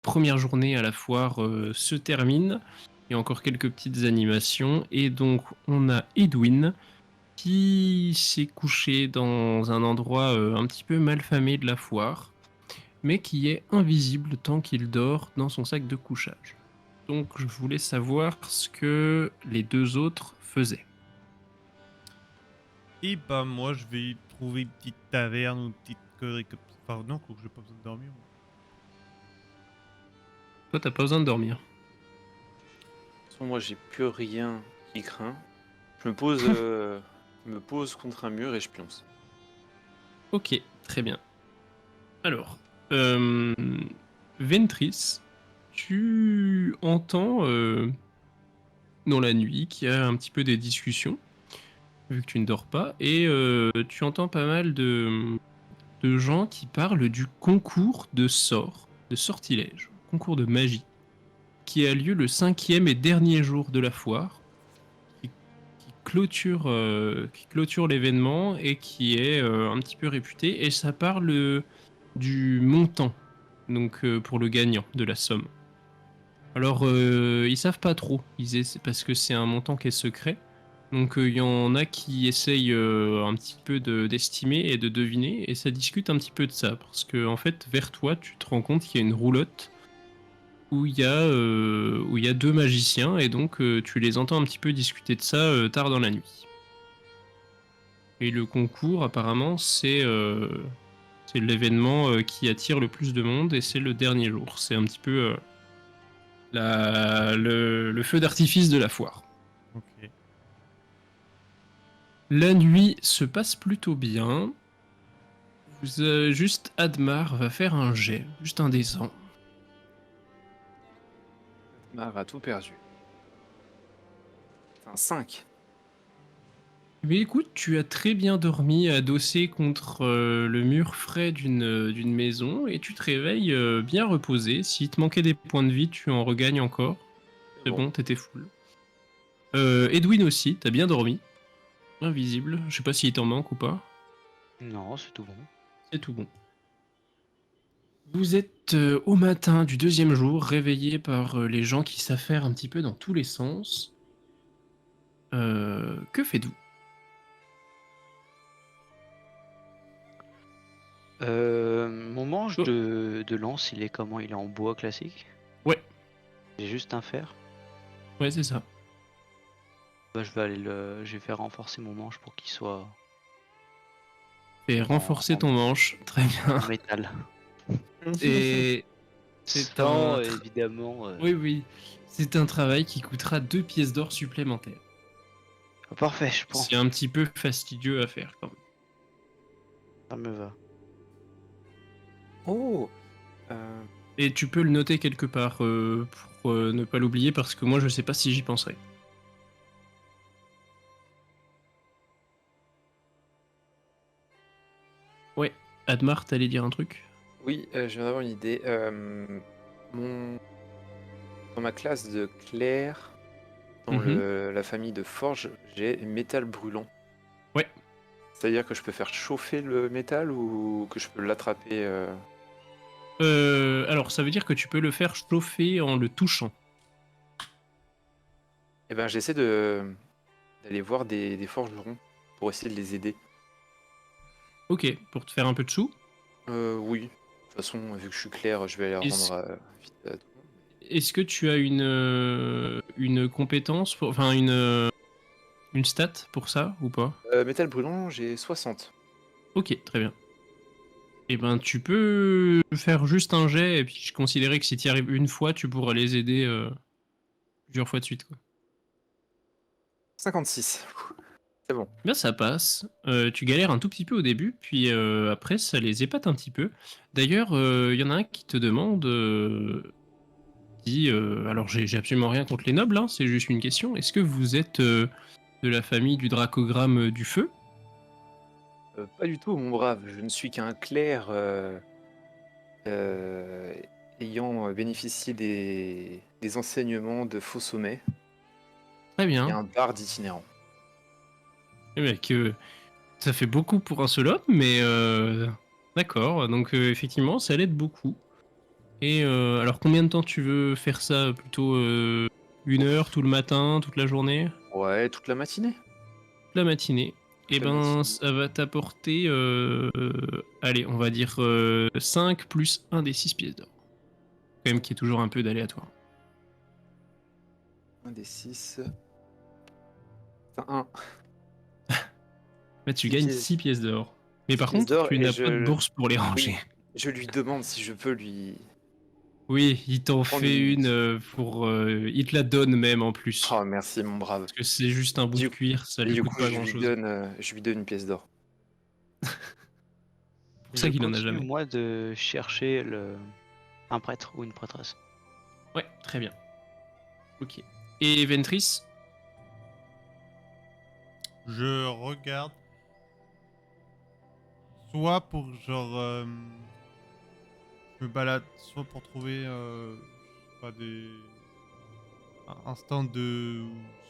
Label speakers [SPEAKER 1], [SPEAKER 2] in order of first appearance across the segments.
[SPEAKER 1] Première journée à la foire se termine. Il y a encore quelques petites animations. Et donc, on a Edwin qui s'est couché dans un endroit un petit peu malfamé de la foire, mais qui est invisible tant qu'il dort dans son sac de couchage. Donc, je voulais savoir ce que les deux autres faisaient.
[SPEAKER 2] Et bah moi je vais trouver une petite taverne ou une petite connerie comme ça. Enfin non, quoi que j'ai pas besoin de dormir.
[SPEAKER 1] Toi, t'as pas besoin de dormir.
[SPEAKER 3] De toute façon, moi, j'ai plus rien qui craint. Je me pose contre un mur et je pionce.
[SPEAKER 1] Ok, très bien. Alors, euh, Ventris, tu entends dans la nuit qu'il y a un petit peu des discussions, vu que tu ne dors pas, et tu entends pas mal de gens qui parlent du concours de sorts, de sortilèges, concours de magie, qui a lieu le 5e et dernier jour de la foire, qui clôture l'événement et qui est un petit peu réputé, et ça parle du montant, donc pour le gagnant de la somme. Alors, ils savent pas trop, parce que c'est un montant qui est secret. Donc, il y en a qui essayent un petit peu d'estimer et de deviner, et ça discute un petit peu de ça, parce que en fait, vers toi, tu te rends compte qu'il y a une roulotte où il y a deux magiciens, et donc tu les entends un petit peu discuter de ça tard dans la nuit. Et le concours, apparemment, c'est l'événement qui attire le plus de monde, et c'est le dernier jour. C'est un petit peu le feu d'artifice de la foire.
[SPEAKER 2] Ok.
[SPEAKER 1] La nuit se passe plutôt bien. Juste Admar va faire un jet, juste un des 100.
[SPEAKER 3] Mar a tout perdu. Un 5.
[SPEAKER 1] Mais écoute, tu as très bien dormi adossé contre le mur frais d'une maison et tu te réveilles bien reposé. S'il te manquait des points de vie, tu en regagnes encore. C'est bon, t'étais full. Edwin aussi, t'as bien dormi. Invisible, je sais pas s'il t'en manque ou pas.
[SPEAKER 4] Non, c'est tout bon.
[SPEAKER 1] C'est tout bon. Vous êtes au matin du deuxième jour, réveillé par les gens qui s'affairent un petit peu dans tous les sens. Que faites-vous?
[SPEAKER 4] Mon manche
[SPEAKER 1] Oh.
[SPEAKER 4] de lance, il est comment? Il est en bois classique?
[SPEAKER 1] Ouais,
[SPEAKER 4] J'ai juste un fer.
[SPEAKER 1] ouais, c'est ça.
[SPEAKER 4] Bah, je vais faire renforcer mon manche pour qu'il soit
[SPEAKER 1] Et renforcer ton manche, très bien.
[SPEAKER 4] en métal.
[SPEAKER 1] Et c'est
[SPEAKER 4] Sans
[SPEAKER 1] un...
[SPEAKER 4] évidemment.
[SPEAKER 1] Oui, oui. C'est un travail qui coûtera 2 pièces d'or supplémentaires.
[SPEAKER 4] Parfait, je prends.
[SPEAKER 1] C'est un petit peu fastidieux à faire quand même.
[SPEAKER 4] Ça me va.
[SPEAKER 3] Oh
[SPEAKER 1] Et tu peux le noter quelque part pour ne pas l'oublier parce que moi je sais pas si j'y penserai. Ouais, Admar, t'allais dire un truc?
[SPEAKER 3] Oui, je viens d'avoir une idée. Mon... Dans ma classe de Claire, dans la famille de Forge, j'ai métal brûlant.
[SPEAKER 1] Ouais.
[SPEAKER 3] C'est-à-dire que je peux faire chauffer le métal ou que je peux l'attraper
[SPEAKER 1] Alors ça veut dire que tu peux le faire chauffer en le touchant.
[SPEAKER 3] Eh ben, j'essaie d'aller voir des forgerons pour essayer de les aider.
[SPEAKER 1] Ok, pour te faire un peu de sous.
[SPEAKER 3] Oui. De toute façon, vu que je suis clair, je vais aller
[SPEAKER 1] Est-ce
[SPEAKER 3] rendre vite à tout le monde.
[SPEAKER 1] est-ce que tu as une compétence, enfin une stat pour ça ou pas?
[SPEAKER 3] Métal brûlant, j'ai 60.
[SPEAKER 1] Ok, très bien. Eh ben, tu peux faire juste un jet, et puis je considérais que si tu y arrives une fois, tu pourras les aider plusieurs fois de suite, quoi.
[SPEAKER 3] 56. C'est bon.
[SPEAKER 1] Bien, ça passe. Tu galères un tout petit peu au début, puis après, ça les épate un petit peu. D'ailleurs, il y en a un qui te demande dit, alors j'ai absolument rien contre les nobles, hein, c'est juste une question. Est-ce que vous êtes de la famille du dracogramme du feu?
[SPEAKER 3] Pas du tout, mon brave. Je ne suis qu'un clerc euh, ayant bénéficié des enseignements de Faux Sommet
[SPEAKER 1] Très
[SPEAKER 3] et
[SPEAKER 1] bien.
[SPEAKER 3] un barde itinérant.
[SPEAKER 1] Eh ben, ça fait beaucoup pour un seul homme, mais d'accord. Donc effectivement, ça l'aide beaucoup. Et alors, combien de temps tu veux faire ça? Plutôt 1 heure tout le matin, toute la journée?
[SPEAKER 3] Ouais, toute la matinée.
[SPEAKER 1] La matinée. Eh
[SPEAKER 3] Toute la
[SPEAKER 1] ben,
[SPEAKER 3] matinée.
[SPEAKER 1] ça va t'apporter, allez, on va dire 5 plus 1 des 6 pièces d'or. Quand même, qui est toujours un peu d'aléatoire.
[SPEAKER 3] Un des 6. Un.
[SPEAKER 1] Là, tu
[SPEAKER 3] 6
[SPEAKER 1] gagnes
[SPEAKER 3] pièces,
[SPEAKER 1] 6 pièces d'or. Mais
[SPEAKER 3] 6
[SPEAKER 1] par
[SPEAKER 3] pièces
[SPEAKER 1] contre,
[SPEAKER 3] d'or
[SPEAKER 1] tu
[SPEAKER 3] et
[SPEAKER 1] n'as pas de
[SPEAKER 3] je.
[SPEAKER 1] bourse pour les ranger.
[SPEAKER 3] Oui, je lui demande si je peux lui
[SPEAKER 1] Oui, il t'en
[SPEAKER 3] prendre
[SPEAKER 1] fait
[SPEAKER 3] une.
[SPEAKER 1] une pour. Il te la donne même en plus.
[SPEAKER 3] Oh, merci, mon brave.
[SPEAKER 1] Parce que c'est juste un bout de
[SPEAKER 3] Du,
[SPEAKER 1] cuir, ça
[SPEAKER 3] et
[SPEAKER 1] lui
[SPEAKER 3] du
[SPEAKER 1] coûte
[SPEAKER 3] coup,
[SPEAKER 1] pas grand chose.
[SPEAKER 3] je lui donne une pièce d'or.
[SPEAKER 1] C'est pour
[SPEAKER 4] Je
[SPEAKER 1] ça qu'il en a
[SPEAKER 4] continue
[SPEAKER 1] jamais.
[SPEAKER 4] moi de chercher un prêtre ou une prêtresse.
[SPEAKER 1] Ouais, très bien. Ok. Et Ventris?
[SPEAKER 2] Je regarde. Soit pour genre. Je me balade, soit pour trouver. Je sais pas des. Un stand de.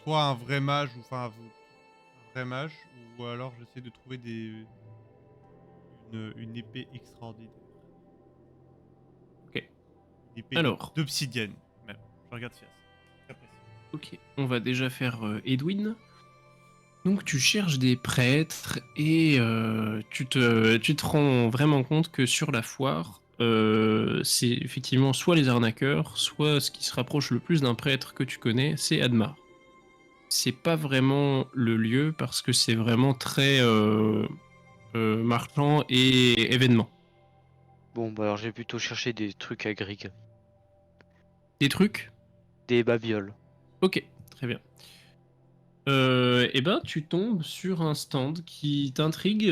[SPEAKER 2] Soit un vrai mage, ou enfin. Un vrai mage, ou alors j'essaie de trouver une épée extraordinaire.
[SPEAKER 1] Ok.
[SPEAKER 2] Une épée
[SPEAKER 1] Alors,
[SPEAKER 2] d'obsidienne, même. Je regarde si c'est très précis.
[SPEAKER 1] ok. On va déjà faire Edwin. Donc tu cherches des prêtres et tu te rends vraiment compte que sur la foire, c'est effectivement soit les arnaqueurs, soit ce qui se rapproche le plus d'un prêtre que tu connais, c'est Admar. C'est pas vraiment le lieu parce que c'est vraiment très marchand et événement.
[SPEAKER 4] Bon, bah alors j'ai plutôt cherché des trucs à Grieg.
[SPEAKER 1] Des trucs?
[SPEAKER 4] Des babioles.
[SPEAKER 1] Ok, très bien. Et ben, tu tombes sur un stand qui t'intrigue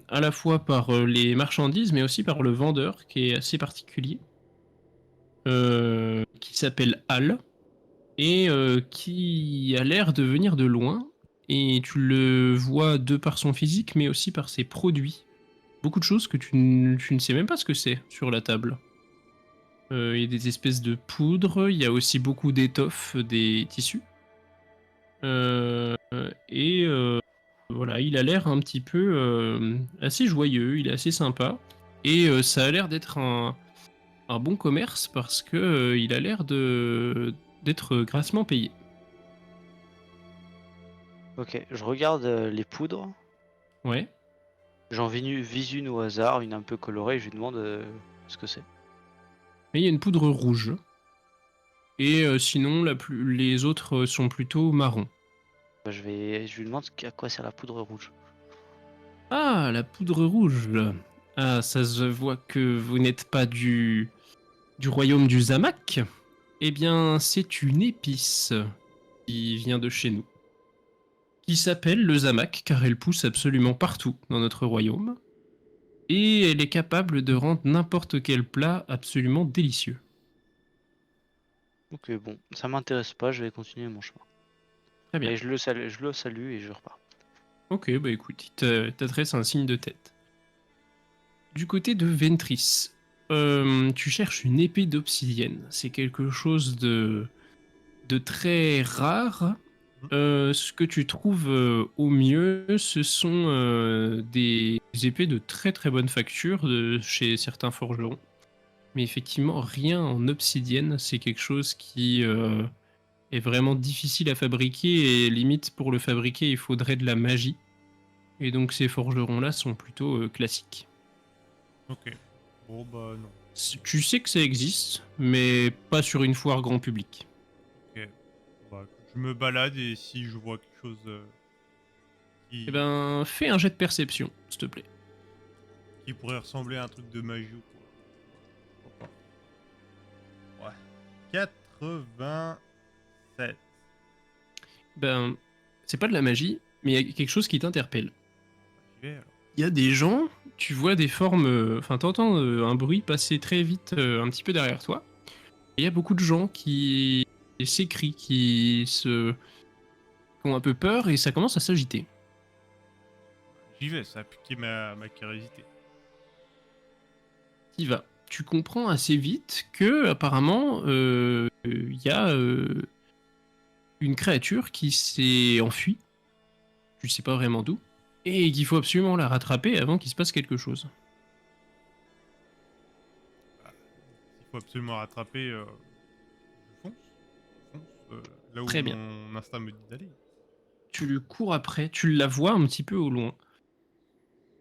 [SPEAKER 1] à la fois par les marchandises, mais aussi par le vendeur qui est assez particulier, qui s'appelle Al et qui a l'air de venir de loin. Et tu le vois de par son physique, mais aussi par ses produits. Beaucoup de choses que tu ne sais même pas ce que c'est sur la table. Il y a des espèces de poudres, il y a aussi beaucoup d'étoffes, des tissus. Et voilà, il a l'air un petit peu assez joyeux, il est assez sympa. Et ça a l'air d'être un bon commerce parce que il a l'air d'être grassement payé.
[SPEAKER 4] Ok, je regarde les poudres.
[SPEAKER 1] Ouais.
[SPEAKER 4] J'en vise une au hasard, une un peu colorée, et je lui demande ce que c'est.
[SPEAKER 1] Mais il y a une poudre rouge. Et sinon, les autres sont plutôt marrons.
[SPEAKER 4] Bah, je lui demande à quoi sert la poudre rouge.
[SPEAKER 1] Ah, la poudre rouge. Ah, ça se voit que vous n'êtes pas du royaume du Zamak. Eh bien, c'est une épice qui vient de chez nous, qui s'appelle le Zamak, car elle pousse absolument partout dans notre royaume. Et elle est capable de rendre n'importe quel plat absolument délicieux.
[SPEAKER 4] Ok, bon, ça m'intéresse pas, je vais continuer mon chemin.
[SPEAKER 1] Très bien.
[SPEAKER 4] Mais je le salue et je repars.
[SPEAKER 1] Ok, bah écoute, il t'adresse un signe de tête. Du côté de Ventris, tu cherches une épée d'obsidienne. C'est quelque chose de très rare. Ce que tu trouves au mieux, ce sont des épées de très très bonne facture chez certains forgerons. Mais effectivement, rien en obsidienne, c'est quelque chose qui est vraiment difficile à fabriquer et limite pour le fabriquer, il faudrait de la magie. Et donc ces forgerons-là sont plutôt classiques.
[SPEAKER 2] Ok. Bon, bah non.
[SPEAKER 1] Tu sais que ça existe, mais pas sur une foire grand public.
[SPEAKER 2] Ok. Bah, je me balade et si je vois quelque chose
[SPEAKER 1] Eh
[SPEAKER 2] qui,
[SPEAKER 1] ben, fais un jet de perception, s'il te plaît.
[SPEAKER 2] qui pourrait ressembler à un truc de magie ou quoi. Ouais. 87.
[SPEAKER 1] Ben, c'est pas de la magie, mais il y a quelque chose qui t'interpelle.
[SPEAKER 2] J'y vais alors.
[SPEAKER 1] Il y a des gens, tu vois des formes, enfin t'entends un bruit passer très vite un petit peu derrière toi, Il y a beaucoup de gens qui s'écrient, qui ont un peu peur et ça commence à s'agiter.
[SPEAKER 2] J'y vais, ça a piqué ma curiosité.
[SPEAKER 1] T'y vas. Tu comprends assez vite que apparemment il y a une créature qui s'est enfuie. Tu sais pas vraiment d'où. Et qu'il faut absolument la rattraper avant qu'il se passe quelque chose.
[SPEAKER 2] Bah, s'il faut absolument rattraper, je fonce. Je fonce là où
[SPEAKER 1] Très bien.
[SPEAKER 2] mon instinct me dit d'aller.
[SPEAKER 1] Tu lui cours après, tu la vois un petit peu au loin.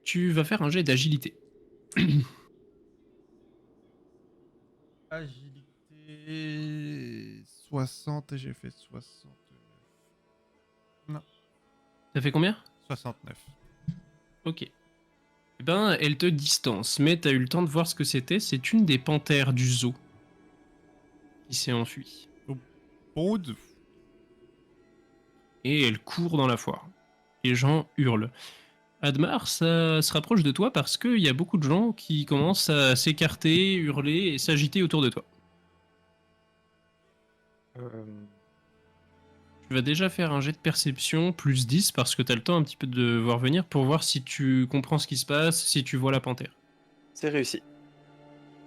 [SPEAKER 1] Tu vas faire un jet d'agilité.
[SPEAKER 2] Agilité 60 et j'ai fait 69. Non,
[SPEAKER 1] Ça fait combien?
[SPEAKER 2] 69.
[SPEAKER 1] Ok. Eh ben, elle te distance, mais t'as eu le temps de voir ce que c'était. C'est une des panthères du zoo qui s'est enfuie.
[SPEAKER 2] Brood.
[SPEAKER 1] Et elle court dans la foire. Les gens hurlent. Admar, ça se rapproche de toi parce qu'il y a beaucoup de gens qui commencent à s'écarter, hurler et s'agiter autour de toi.
[SPEAKER 3] Euh,
[SPEAKER 1] Tu vas déjà faire un jet de perception plus 10 parce que t'as le temps un petit peu de voir venir pour voir si tu comprends ce qui se passe, si tu vois la panthère.
[SPEAKER 3] C'est réussi.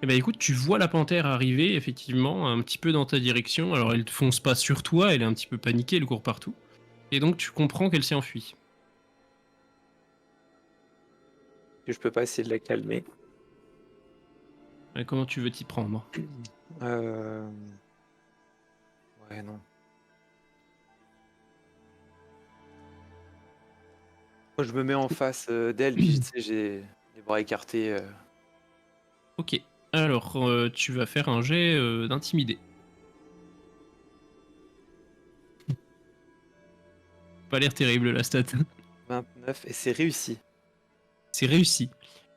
[SPEAKER 1] Eh ben écoute, tu vois la panthère arriver effectivement un petit peu dans ta direction. Alors elle ne fonce pas sur toi, elle est un petit peu paniquée, elle court partout. Et donc tu comprends qu'elle s'est enfuie.
[SPEAKER 3] Je peux pas essayer de la calmer.
[SPEAKER 1] Comment tu veux t'y prendre?
[SPEAKER 3] Euh... Ouais, non. Moi, je me mets en face d'elle, puis tu sais, j'ai les bras écartés.
[SPEAKER 1] Ok. Alors tu vas faire un jet d'intimider. Pas l'air terrible la stat.
[SPEAKER 3] 29, et c'est réussi.
[SPEAKER 1] C'est réussi.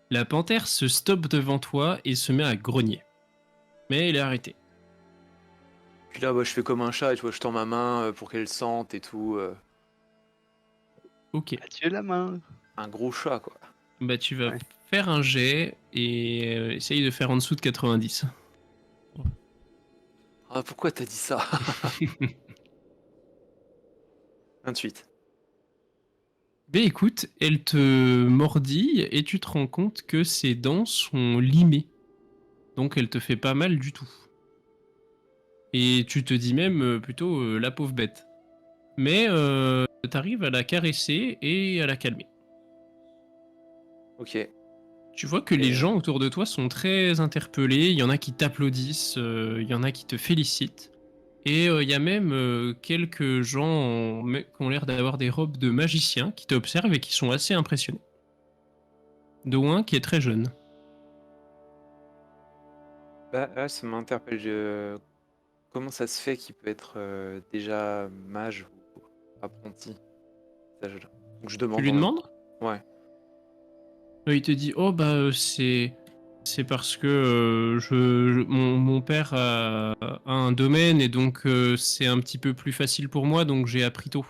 [SPEAKER 1] La panthère se stoppe devant toi et se met à grogner. Mais elle est arrêtée.
[SPEAKER 3] Puis là, bah, je fais comme un chat, tu vois, je tends ma main pour qu'elle sente et tout.
[SPEAKER 1] Ok.
[SPEAKER 4] Adieu la main.
[SPEAKER 3] Un gros chat, quoi.
[SPEAKER 1] Bah tu vas
[SPEAKER 4] Ouais.
[SPEAKER 1] faire un jet et essaye de faire en dessous de 90.
[SPEAKER 3] Ah, pourquoi t'as dit ça? 28.
[SPEAKER 1] Ben écoute, elle te mordille et tu te rends compte que ses dents sont limées. Donc elle te fait pas mal du tout. Et tu te dis même plutôt la pauvre bête. Mais t'arrives à la caresser et à la calmer.
[SPEAKER 3] Ok.
[SPEAKER 1] Tu vois que les
[SPEAKER 3] Et,
[SPEAKER 1] gens autour de toi sont très interpellés. Il y en a qui t'applaudissent, il y en a qui te félicitent. Et il y a même quelques gens qui ont l'air d'avoir des robes de magiciens qui t'observent et qui sont assez impressionnés. Dont un qui est très jeune.
[SPEAKER 3] bah, là, ça m'interpelle. Comment ça se fait qu'il peut être déjà mage ou apprenti à cet âge-là? Donc je
[SPEAKER 1] Tu
[SPEAKER 3] demande
[SPEAKER 1] lui
[SPEAKER 3] en même
[SPEAKER 1] demandes?
[SPEAKER 3] temps. Ouais.
[SPEAKER 1] Il te dit oh bah c'est parce que mon père a un domaine et donc c'est un petit peu plus facile pour moi donc j'ai appris tôt.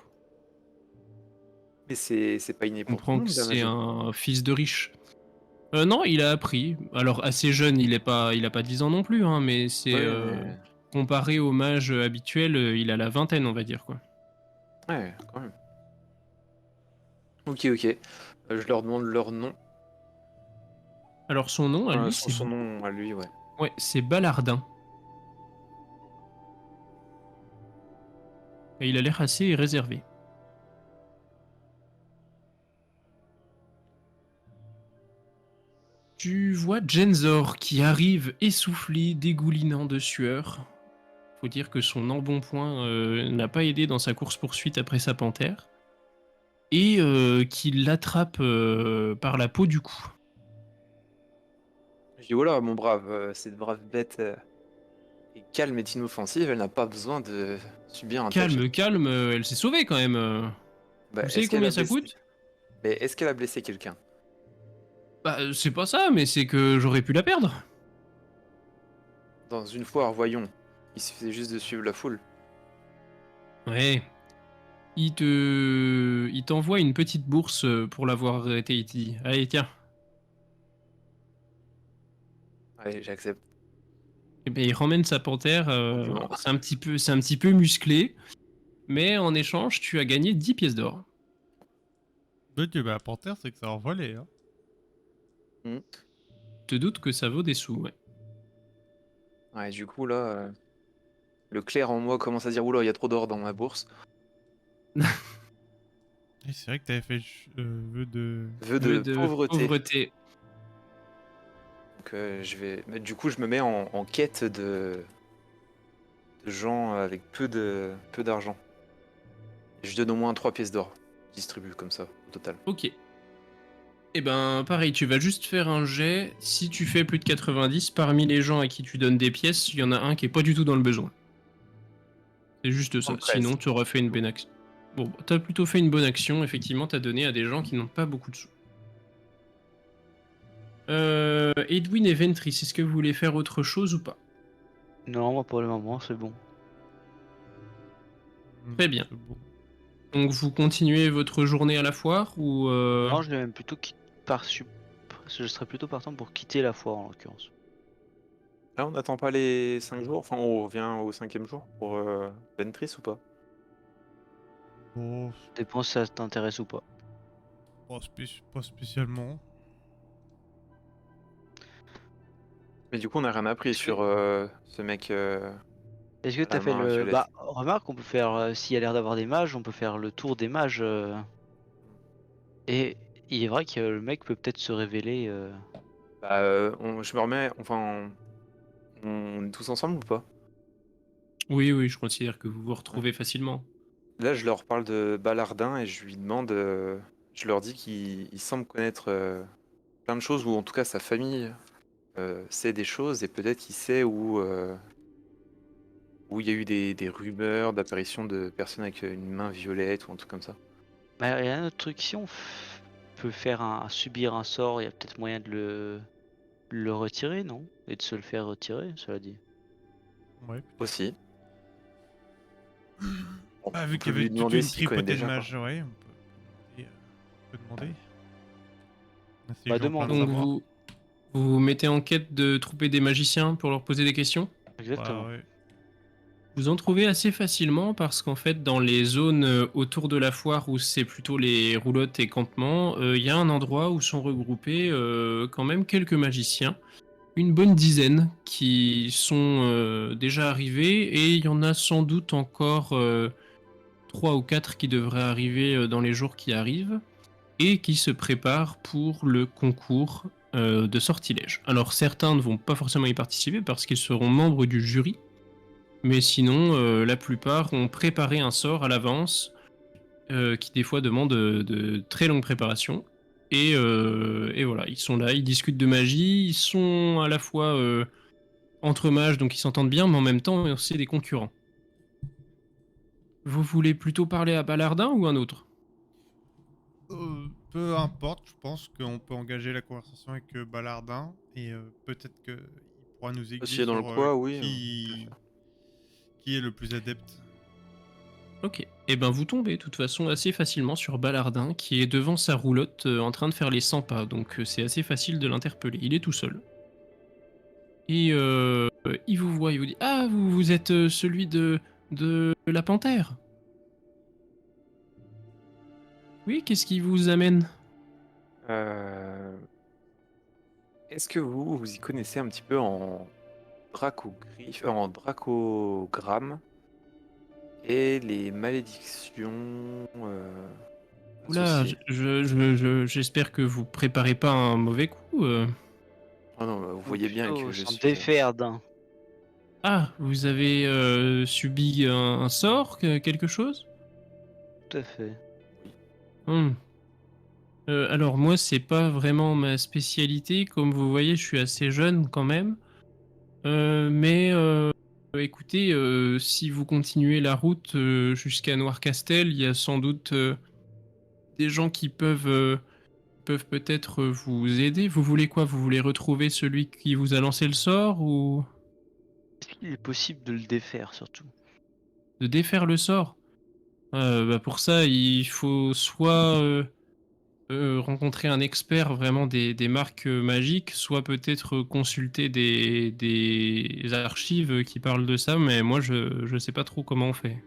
[SPEAKER 3] Mais c'est pas inné
[SPEAKER 1] Je
[SPEAKER 3] pour tout le
[SPEAKER 1] comprends que
[SPEAKER 3] monde, la
[SPEAKER 1] c'est
[SPEAKER 3] magie.
[SPEAKER 1] un fils de riche. Non, il a appris. Alors assez jeune, il a pas 10 ans non plus hein, mais c'est
[SPEAKER 3] Ouais, mais.
[SPEAKER 1] comparé au mage habituel, il a la vingtaine on va dire quoi.
[SPEAKER 3] Ouais, quand même. Ok, ok. Je leur demande leur nom.
[SPEAKER 1] Alors son nom à lui
[SPEAKER 3] Son nom à lui, ouais.
[SPEAKER 1] c'est Balardin. Et il a l'air assez réservé. Tu vois Genzor qui arrive essoufflé, dégoulinant de sueur. Faut dire que son embonpoint n'a pas aidé dans sa course-poursuite après sa panthère. Et qui l'attrape par la peau du cou.
[SPEAKER 3] Je dis, oh là, mon brave, cette brave bête est calme et inoffensive, elle n'a pas besoin de subir un tel
[SPEAKER 1] Calme,
[SPEAKER 3] châtiment.
[SPEAKER 1] calme, elle s'est sauvée quand même.
[SPEAKER 3] Bah,
[SPEAKER 1] Vous savez
[SPEAKER 3] est-ce qu'elle
[SPEAKER 1] combien
[SPEAKER 3] a
[SPEAKER 1] ça
[SPEAKER 3] blessé?
[SPEAKER 1] coûte?
[SPEAKER 3] Mais est-ce qu'elle a blessé quelqu'un?
[SPEAKER 1] Bah, c'est pas ça, mais c'est que j'aurais pu la perdre.
[SPEAKER 3] Dans une foire, voyons. Il suffisait juste de suivre la foule.
[SPEAKER 1] Ouais. Il t'envoie une petite bourse pour l'avoir arrêté. Il te dit allez, tiens.
[SPEAKER 3] Allez, j'accepte.
[SPEAKER 1] Et ben, il ramène sa panthère.
[SPEAKER 3] Compliment.
[SPEAKER 1] C'est un petit peu musclé, mais en échange, tu as gagné 10 pièces d'or.
[SPEAKER 2] Donc, bah, panthère, c'est que ça envolait, hein.
[SPEAKER 3] Hmm.
[SPEAKER 1] Te doute que ça vaut des sous, ouais.
[SPEAKER 3] Ouais, du coup, là, le clair en moi commence à dire oula, il y a trop d'or dans ma bourse.
[SPEAKER 2] Et c'est vrai que t'avais fait vœu de...
[SPEAKER 3] Vœu
[SPEAKER 1] Vœu
[SPEAKER 3] de
[SPEAKER 1] de
[SPEAKER 3] pauvreté.
[SPEAKER 1] pauvreté.
[SPEAKER 3] Donc, mais du coup, je me mets en quête de gens avec peu d'argent. Et je donne au moins 3 pièces d'or. Je distribue comme ça, au total.
[SPEAKER 1] Ok. Et ben, pareil, tu vas juste faire un jet. Si tu fais plus de 90, parmi les gens à qui tu donnes des pièces, il y en a un qui est pas du tout dans le besoin. C'est juste ça.
[SPEAKER 3] 73.
[SPEAKER 1] Sinon, tu auras fait une bonne action. Bon, t'as plutôt fait une bonne action. Effectivement, t'as donné à des gens qui n'ont pas beaucoup de sous. Edwin et Ventris, est-ce que vous voulez faire autre chose ou pas?
[SPEAKER 4] Non, moi pour le moment, c'est bon.
[SPEAKER 1] Très bien.
[SPEAKER 2] C'est bon.
[SPEAKER 1] Donc, vous continuez votre journée à la foire ou
[SPEAKER 4] Non, je vais même plutôt je serais plutôt partant pour quitter la foire en l'occurrence.
[SPEAKER 3] Là, on n'attend pas les 5 jours. Enfin, on revient au 5e jour pour Ventris ou pas?
[SPEAKER 2] Bon,
[SPEAKER 4] Dépend si ça t'intéresse ou pas.
[SPEAKER 2] pas spécialement.
[SPEAKER 3] Mais du coup, on n'a rien appris
[SPEAKER 4] Est-ce que
[SPEAKER 3] sur ce mec
[SPEAKER 4] est-ce que
[SPEAKER 3] à
[SPEAKER 4] t'as
[SPEAKER 3] la
[SPEAKER 4] fait
[SPEAKER 3] main
[SPEAKER 4] le...
[SPEAKER 3] violette.
[SPEAKER 4] Bah, remarque, on peut faire... s'il y a l'air d'avoir des mages, on peut faire le tour des mages. Et il est vrai que le mec peut peut-être se révéler...
[SPEAKER 3] Bah, je me remets. Enfin, on est tous ensemble ou pas?
[SPEAKER 1] Oui, oui, je considère que vous vous
[SPEAKER 3] Ouais.
[SPEAKER 1] retrouvez facilement.
[SPEAKER 3] Là, je leur parle de Balardin et je lui demande. Je leur dis qu'il semble connaître plein de choses, ou en tout cas sa famille sait des choses, et peut-être qu'il sait où il y a eu des rumeurs d'apparition de personnes avec une main violette ou un truc comme ça.
[SPEAKER 4] Bah, il y a un autre truc, si on peut faire subir un sort, il y a peut-être moyen de le retirer, non? Et de se le faire retirer, cela dit.
[SPEAKER 2] Ouais.
[SPEAKER 3] Aussi. Bon,
[SPEAKER 2] Bah, vu
[SPEAKER 3] on peut
[SPEAKER 2] qu'il y avait
[SPEAKER 3] lui
[SPEAKER 2] toute
[SPEAKER 3] demander
[SPEAKER 2] une
[SPEAKER 3] s'il connaît
[SPEAKER 2] tripotée de
[SPEAKER 3] déjà, quoi.
[SPEAKER 2] mages, ouais, on peut demander. Si les
[SPEAKER 4] Bah,
[SPEAKER 2] gens plein
[SPEAKER 4] demande.
[SPEAKER 2] de
[SPEAKER 1] Donc,
[SPEAKER 2] savoir.
[SPEAKER 1] vous vous mettez en quête de trouver des magiciens pour leur poser des questions?
[SPEAKER 4] Exactement.
[SPEAKER 2] Bah, ouais.
[SPEAKER 1] Vous en trouvez assez facilement parce qu'en fait, dans les zones autour de la foire où c'est plutôt les roulottes et campements, il y a un endroit où sont regroupés quand même quelques magiciens, une bonne dizaine qui sont déjà arrivés et il y en a sans doute encore 3 ou 4 qui devraient arriver dans les jours qui arrivent et qui se préparent pour le concours de sortilège. Alors certains ne vont pas forcément y participer parce qu'ils seront membres du jury, mais sinon, la plupart ont préparé un sort à l'avance, qui des fois demande de très longues préparations. Et voilà, ils sont là, ils discutent de magie, ils sont à la fois entre mages, donc ils s'entendent bien, mais en même temps, c'est des concurrents. Vous voulez plutôt parler à Balardin ou un autre?
[SPEAKER 2] Peu importe, je pense qu'on peut engager la conversation avec Balardin et peut-être qu'il pourra nous aiguiller
[SPEAKER 3] S'il est dans le
[SPEAKER 2] sur
[SPEAKER 3] coin, oui.
[SPEAKER 2] qui est le plus adepte.
[SPEAKER 1] Ok. Et ben vous tombez de toute façon assez facilement sur Balardin qui est devant sa roulotte en train de faire les 100 pas, donc c'est assez facile de l'interpeller. Il est tout seul. Et il vous voit, il vous dit: Ah, vous êtes celui de la panthère? Oui, qu'est-ce qui vous amène?
[SPEAKER 3] Euh, Est-ce que vous y connaissez un petit peu en en dracogramme et les malédictions
[SPEAKER 1] Oula,
[SPEAKER 3] associées?
[SPEAKER 1] j'espère que vous préparez pas un mauvais coup.
[SPEAKER 3] Oh non, bah, vous
[SPEAKER 4] Ou
[SPEAKER 3] voyez bien que
[SPEAKER 4] plutôt
[SPEAKER 3] je
[SPEAKER 4] s'en
[SPEAKER 3] suis.
[SPEAKER 4] défaire d'un.
[SPEAKER 1] Ah, vous avez subi un sort, quelque chose?
[SPEAKER 4] Tout à fait.
[SPEAKER 1] Hmm. Alors moi, c'est pas vraiment ma spécialité. Comme vous voyez, je suis assez jeune quand même. Mais écoutez, si vous continuez la route jusqu'à Noircastel, il y a sans doute des gens qui peuvent peut-être vous aider. Vous voulez quoi? Vous voulez retrouver celui qui vous a lancé le sort ou
[SPEAKER 4] Est-ce qu'il est possible de le défaire surtout?
[SPEAKER 1] de défaire le sort? Bah pour ça, il faut soit rencontrer un expert vraiment des marques magiques, soit peut-être consulter des archives qui parlent de ça, mais moi je sais pas trop comment on fait.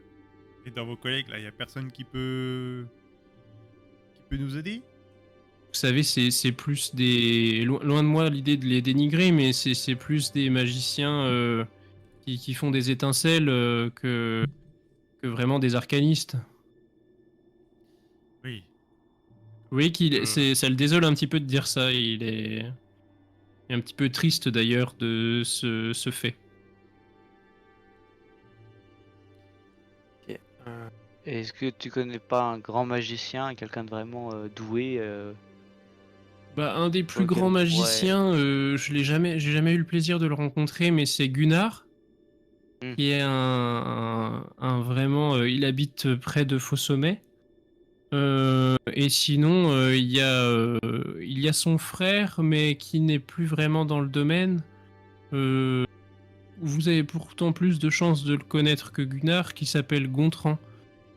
[SPEAKER 2] Et dans vos collègues, là, il y a personne qui peut nous aider?
[SPEAKER 1] Vous savez, c'est plus des... Loin de moi l'idée de les dénigrer, mais c'est plus des magiciens qui font des étincelles que vraiment des arcanistes.
[SPEAKER 2] Oui.
[SPEAKER 1] Oui,
[SPEAKER 2] Euh,
[SPEAKER 1] ça le désole un petit peu de dire ça. Il est un petit peu triste d'ailleurs de ce fait.
[SPEAKER 3] Ok.
[SPEAKER 4] Est-ce que tu connais pas un grand magicien, quelqu'un de vraiment doué
[SPEAKER 1] Bah, un des
[SPEAKER 4] sur
[SPEAKER 1] plus
[SPEAKER 4] lequel
[SPEAKER 1] grands
[SPEAKER 4] on pourrait...
[SPEAKER 1] magiciens, j'ai jamais eu le plaisir de le rencontrer, mais c'est Gunnar,
[SPEAKER 4] Hmm.
[SPEAKER 1] qui est un vraiment, il habite près de Faux-Sommet. Et sinon, il y a son frère, mais qui n'est plus vraiment dans le domaine. Euh, Vous avez pourtant plus de chances de le connaître que Gunnar, qui s'appelle Gontran.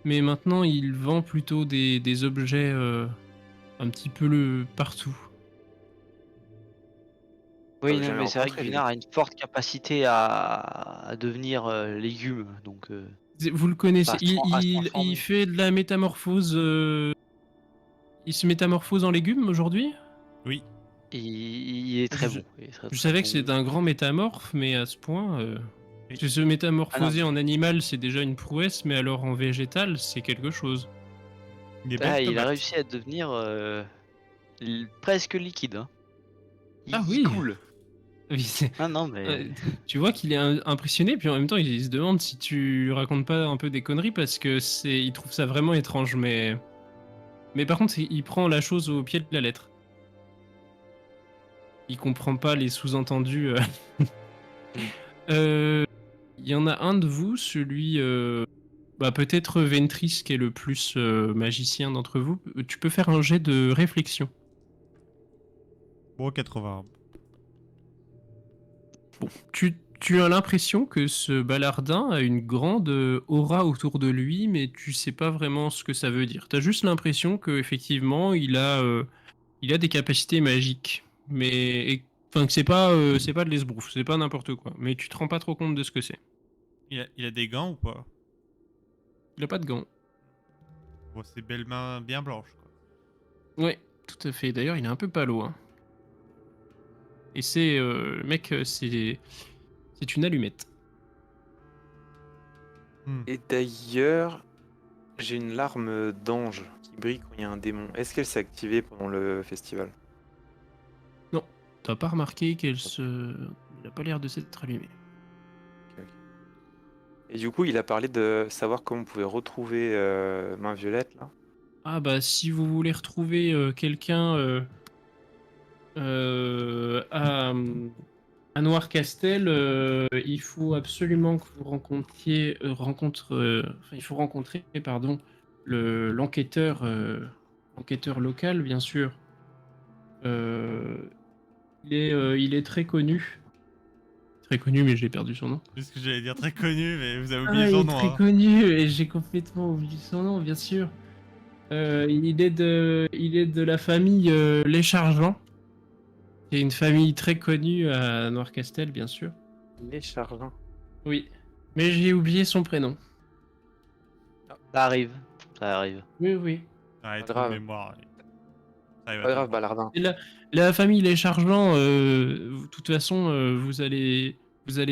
[SPEAKER 1] Mais maintenant, il vend plutôt des objets un petit peu partout.
[SPEAKER 3] Ah,
[SPEAKER 4] Oui,
[SPEAKER 3] j'ai
[SPEAKER 4] non,
[SPEAKER 3] jamais
[SPEAKER 4] mais c'est vrai que
[SPEAKER 3] rencontré lui.
[SPEAKER 4] Gunnar a une forte capacité à devenir légume, donc
[SPEAKER 1] Vous le connaissez,
[SPEAKER 4] à se
[SPEAKER 1] il
[SPEAKER 4] transformer.
[SPEAKER 1] fait de la métamorphose. Il se métamorphose en légumes aujourd'hui.
[SPEAKER 2] oui.
[SPEAKER 4] Il est très
[SPEAKER 1] je,
[SPEAKER 4] bon, il est très
[SPEAKER 1] je
[SPEAKER 4] très
[SPEAKER 1] savais que
[SPEAKER 4] bon.
[SPEAKER 1] c'était un grand métamorphe, mais à ce point. Parce
[SPEAKER 2] Oui.
[SPEAKER 1] que se
[SPEAKER 4] Ah non,
[SPEAKER 1] métamorphoser en animal, c'est déjà une prouesse, mais alors en végétal, c'est quelque chose.
[SPEAKER 2] Des belles
[SPEAKER 4] ah, il a
[SPEAKER 2] tomates.
[SPEAKER 4] réussi à devenir presque liquide, hein.
[SPEAKER 1] Ah
[SPEAKER 4] Il
[SPEAKER 1] oui.
[SPEAKER 4] coule.
[SPEAKER 1] Oui,
[SPEAKER 4] Ah non, mais
[SPEAKER 1] tu vois qu'il est impressionné, puis en même temps, il se demande si tu racontes pas un peu des conneries parce que il trouve ça vraiment étrange. Mais par contre, il prend la chose au pied de la lettre. Il comprend pas les sous-entendus. Euh, Il y en a un de vous, celui, bah, peut-être Ventris, qui est le plus magicien d'entre vous. Tu peux faire un jet de réflexion.
[SPEAKER 2] Bon, 80.
[SPEAKER 1] Bon, tu as l'impression que ce balardin a une grande aura autour de lui, mais tu sais pas vraiment ce que ça veut dire. Tu as juste l'impression qu'effectivement, il a des capacités magiques. Enfin, que c'est pas de l'esbrouf, c'est pas n'importe quoi. Mais tu te rends pas trop compte de ce que c'est.
[SPEAKER 2] Il a des gants ou pas?
[SPEAKER 1] Il a pas de gants.
[SPEAKER 2] Bon, ses belles mains bien blanches, quoi.
[SPEAKER 1] Ouais, tout à fait. D'ailleurs, il est un peu palo, hein. Et le mec, c'est une allumette.
[SPEAKER 2] Hmm.
[SPEAKER 3] Et d'ailleurs, j'ai une larme d'ange qui brille quand il y a un démon. Est-ce qu'elle s'est activée pendant le festival?
[SPEAKER 1] Non, t'as pas remarqué il a pas l'air de s'être allumé.
[SPEAKER 3] Ok, ok. Et du coup, il a parlé de savoir comment on pouvait retrouver Main Violette, là.
[SPEAKER 1] Ah bah si vous voulez retrouver quelqu'un euh, à, à Noircastel, il faut absolument que vous enfin, il faut rencontrer pardon l'enquêteur local bien sûr. Euh, il est très connu mais j'ai perdu son nom.
[SPEAKER 2] C'est ce que j'allais dire, très connu, mais vous avez oublié
[SPEAKER 1] Ah, il
[SPEAKER 2] son
[SPEAKER 1] est
[SPEAKER 2] nom,
[SPEAKER 1] très
[SPEAKER 2] hein.
[SPEAKER 1] connu et j'ai complètement oublié son nom bien sûr. Il est de la famille Les Chargents. C'est une famille très connue à Noircastel, bien sûr.
[SPEAKER 3] Les Charlins.
[SPEAKER 1] Oui. Mais j'ai oublié son prénom.
[SPEAKER 4] ça arrive, ça arrive.
[SPEAKER 1] Oui, oui.
[SPEAKER 2] Ah, les
[SPEAKER 3] Pas
[SPEAKER 2] trous de
[SPEAKER 3] grave.
[SPEAKER 2] mémoire. Ça arrive à
[SPEAKER 3] Pas
[SPEAKER 2] tout le
[SPEAKER 3] grave,
[SPEAKER 2] monde.
[SPEAKER 3] Balardin.
[SPEAKER 1] Et la famille Les Chargents, de toute façon, vous allez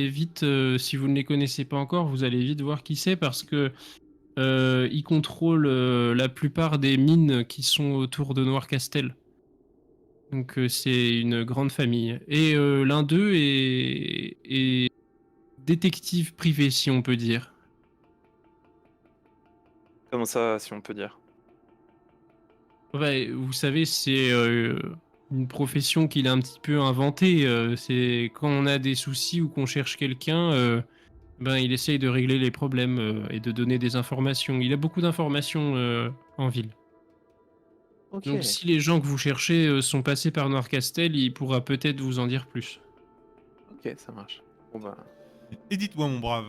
[SPEAKER 1] vite, si vous ne les connaissez pas encore, vous allez vite voir qui c'est parce que ils contrôlent la plupart des mines qui sont autour de Noircastel. Donc c'est une grande famille. Et l'un d'eux est détective privé, si on peut dire.
[SPEAKER 3] Comment ça, si on peut dire?
[SPEAKER 1] Ouais, vous savez, c'est une profession qu'il a un petit peu inventée. C'est quand on a des soucis ou qu'on cherche quelqu'un, ben il essaye de régler les problèmes et de donner des informations. Il a beaucoup d'informations en ville.
[SPEAKER 3] Ok.
[SPEAKER 1] Donc si les gens que vous cherchez sont passés par Noircastel, il pourra peut-être vous en dire plus.
[SPEAKER 3] Ok, ça marche. Bon bah,
[SPEAKER 2] Et dites-moi, mon brave,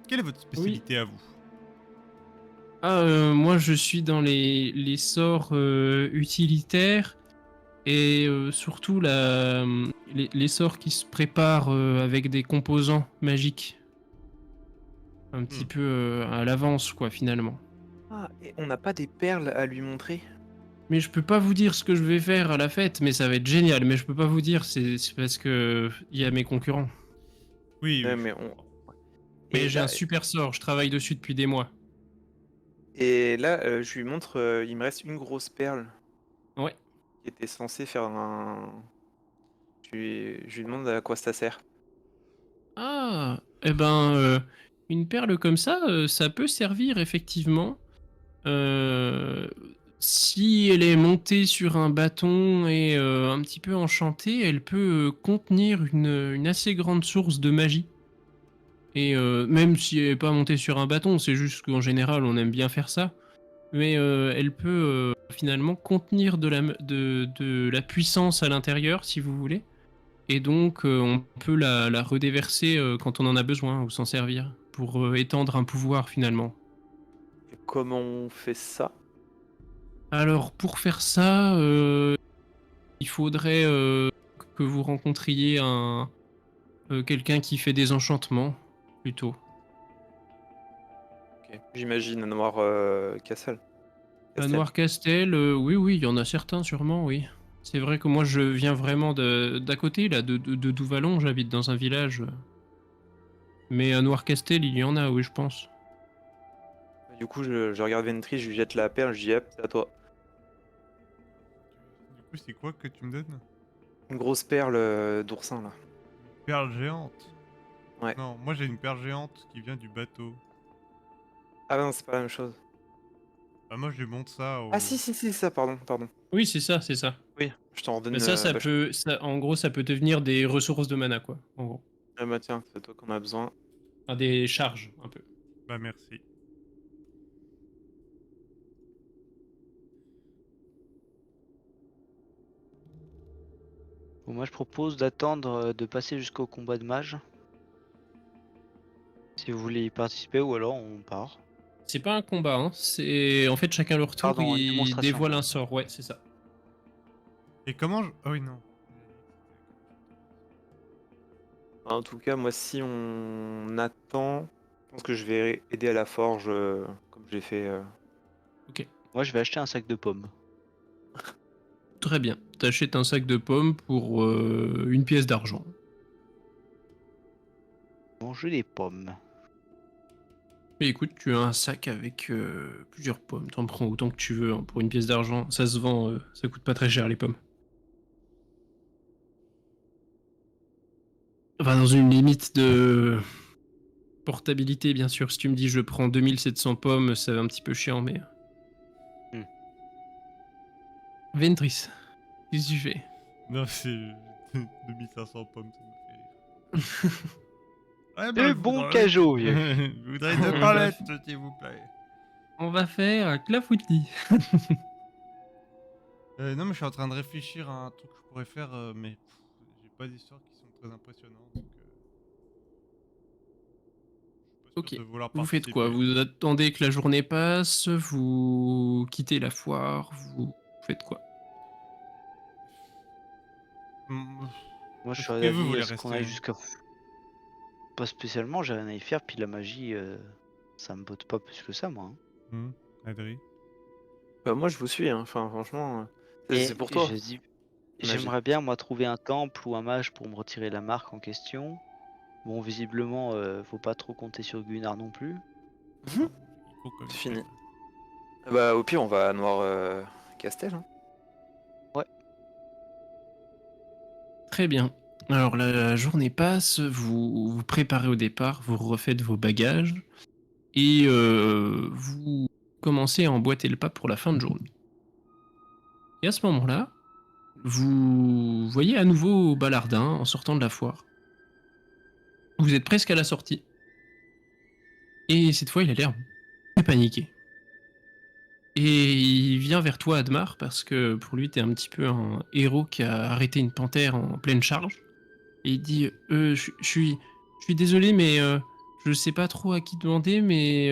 [SPEAKER 2] quelle est votre
[SPEAKER 1] Oui.
[SPEAKER 2] spécialité à vous?
[SPEAKER 1] Moi, je suis dans les sorts utilitaires et surtout les sorts qui se préparent avec des composants magiques. Un petit peu à l'avance, quoi, finalement.
[SPEAKER 3] Ah, et on n'a pas des perles à lui montrer?
[SPEAKER 1] Mais je peux pas vous dire ce que je vais faire à la fête, mais ça va être génial. Mais je peux pas vous dire, c'est parce que il y a mes concurrents.
[SPEAKER 2] Oui,
[SPEAKER 3] Ouais,
[SPEAKER 2] oui.
[SPEAKER 3] mais on...
[SPEAKER 1] Mais
[SPEAKER 3] Et
[SPEAKER 1] j'ai
[SPEAKER 3] là,
[SPEAKER 1] un super sort, je travaille dessus depuis des mois.
[SPEAKER 3] je lui montre, il me reste une grosse perle
[SPEAKER 1] Ouais.
[SPEAKER 3] qui était censée faire un... je lui demande à quoi ça sert.
[SPEAKER 1] Ah, eh ben, une perle comme ça peut servir effectivement. Euh, Si elle est montée sur un bâton et un petit peu enchantée, elle peut contenir une assez grande source de magie. Et même si elle n'est pas montée sur un bâton, c'est juste qu'en général on aime bien faire ça. Mais elle peut finalement contenir de la puissance à l'intérieur, si vous voulez. Et donc on peut la redéverser quand on en a besoin ou s'en servir pour étendre un pouvoir finalement.
[SPEAKER 3] Et comment on fait ça?
[SPEAKER 1] Alors pour faire ça, il faudrait que vous rencontriez quelqu'un qui fait des enchantements, plutôt.
[SPEAKER 3] Ok. J'imagine un noir Castle.
[SPEAKER 1] À
[SPEAKER 3] Castel.
[SPEAKER 1] Noircastel, oui, oui, il y en a certains sûrement, oui. C'est vrai que moi je viens vraiment d'à côté, là, de Douvalon, j'habite dans un village. Mais à Noircastel, il y en a, oui, je pense.
[SPEAKER 3] Du coup, je regarde Ventry, je lui jette la perle, je dis hop, c'est à toi.
[SPEAKER 2] Du coup, c'est quoi que tu me donnes?
[SPEAKER 3] Une grosse perle d'oursin là.
[SPEAKER 2] Une perle géante.
[SPEAKER 3] Ouais.
[SPEAKER 2] Non, moi j'ai une perle géante qui vient du bateau.
[SPEAKER 3] Ah non, c'est pas la même chose.
[SPEAKER 2] Bah, moi je lui montre ça au.
[SPEAKER 3] Ah si, ça, pardon, pardon.
[SPEAKER 1] Oui, c'est ça, c'est ça.
[SPEAKER 3] Oui, je t'en redonne.
[SPEAKER 1] Mais ça
[SPEAKER 3] Bah,
[SPEAKER 1] peut, en gros, ça peut devenir des ressources de mana, quoi, en gros.
[SPEAKER 3] ah bah tiens, c'est toi qu'on a besoin.
[SPEAKER 1] Enfin, des charges, un peu.
[SPEAKER 2] Bah, merci.
[SPEAKER 4] Bon, moi, je propose d'attendre de passer jusqu'au combat de mage. Si vous voulez y participer, ou alors on part.
[SPEAKER 1] C'est pas un combat, hein. C'est en fait chacun leur tour,
[SPEAKER 4] Pardon, une
[SPEAKER 1] ils
[SPEAKER 4] démonstration.
[SPEAKER 1] dévoilent un sort. Ouais, c'est ça.
[SPEAKER 2] Et comment je. Ah oui, non.
[SPEAKER 3] En tout cas, moi, si on attend, je pense que je vais aider à la forge comme j'ai fait.
[SPEAKER 4] Moi, je vais acheter un sac de pommes.
[SPEAKER 1] Très bien. T'achètes un sac de pommes pour une pièce d'argent.
[SPEAKER 4] Manger des pommes.
[SPEAKER 1] Mais écoute, tu as un sac avec plusieurs pommes. T'en prends autant que tu veux hein, pour une pièce d'argent. Ça se vend, ça coûte pas très cher les pommes. Enfin, dans une limite de portabilité, bien sûr. Si tu me dis je prends 2700 pommes, c'est un petit peu chiant, mais.
[SPEAKER 4] Hmm.
[SPEAKER 1] Ventris, qu'est-ce que tu fais?
[SPEAKER 2] Non, c'est. 2500 pommes, ça me fait rire. Ouais,
[SPEAKER 4] De
[SPEAKER 2] je
[SPEAKER 4] bon
[SPEAKER 2] voudrais-
[SPEAKER 4] cajot, vieux.
[SPEAKER 2] Je voudrais une palette, s'il vous plaît.
[SPEAKER 1] On va faire un clafoutis.
[SPEAKER 2] Non, mais je suis en train de réfléchir à un truc que je pourrais faire, mais j'ai pas d'histoires qui sont très impressionnantes. Donc, je suis pas sûr
[SPEAKER 1] Ok.
[SPEAKER 2] de vouloir
[SPEAKER 1] Vous faites quoi?
[SPEAKER 2] participer.
[SPEAKER 1] Vous attendez que la journée passe, vous quittez la foire, vous faites quoi?
[SPEAKER 2] Mm,
[SPEAKER 4] Moi, je
[SPEAKER 2] Est-ce
[SPEAKER 4] suis
[SPEAKER 2] que vous
[SPEAKER 4] d'avis
[SPEAKER 2] voulez
[SPEAKER 4] à ce qu'on aille
[SPEAKER 2] rester?
[SPEAKER 4] jusqu'à. Pas spécialement, j'ai rien à y faire, puis la magie, ça me botte pas plus que ça, moi. Hein.
[SPEAKER 2] Adri?
[SPEAKER 3] Bah, moi, je vous suis, hein. Enfin, franchement, c'est pour toi. Magie.
[SPEAKER 4] J'aimerais bien, moi, trouver un temple ou un mage pour me retirer la marque en question. Bon, visiblement, faut pas trop compter sur Gunnar non plus.
[SPEAKER 2] Il faut comme
[SPEAKER 3] C'est
[SPEAKER 2] il
[SPEAKER 3] fini.
[SPEAKER 2] fait.
[SPEAKER 3] Bah, au pire, on va à Noir Castel. Hein.
[SPEAKER 1] Très bien. Alors la journée passe, vous vous préparez au départ, vous refaites vos bagages et vous commencez à emboîter le pas pour la fin de journée. Et à ce moment-là, vous voyez à nouveau Balardin en sortant de la foire. Vous êtes presque à la sortie. Et cette fois, il a l'air très paniqué. Et il vient vers toi, Admar, parce que pour lui, t'es un petit peu un héros qui a arrêté une panthère en pleine charge. Et il dit je suis désolé, mais je sais pas trop à qui demander, mais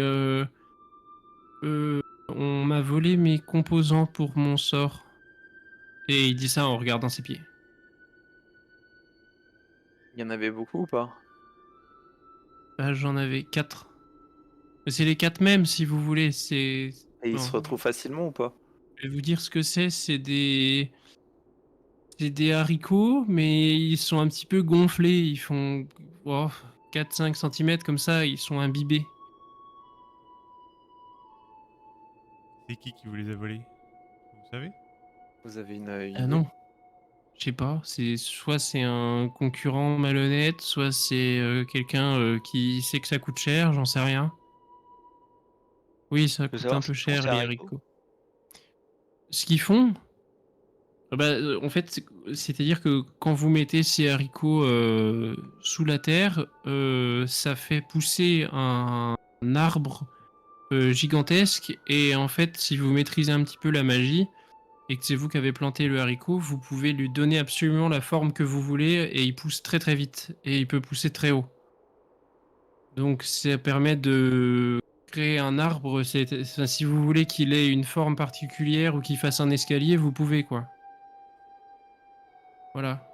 [SPEAKER 1] On m'a volé mes composants pour mon sort. Et il dit ça en regardant ses pieds.
[SPEAKER 3] Il y en avait beaucoup ou pas?
[SPEAKER 1] Bah, j'en avais 4. C'est les 4 mêmes, si vous voulez. C'est.
[SPEAKER 3] Et ils
[SPEAKER 1] Non.
[SPEAKER 3] se retrouvent facilement ou pas?
[SPEAKER 1] Je vais vous dire ce que c'est. C'est des haricots, mais ils sont un petit peu gonflés. Ils font 4-5 cm comme ça. Ils sont imbibés.
[SPEAKER 2] C'est qui vous les a volés? Vous savez?
[SPEAKER 3] Vous avez une
[SPEAKER 1] Ah
[SPEAKER 3] idée?
[SPEAKER 1] non. Je sais pas. Soit c'est un concurrent malhonnête, soit c'est quelqu'un qui sait que ça coûte cher. J'en sais rien. Oui, ça
[SPEAKER 4] Je veux
[SPEAKER 1] coûte un
[SPEAKER 4] savoir ce
[SPEAKER 1] peu
[SPEAKER 4] qu'ils font,
[SPEAKER 1] cher,
[SPEAKER 4] ces
[SPEAKER 1] les
[SPEAKER 4] haricots.
[SPEAKER 1] haricots. Ce qu'ils font, en fait, c'est-à-dire que quand vous mettez ces haricots sous la terre, ça fait pousser un arbre gigantesque. Et en fait, si vous maîtrisez un petit peu la magie et que c'est vous qui avez planté le haricot, vous pouvez lui donner absolument la forme que vous voulez et il pousse très très vite et il peut pousser très haut. Donc ça permet de créer un arbre. Enfin, si vous voulez qu'il ait une forme particulière ou qu'il fasse un escalier, vous pouvez quoi. Voilà.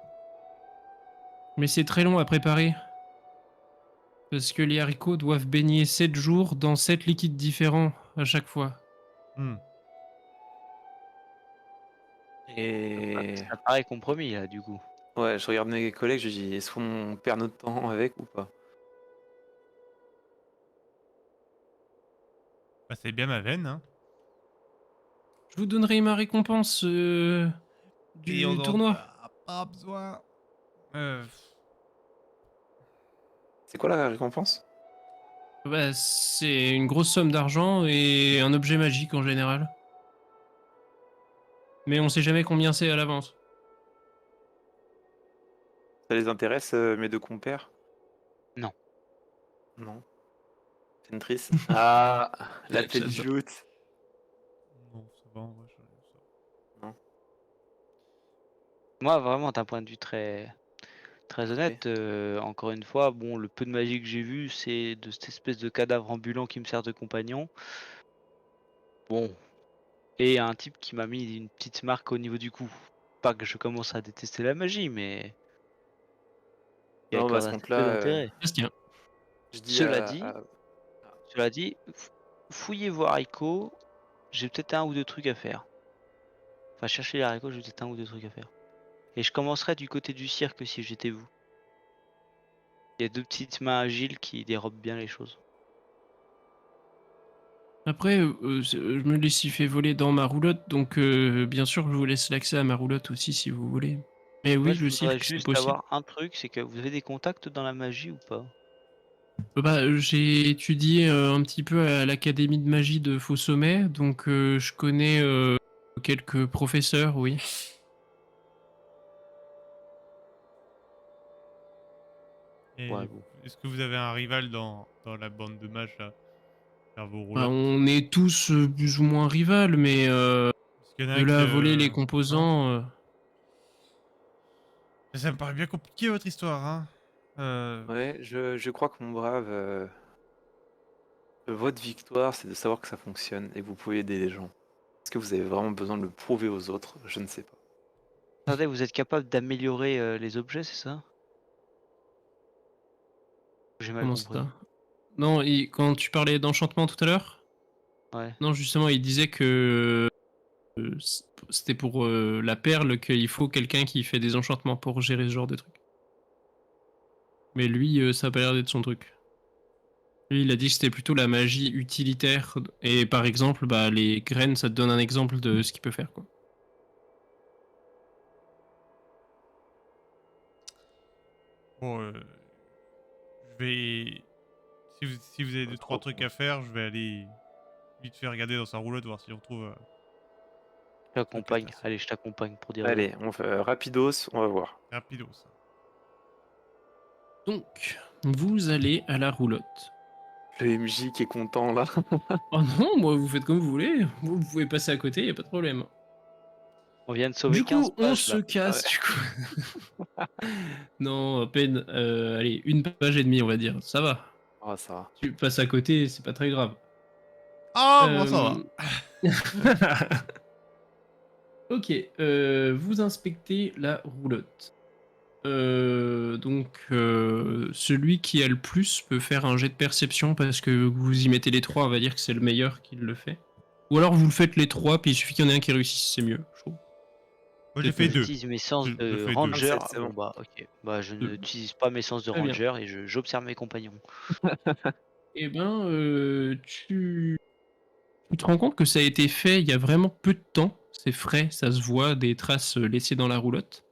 [SPEAKER 1] Mais c'est très long à préparer. Parce que les haricots doivent baigner 7 jours dans 7 liquides différents à chaque fois.
[SPEAKER 2] Hmm.
[SPEAKER 3] Et
[SPEAKER 4] Ça paraît compromis là, du coup.
[SPEAKER 3] ouais, je regarde mes collègues, je dis est-ce qu'on perd notre temps avec ou pas?
[SPEAKER 2] Bah, c'est bien ma veine, hein.
[SPEAKER 1] Je vous donnerai ma récompense
[SPEAKER 2] Et on
[SPEAKER 1] du
[SPEAKER 2] en
[SPEAKER 1] tournoi.
[SPEAKER 2] a pas besoin. Euh,
[SPEAKER 3] C'est quoi la récompense?
[SPEAKER 1] Bah, c'est une grosse somme d'argent et un objet magique en général. Mais on sait jamais combien c'est à l'avance.
[SPEAKER 3] Ça les intéresse, mes deux compères?
[SPEAKER 4] Non.
[SPEAKER 3] Non. Fenris? Ah, la tête
[SPEAKER 1] J'adore.
[SPEAKER 3] joute.
[SPEAKER 2] non, ça va, en vrai, ça.
[SPEAKER 4] Moi, vraiment, d'un point de vue très, très
[SPEAKER 3] Ok.
[SPEAKER 4] honnête, encore une fois, bon, le peu de magie que j'ai vu, c'est de cette espèce de cadavre ambulant qui me sert de compagnon. Bon. Et un type qui m'a mis une petite marque au niveau du cou. Pas que je commence à détester la magie, mais il y a
[SPEAKER 3] Non,
[SPEAKER 4] quand
[SPEAKER 3] bah à
[SPEAKER 4] même
[SPEAKER 3] ce
[SPEAKER 4] assez peu
[SPEAKER 3] compte-là,
[SPEAKER 4] d'intérêt.
[SPEAKER 1] Bastien.
[SPEAKER 3] je dis
[SPEAKER 4] Cela dit, cela dit, fouillez vos haricots, j'ai peut-être un ou deux trucs à faire. Enfin, chercher les haricots, j'ai peut-être un ou deux trucs à faire. Et je commencerai du côté du cirque si j'étais vous. Il y a deux petites mains agiles qui dérobent bien les choses.
[SPEAKER 1] Après, je me l'ai si fait voler dans ma roulotte, donc bien sûr, je vous laisse l'accès à ma roulotte aussi si vous voulez. Mais
[SPEAKER 4] Moi,
[SPEAKER 1] oui,
[SPEAKER 4] je
[SPEAKER 1] le
[SPEAKER 4] voudrais
[SPEAKER 1] cirque, c'est
[SPEAKER 4] juste
[SPEAKER 1] possible.
[SPEAKER 4] savoir un truc, c'est que vous avez des contacts dans la magie ou pas?
[SPEAKER 1] J'ai étudié un petit peu à l'académie de magie de Faux-Sommet, donc je connais quelques professeurs, oui.
[SPEAKER 2] Et
[SPEAKER 4] Ouais, bon.
[SPEAKER 2] est-ce que vous avez un rival dans la bande de mages là? Faire vos
[SPEAKER 1] Bah,
[SPEAKER 2] roulottes?
[SPEAKER 1] on est tous plus ou moins rivales, mais
[SPEAKER 2] Parce qu'il y en a
[SPEAKER 1] de
[SPEAKER 2] un
[SPEAKER 1] là à voler les
[SPEAKER 2] Non?
[SPEAKER 1] composants,
[SPEAKER 2] Ça me paraît bien compliqué votre histoire, hein.
[SPEAKER 3] ouais, je crois que mon brave, votre victoire, c'est de savoir que ça fonctionne et que vous pouvez aider les gens. Est-ce que vous avez vraiment besoin de le prouver aux autres? Je ne sais pas.
[SPEAKER 4] Attendez, vous êtes capable d'améliorer les objets, c'est ça? J'ai mal
[SPEAKER 1] comment
[SPEAKER 4] compris.
[SPEAKER 1] ça? Non, quand tu parlais d'enchantement tout à l'heure,
[SPEAKER 4] Ouais.
[SPEAKER 1] non, justement, il disait que c'était pour la perle qu'il faut quelqu'un qui fait des enchantements pour gérer ce genre de truc. Mais lui, ça a pas l'air d'être son truc. Lui, il a dit que c'était plutôt la magie utilitaire. Et par exemple, bah, les graines, ça te donne un exemple de ce qu'il peut faire, quoi.
[SPEAKER 2] Bon, je vais. Si vous avez
[SPEAKER 3] Pas
[SPEAKER 2] deux, trois
[SPEAKER 3] trop.
[SPEAKER 2] trucs à faire, je vais aller vite fait regarder dans sa roulotte, voir si on trouve.
[SPEAKER 4] Je
[SPEAKER 2] Un truc
[SPEAKER 4] t'accompagne.
[SPEAKER 2] intéressant.
[SPEAKER 4] Allez, je t'accompagne pour dire
[SPEAKER 3] Allez, on fait rapidos, on va voir.
[SPEAKER 2] Rapido, ça.
[SPEAKER 1] Donc, vous allez à la roulotte.
[SPEAKER 3] Le MJ qui est content là.
[SPEAKER 1] Oh non, moi, vous faites comme vous voulez. Vous pouvez passer à côté, y a pas de problème.
[SPEAKER 4] On vient de sauver
[SPEAKER 1] Du
[SPEAKER 4] 15
[SPEAKER 1] coup, on
[SPEAKER 4] pages
[SPEAKER 1] se
[SPEAKER 4] là.
[SPEAKER 1] casse, du coup. Non, à peine. Allez, une page et demie, on va dire. Ça va.
[SPEAKER 3] Ah, ça va.
[SPEAKER 1] Tu passes à côté, c'est pas très grave.
[SPEAKER 2] Ah, bon, ça va.
[SPEAKER 1] Ok, vous inspectez la roulotte. Donc, celui qui a le plus peut faire un jet de perception parce que vous y mettez les trois, on va dire que c'est le meilleur qui le fait. Ou alors vous le faites les trois, puis il suffit qu'il y en ait un qui réussisse, c'est mieux, je trouve.
[SPEAKER 2] Moi, j'ai
[SPEAKER 1] Peut-être
[SPEAKER 2] fait
[SPEAKER 1] mieux.
[SPEAKER 2] 2.
[SPEAKER 4] J'utilise mes sens
[SPEAKER 2] Je
[SPEAKER 4] de
[SPEAKER 2] fais deux.
[SPEAKER 4] ranger.
[SPEAKER 3] C'est
[SPEAKER 4] Bon
[SPEAKER 3] bon.
[SPEAKER 4] bah ok. Bah je
[SPEAKER 1] Deux.
[SPEAKER 4] n'utilise pas mes sens de
[SPEAKER 1] Très bien.
[SPEAKER 4] ranger et j'observe mes compagnons.
[SPEAKER 1] Eh ben, tu te rends compte que ça a été fait il y a vraiment peu de temps. C'est frais, ça se voit, des traces laissées dans la roulotte.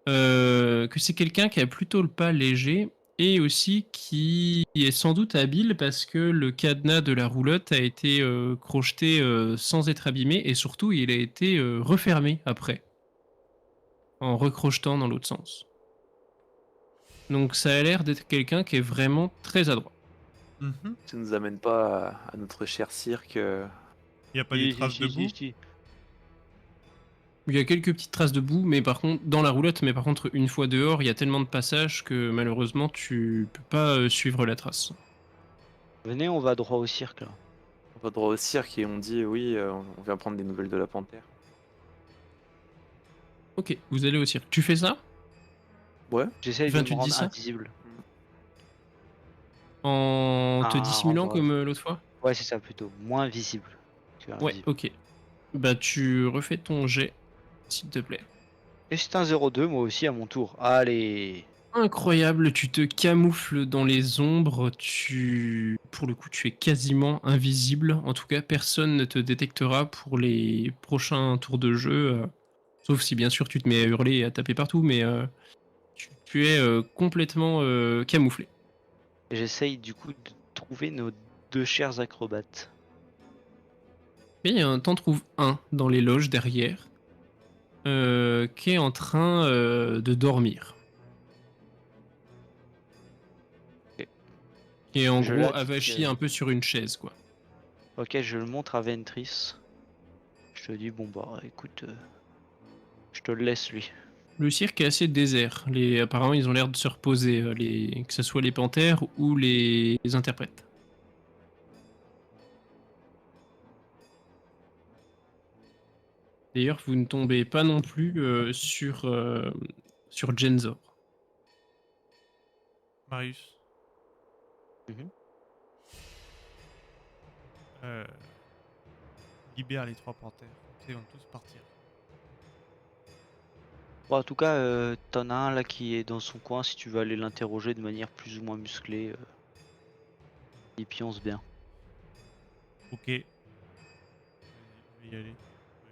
[SPEAKER 1] Que c'est quelqu'un qui a plutôt le pas léger et aussi qui est sans doute habile parce que le cadenas de la roulotte a été crocheté sans être abîmé et surtout il a été refermé après en recrochetant dans l'autre sens. Donc ça a l'air d'être quelqu'un qui est vraiment très adroit.
[SPEAKER 2] Mhm.
[SPEAKER 3] Ça nous amène pas à notre cher cirque.
[SPEAKER 2] Il n'y a pas des traces de boue?
[SPEAKER 4] Si.
[SPEAKER 1] Il y a quelques petites traces de boue, mais par contre dans la roulotte, mais par contre une fois dehors, il y a tellement de passages que malheureusement tu peux pas suivre la trace.
[SPEAKER 4] Venez, on va droit au cirque là.
[SPEAKER 3] On va droit au cirque et on dit oui, on vient prendre des nouvelles de la panthère.
[SPEAKER 1] Ok, vous allez au cirque. Tu fais ça
[SPEAKER 3] Ouais.
[SPEAKER 4] J'essaye
[SPEAKER 1] Enfin,
[SPEAKER 4] de
[SPEAKER 1] tu
[SPEAKER 4] me
[SPEAKER 1] te dis
[SPEAKER 4] rendre
[SPEAKER 1] ça
[SPEAKER 4] invisible.
[SPEAKER 1] en te
[SPEAKER 4] Ah,
[SPEAKER 1] dissimulant
[SPEAKER 4] rendre...
[SPEAKER 1] comme l'autre fois?
[SPEAKER 4] Ouais, c'est ça plutôt. Moins visible que
[SPEAKER 1] Ouais,
[SPEAKER 4] invisible.
[SPEAKER 1] ok. Bah tu refais ton jet, s'il te plaît.
[SPEAKER 4] Et c'est un 0,2 moi aussi à mon tour. Allez.
[SPEAKER 1] Incroyable, tu te camoufles dans les ombres, pour le coup, tu es quasiment invisible. En tout cas, personne ne te détectera pour les prochains tours de jeu. Sauf si, bien sûr, tu te mets à hurler et à taper partout, mais tu es complètement camouflé.
[SPEAKER 4] J'essaye du coup de trouver nos deux chers acrobates.
[SPEAKER 1] Et t'en trouves un dans les loges derrière, qui est en train de dormir.
[SPEAKER 4] Ok.
[SPEAKER 1] Qui est en
[SPEAKER 4] Je
[SPEAKER 1] gros
[SPEAKER 4] l'indique,
[SPEAKER 1] avachi un peu sur une chaise, quoi.
[SPEAKER 4] Ok, je le montre à Ventris. Je te dis, bon bah écoute, je te le laisse lui.
[SPEAKER 1] Le cirque est assez désert. Apparemment, ils ont l'air de se reposer, que ce soit les panthères ou les interprètes. D'ailleurs, vous ne tombez pas non plus sur Genzor.
[SPEAKER 2] Marius.
[SPEAKER 4] Mhm.
[SPEAKER 2] Euh, libère les 3 panthères. Ils vont tous partir.
[SPEAKER 4] Bon, en tout cas, t'en as un là qui est dans son coin si tu veux aller l'interroger de manière plus ou moins musclée. Il pionce bien.
[SPEAKER 2] Ok. Vas-y, je vais y aller.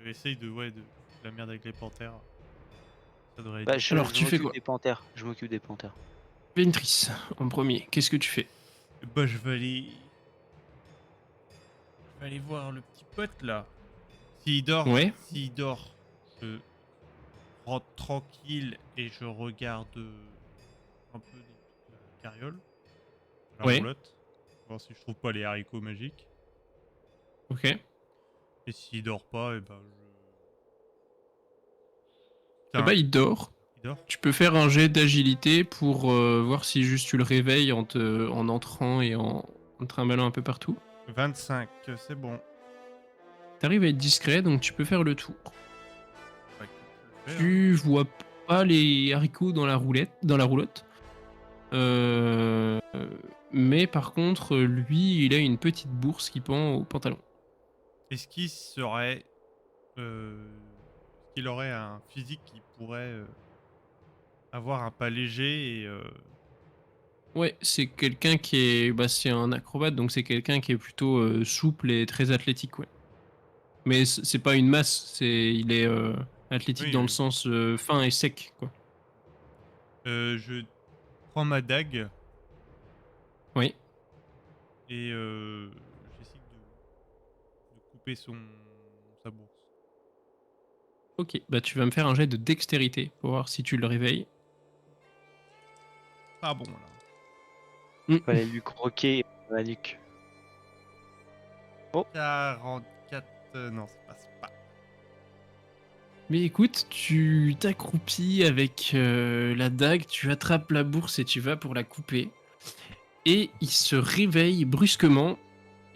[SPEAKER 2] Essaye de la merde avec les panthères. Ça devrait être.
[SPEAKER 4] Bah,
[SPEAKER 1] Alors,
[SPEAKER 4] je
[SPEAKER 1] tu fais
[SPEAKER 4] m'occupe
[SPEAKER 1] quoi?
[SPEAKER 4] des panthères. Je m'occupe des panthères.
[SPEAKER 1] Ventris, en premier. Qu'est-ce que tu fais?
[SPEAKER 2] Bah, je vais aller. Je vais aller voir le petit pote là. S'il dort,
[SPEAKER 1] Ouais.
[SPEAKER 2] je rentre tranquille et je regarde un peu des carrioles. La
[SPEAKER 1] Ouais.
[SPEAKER 2] roulotte. Voir si je trouve pas les haricots magiques.
[SPEAKER 1] Ok.
[SPEAKER 2] Et s'il dort pas, et ben
[SPEAKER 1] Eh bah, il dort.
[SPEAKER 2] il dort.
[SPEAKER 1] Tu peux faire un jet d'agilité pour voir si juste tu le réveilles en entrant et en trimballant un peu partout.
[SPEAKER 2] 25, c'est bon.
[SPEAKER 1] T'arrives à être discret, donc tu peux faire le tour.
[SPEAKER 2] Ouais, je le fais, hein.
[SPEAKER 1] Tu vois pas les haricots dans la roulotte. Euh, mais par contre, lui, il a une petite bourse qui pend au pantalon.
[SPEAKER 2] Est-ce qu'il serait. Est-ce qu'il aurait un physique qui pourrait avoir un pas léger et.
[SPEAKER 1] Ouais, c'est quelqu'un qui est, bah, c'est un acrobate, donc c'est quelqu'un qui est plutôt souple et très athlétique, ouais. Mais c'est pas une masse, il est athlétique
[SPEAKER 2] Oui,
[SPEAKER 1] dans le
[SPEAKER 2] oui.
[SPEAKER 1] sens fin et sec, quoi.
[SPEAKER 2] Je prends ma dague
[SPEAKER 1] Oui.
[SPEAKER 2] et j'essaie de couper sa bourse.
[SPEAKER 1] Ok, bah tu vas me faire un jet de dextérité pour voir si tu le réveilles.
[SPEAKER 2] Pas bon là.
[SPEAKER 4] Fallait lui croquer la nuque.
[SPEAKER 2] 44. Non, ça passe pas.
[SPEAKER 1] Mais écoute, tu t'accroupis avec la dague, tu attrapes la bourse et tu vas pour la couper. Et il se réveille brusquement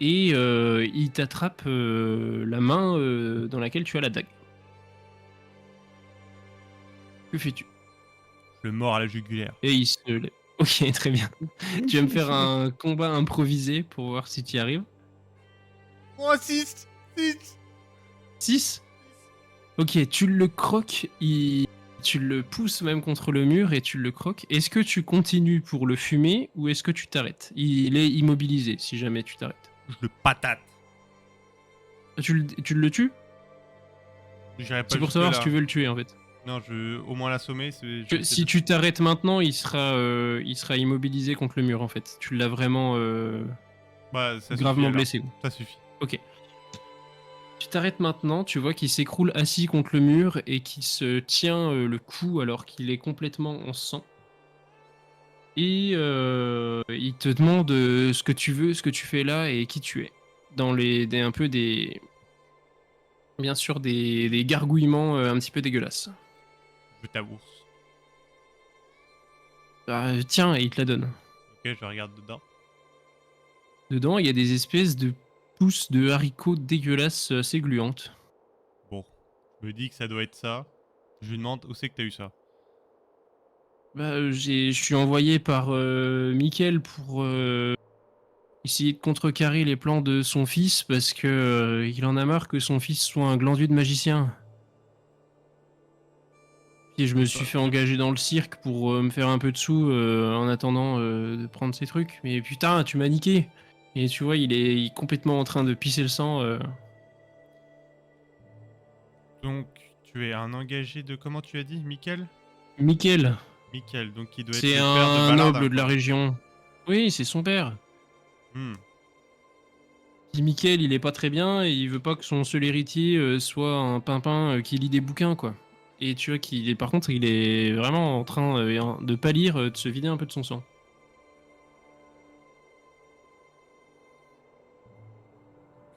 [SPEAKER 1] et il t'attrape la main dans laquelle tu as la dague. Que fais-tu?
[SPEAKER 2] Je le mords à la jugulaire.
[SPEAKER 1] Et il se lève. Ok, très bien. Tu vas me faire un combat improvisé pour voir si tu y arrives.
[SPEAKER 2] Oh, 6 6
[SPEAKER 1] 6. Ok, tu le croques, tu le pousses même contre le mur et tu le croques. Est-ce que tu continues pour le fumer ou est-ce que tu t'arrêtes? Il est immobilisé si jamais tu t'arrêtes.
[SPEAKER 2] Je le patate.
[SPEAKER 1] Tu le tues?
[SPEAKER 2] J'irai pas
[SPEAKER 1] C'est pour savoir si
[SPEAKER 2] jusque-là.
[SPEAKER 1] tu veux le tuer en fait.
[SPEAKER 2] Non, je veux au moins l'assommer.
[SPEAKER 1] Si tu t'arrêtes maintenant, il sera immobilisé contre le mur en fait. Tu l'as vraiment
[SPEAKER 2] Bah, ça suffit,
[SPEAKER 1] gravement
[SPEAKER 2] alors.
[SPEAKER 1] blessé. Quoi.
[SPEAKER 2] Ça suffit.
[SPEAKER 1] Ok. Tu t'arrêtes maintenant, tu vois qu'il s'écroule assis contre le mur et qu'il se tient le cou alors qu'il est complètement en sang. Et il te demande ce que tu veux, ce que tu fais là et qui tu es. Dans un peu des. Bien sûr, des gargouillements un petit peu dégueulasses.
[SPEAKER 2] Je veux ta bourse.
[SPEAKER 1] Bah, tiens, et il te la donne.
[SPEAKER 2] Ok, je regarde dedans.
[SPEAKER 1] Dedans, il y a des espèces de pousses de haricots dégueulasses assez gluantes.
[SPEAKER 2] Bon, je me dis que ça doit être ça. Je lui demande où c'est que t'as eu ça.
[SPEAKER 1] Bah, je suis envoyé par Mickaël pour essayer de contrecarrer les plans de son fils parce que il en a marre que son fils soit un glandu de magicien. Et je me suis fait engager dans le cirque pour me faire un peu de sous en attendant de prendre ces trucs. Mais putain, tu m'as niqué. Et tu vois, il est complètement en train de pisser le sang.
[SPEAKER 2] Donc, tu es un engagé de... Comment tu as dit, Mickaël?
[SPEAKER 1] Mickaël,
[SPEAKER 2] Mickaël, donc il doit être
[SPEAKER 1] c'est
[SPEAKER 2] le père de
[SPEAKER 1] un
[SPEAKER 2] Ballardin,
[SPEAKER 1] noble de la
[SPEAKER 2] quoi.
[SPEAKER 1] région. Oui, c'est son père.
[SPEAKER 2] Hmm.
[SPEAKER 1] Puis Mickaël, il est pas très bien et il veut pas que son seul héritier soit un pimpin qui lit des bouquins, quoi. Et tu vois qu'il est, par contre, il est vraiment en train de pâlir, de se vider un peu de son sang.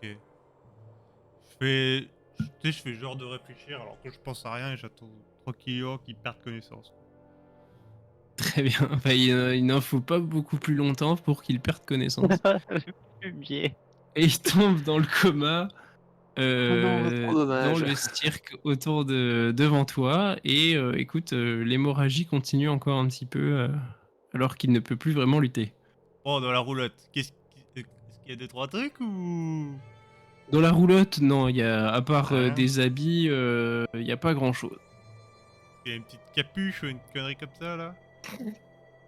[SPEAKER 2] Ok. Je fais genre de réfléchir alors que je pense à rien et j'attends tranquillement qu'il perde connaissance.
[SPEAKER 1] Très bien. Enfin, il n'en faut pas beaucoup plus longtemps pour qu'il perde connaissance.
[SPEAKER 4] Fumier.
[SPEAKER 1] Et il tombe dans le coma
[SPEAKER 3] Oh non, trop
[SPEAKER 1] dans
[SPEAKER 3] dommage.
[SPEAKER 1] le cirque devant toi. Et écoute, l'hémorragie continue encore un petit peu alors qu'il ne peut plus vraiment lutter.
[SPEAKER 2] Oh, dans la roulotte. Est-ce qu'il y a 2-3 trucs ou...
[SPEAKER 1] Dans la roulotte, non, il y a, à part
[SPEAKER 2] Rien.
[SPEAKER 1] des habits, il n'y a pas grand-chose.
[SPEAKER 2] Il y a une petite capuche ou une connerie comme ça là?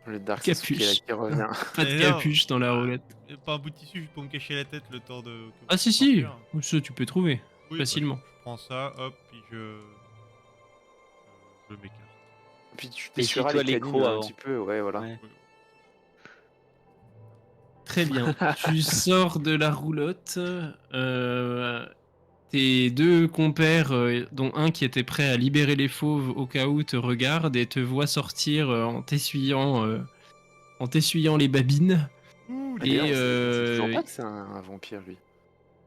[SPEAKER 3] Le Dark
[SPEAKER 1] Capuche.
[SPEAKER 3] Sasuke là qui revient.
[SPEAKER 1] Pas de
[SPEAKER 2] Mais non.
[SPEAKER 1] capuche dans la roulette.
[SPEAKER 2] Pas un bout de tissu pour me cacher la tête le temps de...
[SPEAKER 1] Ah si si, ça tu peux trouver
[SPEAKER 2] Oui,
[SPEAKER 1] facilement.
[SPEAKER 2] bah, je prends ça, hop, puis je m'écarte.
[SPEAKER 3] Puis tu
[SPEAKER 4] Mais
[SPEAKER 3] t'essuieras
[SPEAKER 4] suis-toi
[SPEAKER 3] les
[SPEAKER 4] les
[SPEAKER 3] canines
[SPEAKER 4] crocs
[SPEAKER 3] un
[SPEAKER 4] avant.
[SPEAKER 3] petit peu, ouais, voilà.
[SPEAKER 4] Ouais.
[SPEAKER 2] Oui.
[SPEAKER 1] Très bien. Tu sors de la roulotte. Tes deux compères, dont un qui était prêt à libérer les fauves au cas où, te regardent et te voient sortir en t'essuyant les babines.
[SPEAKER 2] Ouh,
[SPEAKER 3] Ah,
[SPEAKER 1] Et
[SPEAKER 3] d'ailleurs, on sait toujours pas que c'est un vampire, lui.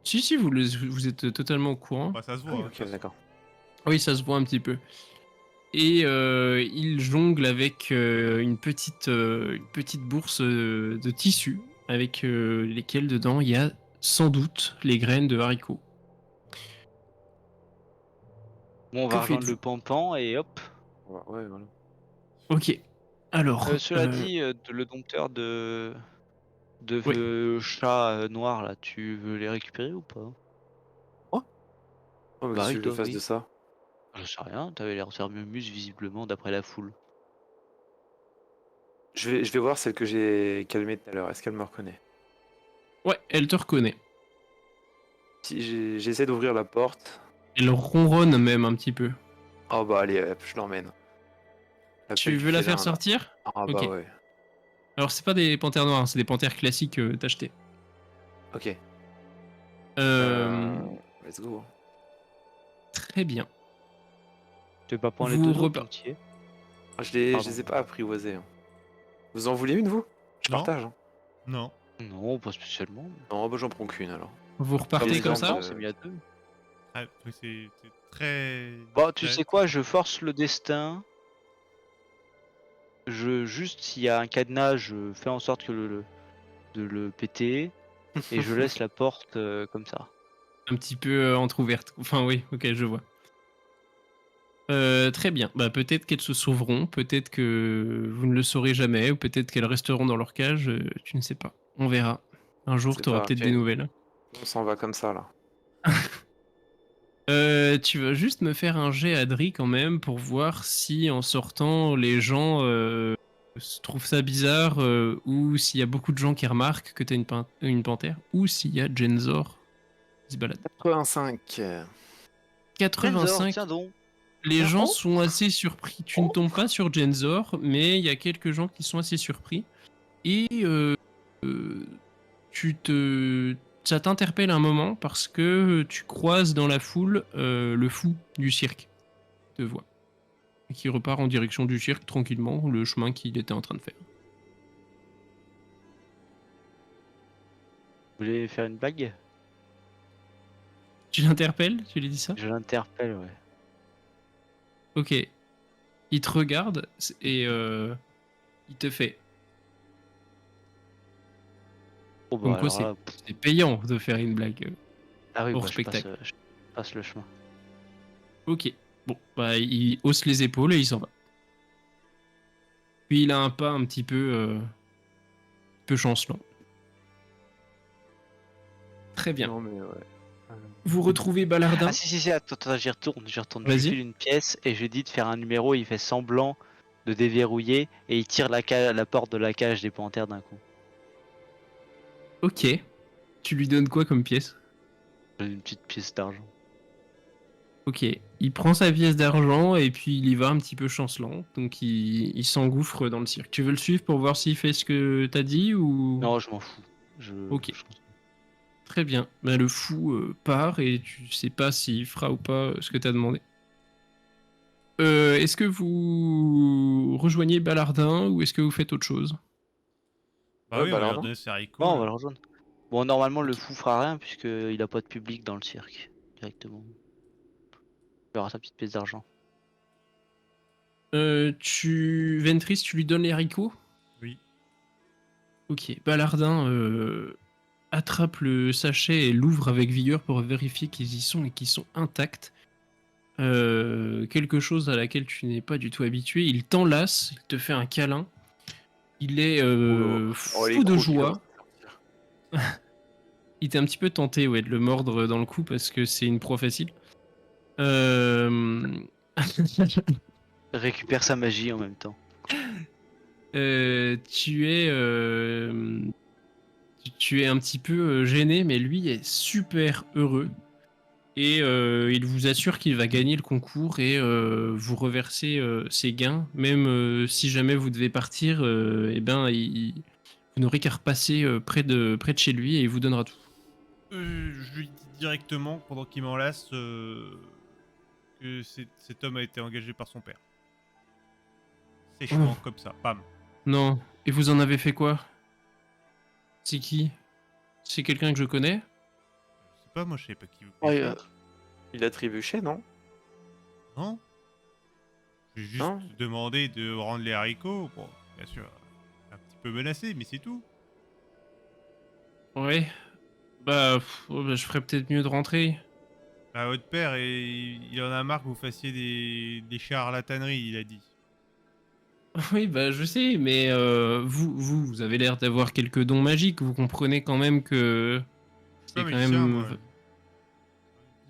[SPEAKER 1] si, vous êtes totalement au courant.
[SPEAKER 2] bah, ça se
[SPEAKER 3] Ah
[SPEAKER 2] voit.
[SPEAKER 3] oui,
[SPEAKER 2] hein, de
[SPEAKER 3] ok,
[SPEAKER 2] toute façon.
[SPEAKER 3] d'accord.
[SPEAKER 1] Oui, ça se voit un petit peu. Et il jongle avec une petite bourse de tissu avec lesquelles dedans il y a sans doute les graines de haricots.
[SPEAKER 4] Bon, on
[SPEAKER 1] Que
[SPEAKER 4] va rejoindre
[SPEAKER 1] faites-vous?
[SPEAKER 4] le pampan et hop.
[SPEAKER 3] Ouais, voilà.
[SPEAKER 1] Ok. Alors,
[SPEAKER 4] Cela dit, le dompteur de
[SPEAKER 1] oui.
[SPEAKER 4] chats noirs là, tu veux les récupérer ou pas?
[SPEAKER 3] Oh, mais
[SPEAKER 4] Bah
[SPEAKER 3] qu'est-ce
[SPEAKER 4] oui,
[SPEAKER 3] que je
[SPEAKER 4] toi,
[SPEAKER 3] fasse
[SPEAKER 4] oui.
[SPEAKER 3] de ça?
[SPEAKER 4] Je sais rien, t'avais l'air de faire mumuse visiblement d'après la foule.
[SPEAKER 3] Je vais voir celle que j'ai calmée tout à l'heure. Est-ce qu'elle me reconnaît?
[SPEAKER 1] Ouais, elle te reconnaît.
[SPEAKER 3] Si j'essaie d'ouvrir la porte.
[SPEAKER 1] Elle ronronne même un petit peu.
[SPEAKER 3] Oh bah allez, hop, je l'emmène.
[SPEAKER 1] Tu
[SPEAKER 3] L'appel du
[SPEAKER 1] veux la faire
[SPEAKER 3] félin, là.
[SPEAKER 1] sortir?
[SPEAKER 3] Ah
[SPEAKER 1] Ok.
[SPEAKER 3] bah ouais.
[SPEAKER 1] Alors, c'est pas des panthères noires, hein, c'est des panthères classiques tachetées.
[SPEAKER 3] Ok.
[SPEAKER 1] Euh,
[SPEAKER 3] Let's go.
[SPEAKER 1] Très bien.
[SPEAKER 4] Tu veux pas prendre les
[SPEAKER 1] Vous
[SPEAKER 4] deux autres
[SPEAKER 1] repa-
[SPEAKER 4] tant que t'y es?
[SPEAKER 3] Je
[SPEAKER 4] Pardon.
[SPEAKER 3] les ai pas apprivoisés. Hein. Vous en voulez une, vous? Je
[SPEAKER 2] Non.
[SPEAKER 3] partage. Hein.
[SPEAKER 2] Non.
[SPEAKER 4] Non, pas spécialement.
[SPEAKER 3] Non, bah j'en prends qu'une alors.
[SPEAKER 1] Vous repartez
[SPEAKER 3] les
[SPEAKER 1] comme
[SPEAKER 3] jambes
[SPEAKER 1] ça?
[SPEAKER 4] On s'est mis à deux.
[SPEAKER 2] Ah, c'est très...
[SPEAKER 4] Bon, tu
[SPEAKER 2] très-
[SPEAKER 4] sais quoi, je force le destin. Juste s'il y a un cadenas, je fais en sorte que de le péter. et je laisse la porte comme ça.
[SPEAKER 1] Un petit peu entrouverte. Enfin, oui, ok, je vois. Très bien. Bah, peut-être qu'elles se sauveront, peut-être que vous ne le saurez jamais, ou peut-être qu'elles resteront dans leur cage, tu ne sais pas. On verra. Un jour,
[SPEAKER 3] C'est
[SPEAKER 1] tu auras
[SPEAKER 3] pas.
[SPEAKER 1] peut-être des nouvelles.
[SPEAKER 3] On s'en va comme ça là.
[SPEAKER 1] Tu vas juste me faire un jet Adri quand même pour voir si en sortant les gens trouvent ça bizarre ou s'il y a beaucoup de gens qui remarquent que t'as une panthère ou s'il y a Genzor qui se balade.
[SPEAKER 3] 85.
[SPEAKER 4] 'Genzor,
[SPEAKER 1] 85,
[SPEAKER 4] tiens donc.
[SPEAKER 1] les
[SPEAKER 3] Tiens,
[SPEAKER 1] gens
[SPEAKER 3] oh,
[SPEAKER 1] sont assez surpris. Tu ne
[SPEAKER 3] oh.
[SPEAKER 1] tombes pas sur Genzor, mais il y a quelques gens qui sont assez surpris et euh, tu te ça t'interpelle un moment parce que tu croises dans la foule le fou du cirque. Te voit. Et qui repart en direction du cirque tranquillement, le chemin qu'il était en train de faire.
[SPEAKER 4] Vous voulez faire une blague?
[SPEAKER 1] Tu l'interpelles? Tu lui dis ça?
[SPEAKER 4] Je l'interpelle, ouais.
[SPEAKER 1] Ok. Il te regarde et il te fait.
[SPEAKER 4] Oh bah
[SPEAKER 1] Comme quoi,
[SPEAKER 4] alors
[SPEAKER 1] c'est
[SPEAKER 4] là,
[SPEAKER 1] c'est payant de faire une blague
[SPEAKER 4] ah oui,
[SPEAKER 1] hors
[SPEAKER 4] bah
[SPEAKER 1] spectacle.
[SPEAKER 4] je passe le chemin.
[SPEAKER 1] Ok. Bon, bah, il hausse les épaules et il s'en va. Puis il a un pas un petit peu chancelant. Très bien.
[SPEAKER 3] Non mais ouais.
[SPEAKER 1] Vous retrouvez
[SPEAKER 4] Ah
[SPEAKER 1] Balardin.
[SPEAKER 4] si, attends, j'y retourne. Je lui
[SPEAKER 1] Vas-y.
[SPEAKER 4] file une pièce et je lui dis de faire un numéro, il fait semblant de déverrouiller et il tire la porte de la cage des panthères d'un coup.
[SPEAKER 1] Ok. Tu lui donnes quoi comme pièce?
[SPEAKER 4] J'ai une petite pièce d'argent.
[SPEAKER 1] Ok, il prend sa pièce d'argent et puis il y va un petit peu chancelant. Donc il s'engouffre dans le cirque. Tu veux le suivre pour voir s'il fait ce que t'as dit ou...
[SPEAKER 4] Non, je m'en fous.
[SPEAKER 1] Ok, très bien. Ben, le fou part et tu sais pas s'il fera ou pas ce que t'as demandé. Est-ce que vous rejoignez Balardin ou est-ce que vous faites autre chose?
[SPEAKER 2] Bah
[SPEAKER 3] Ouais,
[SPEAKER 2] oui, on va leur
[SPEAKER 3] Balardin.
[SPEAKER 2] donner ces haricots
[SPEAKER 4] Non, on va
[SPEAKER 2] là.
[SPEAKER 4] le rejoindre. Bon, normalement, le
[SPEAKER 1] Ok.
[SPEAKER 4] fou fera rien puisqu'il a pas de public dans le cirque. Directement. Il aura sa petite pièce d'argent.
[SPEAKER 1] Ventris, tu lui donnes les haricots?
[SPEAKER 2] Oui.
[SPEAKER 1] Ok, Balardin attrape le sachet et l'ouvre avec vigueur pour vérifier qu'ils y sont et qu'ils sont intacts. Quelque chose à laquelle tu n'es pas du tout habitué. Il t'enlace, il te fait un câlin. Il est
[SPEAKER 3] Oh, les
[SPEAKER 1] fou de
[SPEAKER 3] crocs qui vont
[SPEAKER 1] joie.
[SPEAKER 3] sortir.
[SPEAKER 1] Il était un petit peu tenté ouais, de le mordre dans le cou parce que c'est une proie facile. Euh...
[SPEAKER 4] Récupère sa magie en même temps.
[SPEAKER 1] tu es tu es un petit peu gêné, mais lui est super heureux. Et il vous assure qu'il va gagner le concours et vous reverser ses gains. Même si jamais vous devez partir, eh ben, vous n'aurez qu'à repasser près de chez lui et il vous donnera tout.
[SPEAKER 2] Je lui dis directement, pendant qu'il m'enlace, que cet homme a été engagé par son père. Sèchement, comme ça, bam.
[SPEAKER 1] Non. Et vous en avez fait quoi? C'est qui? C'est quelqu'un que je connais?
[SPEAKER 2] Je sais pas, moi je sais pas qui vous
[SPEAKER 4] Ouais,
[SPEAKER 2] connaissez.
[SPEAKER 3] Il a trébuché, non?
[SPEAKER 2] Non? J'ai juste
[SPEAKER 3] Non.
[SPEAKER 2] demandé de rendre les haricots. Bon, bien sûr, un petit peu menacé, mais c'est tout.
[SPEAKER 1] Ouais. Bah, oh, bah, je ferais peut-être mieux de rentrer.
[SPEAKER 2] Bah, votre père, il en a marre que vous fassiez des charlataneries, il a dit.
[SPEAKER 1] Oui, bah je sais, mais vous avez l'air d'avoir quelques dons magiques. Vous comprenez quand même que
[SPEAKER 2] Je suis pas
[SPEAKER 1] c'est quand
[SPEAKER 2] magicien,
[SPEAKER 1] même.
[SPEAKER 2] moi.
[SPEAKER 1] Vous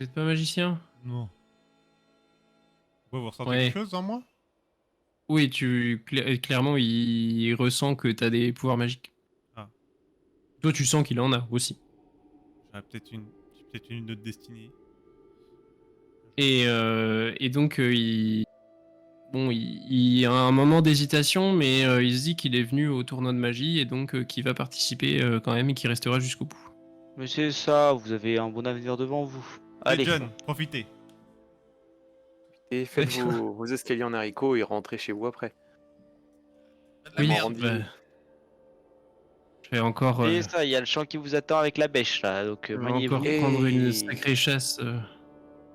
[SPEAKER 1] n'êtes pas magicien?
[SPEAKER 2] Non. Pourquoi vous ressentez quelque
[SPEAKER 1] Ouais.
[SPEAKER 2] chose en moi?
[SPEAKER 1] Oui, clairement, il ressent que t'as des pouvoirs magiques.
[SPEAKER 2] Ah,
[SPEAKER 1] Toi, tu sens qu'il en a aussi.
[SPEAKER 2] j'ai peut-être une autre destinée.
[SPEAKER 1] Et donc, bon, il a un moment d'hésitation, mais il se dit qu'il est venu au tournoi de magie et donc qu'il va participer quand même et qu'il restera jusqu'au bout.
[SPEAKER 4] mais c'est ça, vous avez un bon avenir devant vous.
[SPEAKER 2] Allez,
[SPEAKER 4] Allez.
[SPEAKER 2] John, profitez.
[SPEAKER 3] Et faites vos escaliers en haricots et rentrez chez vous après.
[SPEAKER 2] La
[SPEAKER 1] Oui,
[SPEAKER 3] m'en
[SPEAKER 2] merde.
[SPEAKER 3] rends
[SPEAKER 1] bah,
[SPEAKER 3] visite.
[SPEAKER 4] Et ça, il y a le champ qui vous attend avec la bêche là, donc
[SPEAKER 1] je vais encore
[SPEAKER 4] maniez-vous.
[SPEAKER 1] prendre une
[SPEAKER 3] Et
[SPEAKER 1] sacrée chasse.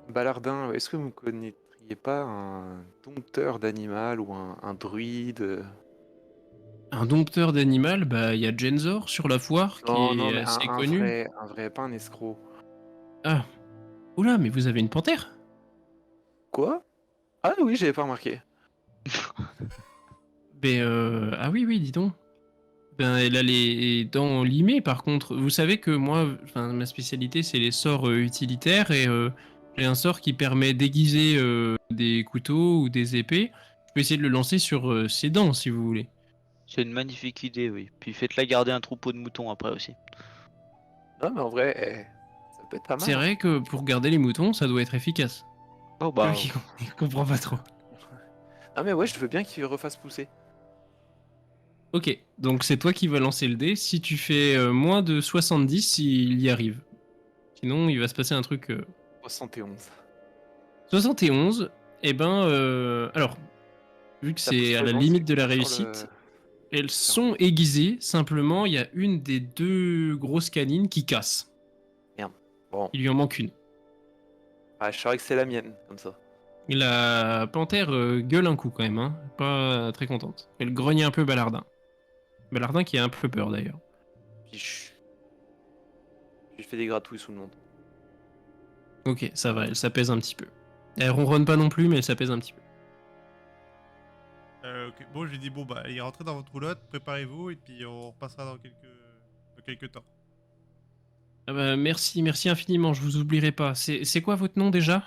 [SPEAKER 3] Balardin, est-ce que vous ne connaîtriez pas un dompteur d'animal ou un druide?
[SPEAKER 1] Un dompteur d'animal, bah il y a Genzor sur la foire
[SPEAKER 3] Non,
[SPEAKER 1] qui
[SPEAKER 3] non,
[SPEAKER 1] est
[SPEAKER 3] mais
[SPEAKER 1] assez connu.
[SPEAKER 3] un vrai, pas un escroc.
[SPEAKER 1] Ah, oula, mais vous avez une panthère?
[SPEAKER 3] Quoi? Ah oui, j'avais pas remarqué.
[SPEAKER 1] Ben ah oui, oui, dis donc. Ben elle a les dents limées par contre. Vous savez que moi, enfin ma spécialité c'est les sorts utilitaires et j'ai un sort qui permet d'aiguiser des couteaux ou des épées. Je peux essayer de le lancer sur ses dents si vous voulez.
[SPEAKER 4] C'est une magnifique idée, oui. Puis faites-la garder un troupeau de moutons après aussi.
[SPEAKER 3] Non, mais en vrai, ça peut être pas mal,
[SPEAKER 1] C'est
[SPEAKER 3] hein.
[SPEAKER 1] vrai que pour garder les moutons, ça doit être efficace.
[SPEAKER 4] Oh
[SPEAKER 1] Tu vois
[SPEAKER 4] bah,
[SPEAKER 1] qui comprend pas trop.
[SPEAKER 3] Ah, mais ouais, je veux bien qu'il refasse pousser.
[SPEAKER 1] Ok, donc c'est toi qui vas lancer le dé. Si tu fais moins de 70, il y arrive. Sinon, il va se passer un truc.
[SPEAKER 3] 71.
[SPEAKER 1] 71, eh ben, alors, vu que
[SPEAKER 3] Ça pousse
[SPEAKER 1] c'est à la
[SPEAKER 3] tellement,
[SPEAKER 1] limite
[SPEAKER 3] c'est
[SPEAKER 1] de la
[SPEAKER 3] que sur
[SPEAKER 1] réussite,
[SPEAKER 3] le.
[SPEAKER 1] elles
[SPEAKER 3] Faire un
[SPEAKER 1] sont
[SPEAKER 3] autre.
[SPEAKER 1] aiguisées. Simplement, il y a une des deux grosses canines qui casse.
[SPEAKER 3] Merde. Bon,
[SPEAKER 1] Il lui en manque une.
[SPEAKER 3] ah, je saurais que c'est la mienne, comme ça.
[SPEAKER 1] Et la panthère gueule un coup quand même, hein. Pas très contente. Elle grogne un peu Balardin. Balardin qui a un peu peur d'ailleurs.
[SPEAKER 3] Puis je lui fais des gratouilles sous le menton.
[SPEAKER 1] Ok, ça va, elle s'apaise un petit peu. Elle ronronne pas non plus, mais elle s'apaise un petit peu.
[SPEAKER 2] Ok. Bon, je lui dis, bon, bah, allez, rentrez dans votre roulotte, préparez-vous, et puis on repassera dans quelques temps.
[SPEAKER 1] Ah bah, merci, merci infiniment, je vous oublierai pas. C'est quoi votre nom déjà?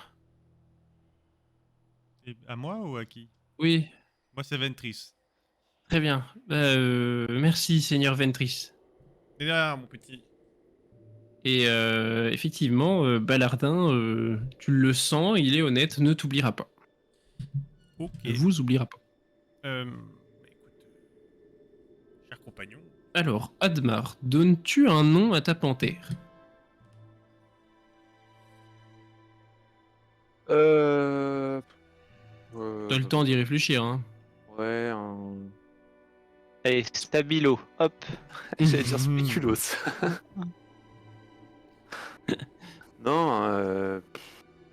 [SPEAKER 2] Et à moi ou à qui?
[SPEAKER 1] Oui,
[SPEAKER 2] Moi, c'est Ventris.
[SPEAKER 1] très bien. Bah, merci, Seigneur Ventris.
[SPEAKER 2] Et là, mon petit.
[SPEAKER 1] Et effectivement, Balardin, tu le sens, il est honnête, ne t'oubliera pas.
[SPEAKER 2] Ok.
[SPEAKER 1] Ne vous oubliera pas.
[SPEAKER 2] Bah, écoute, cher compagnon.
[SPEAKER 1] Alors, Admar, donnes-tu un nom à ta panthère?
[SPEAKER 3] Euh.
[SPEAKER 1] T'as le temps d'y réfléchir, hein.
[SPEAKER 3] Ouais, un.
[SPEAKER 4] allez, stabilo, hop.
[SPEAKER 3] J'allais dire spéculoos. Non, je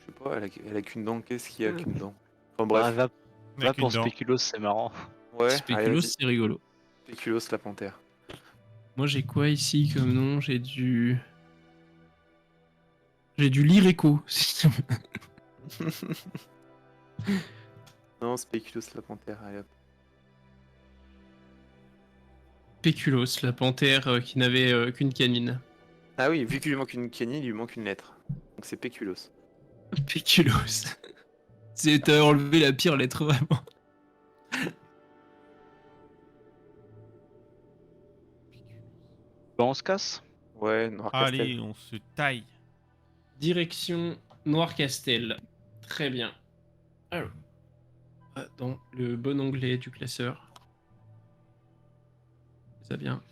[SPEAKER 3] sais pas, elle a qu'une dent. Qu'est-ce qu'il y a qu'une dent? Enfin
[SPEAKER 4] Ah,
[SPEAKER 3] bref.
[SPEAKER 2] Il y a
[SPEAKER 4] va
[SPEAKER 2] qu'une
[SPEAKER 4] pour
[SPEAKER 2] dent.
[SPEAKER 4] spéculos, c'est marrant.
[SPEAKER 3] Ouais, allez,
[SPEAKER 1] Spéculoos,
[SPEAKER 3] vas-y.
[SPEAKER 1] c'est rigolo.
[SPEAKER 3] Spéculoos, la panthère.
[SPEAKER 1] Moi, j'ai quoi ici comme nom? J'ai du Lyreco.
[SPEAKER 3] Non, Spéculoos, la panthère, allez hop.
[SPEAKER 1] Spéculoos, la panthère qui n'avait qu'une canine.
[SPEAKER 3] Ah oui, vu qu'il lui manque une canine, il lui manque une lettre. Donc c'est Péculos.
[SPEAKER 1] Spéculoos. T'as enlevé la pire lettre, vraiment.
[SPEAKER 4] Bon, on se casse.
[SPEAKER 3] Ouais, Noircastel.
[SPEAKER 2] Allez, on se taille.
[SPEAKER 1] Direction Noircastel. Très bien. Alors, dans le bon onglet du classeur. Ça bien.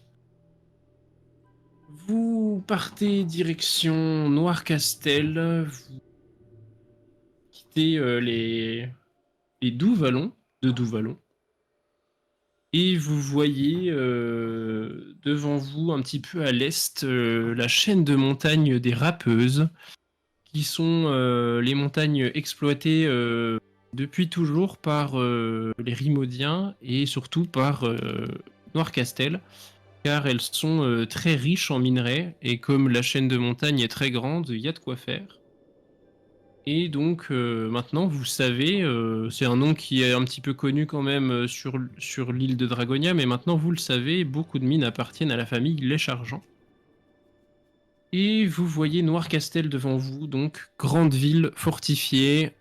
[SPEAKER 1] Vous partez direction Noircastel. Vous quittez les Doux-Vallons, de Doux-Vallons. Et vous voyez devant vous, un petit peu à l'est, la chaîne de montagnes des Râpeuses, qui sont les montagnes exploitées depuis toujours par les Rimaudiens et surtout par Noircastel, car elles sont très riches en minerais, et comme la chaîne de montagnes est très grande, il y a de quoi faire. Et donc maintenant vous savez, c'est un nom qui est un petit peu connu quand même sur l'île de Dragonia, mais maintenant vous le savez, beaucoup de mines appartiennent à la famille Les Chargents. Et vous voyez Noircastel devant vous, donc grande ville fortifiée,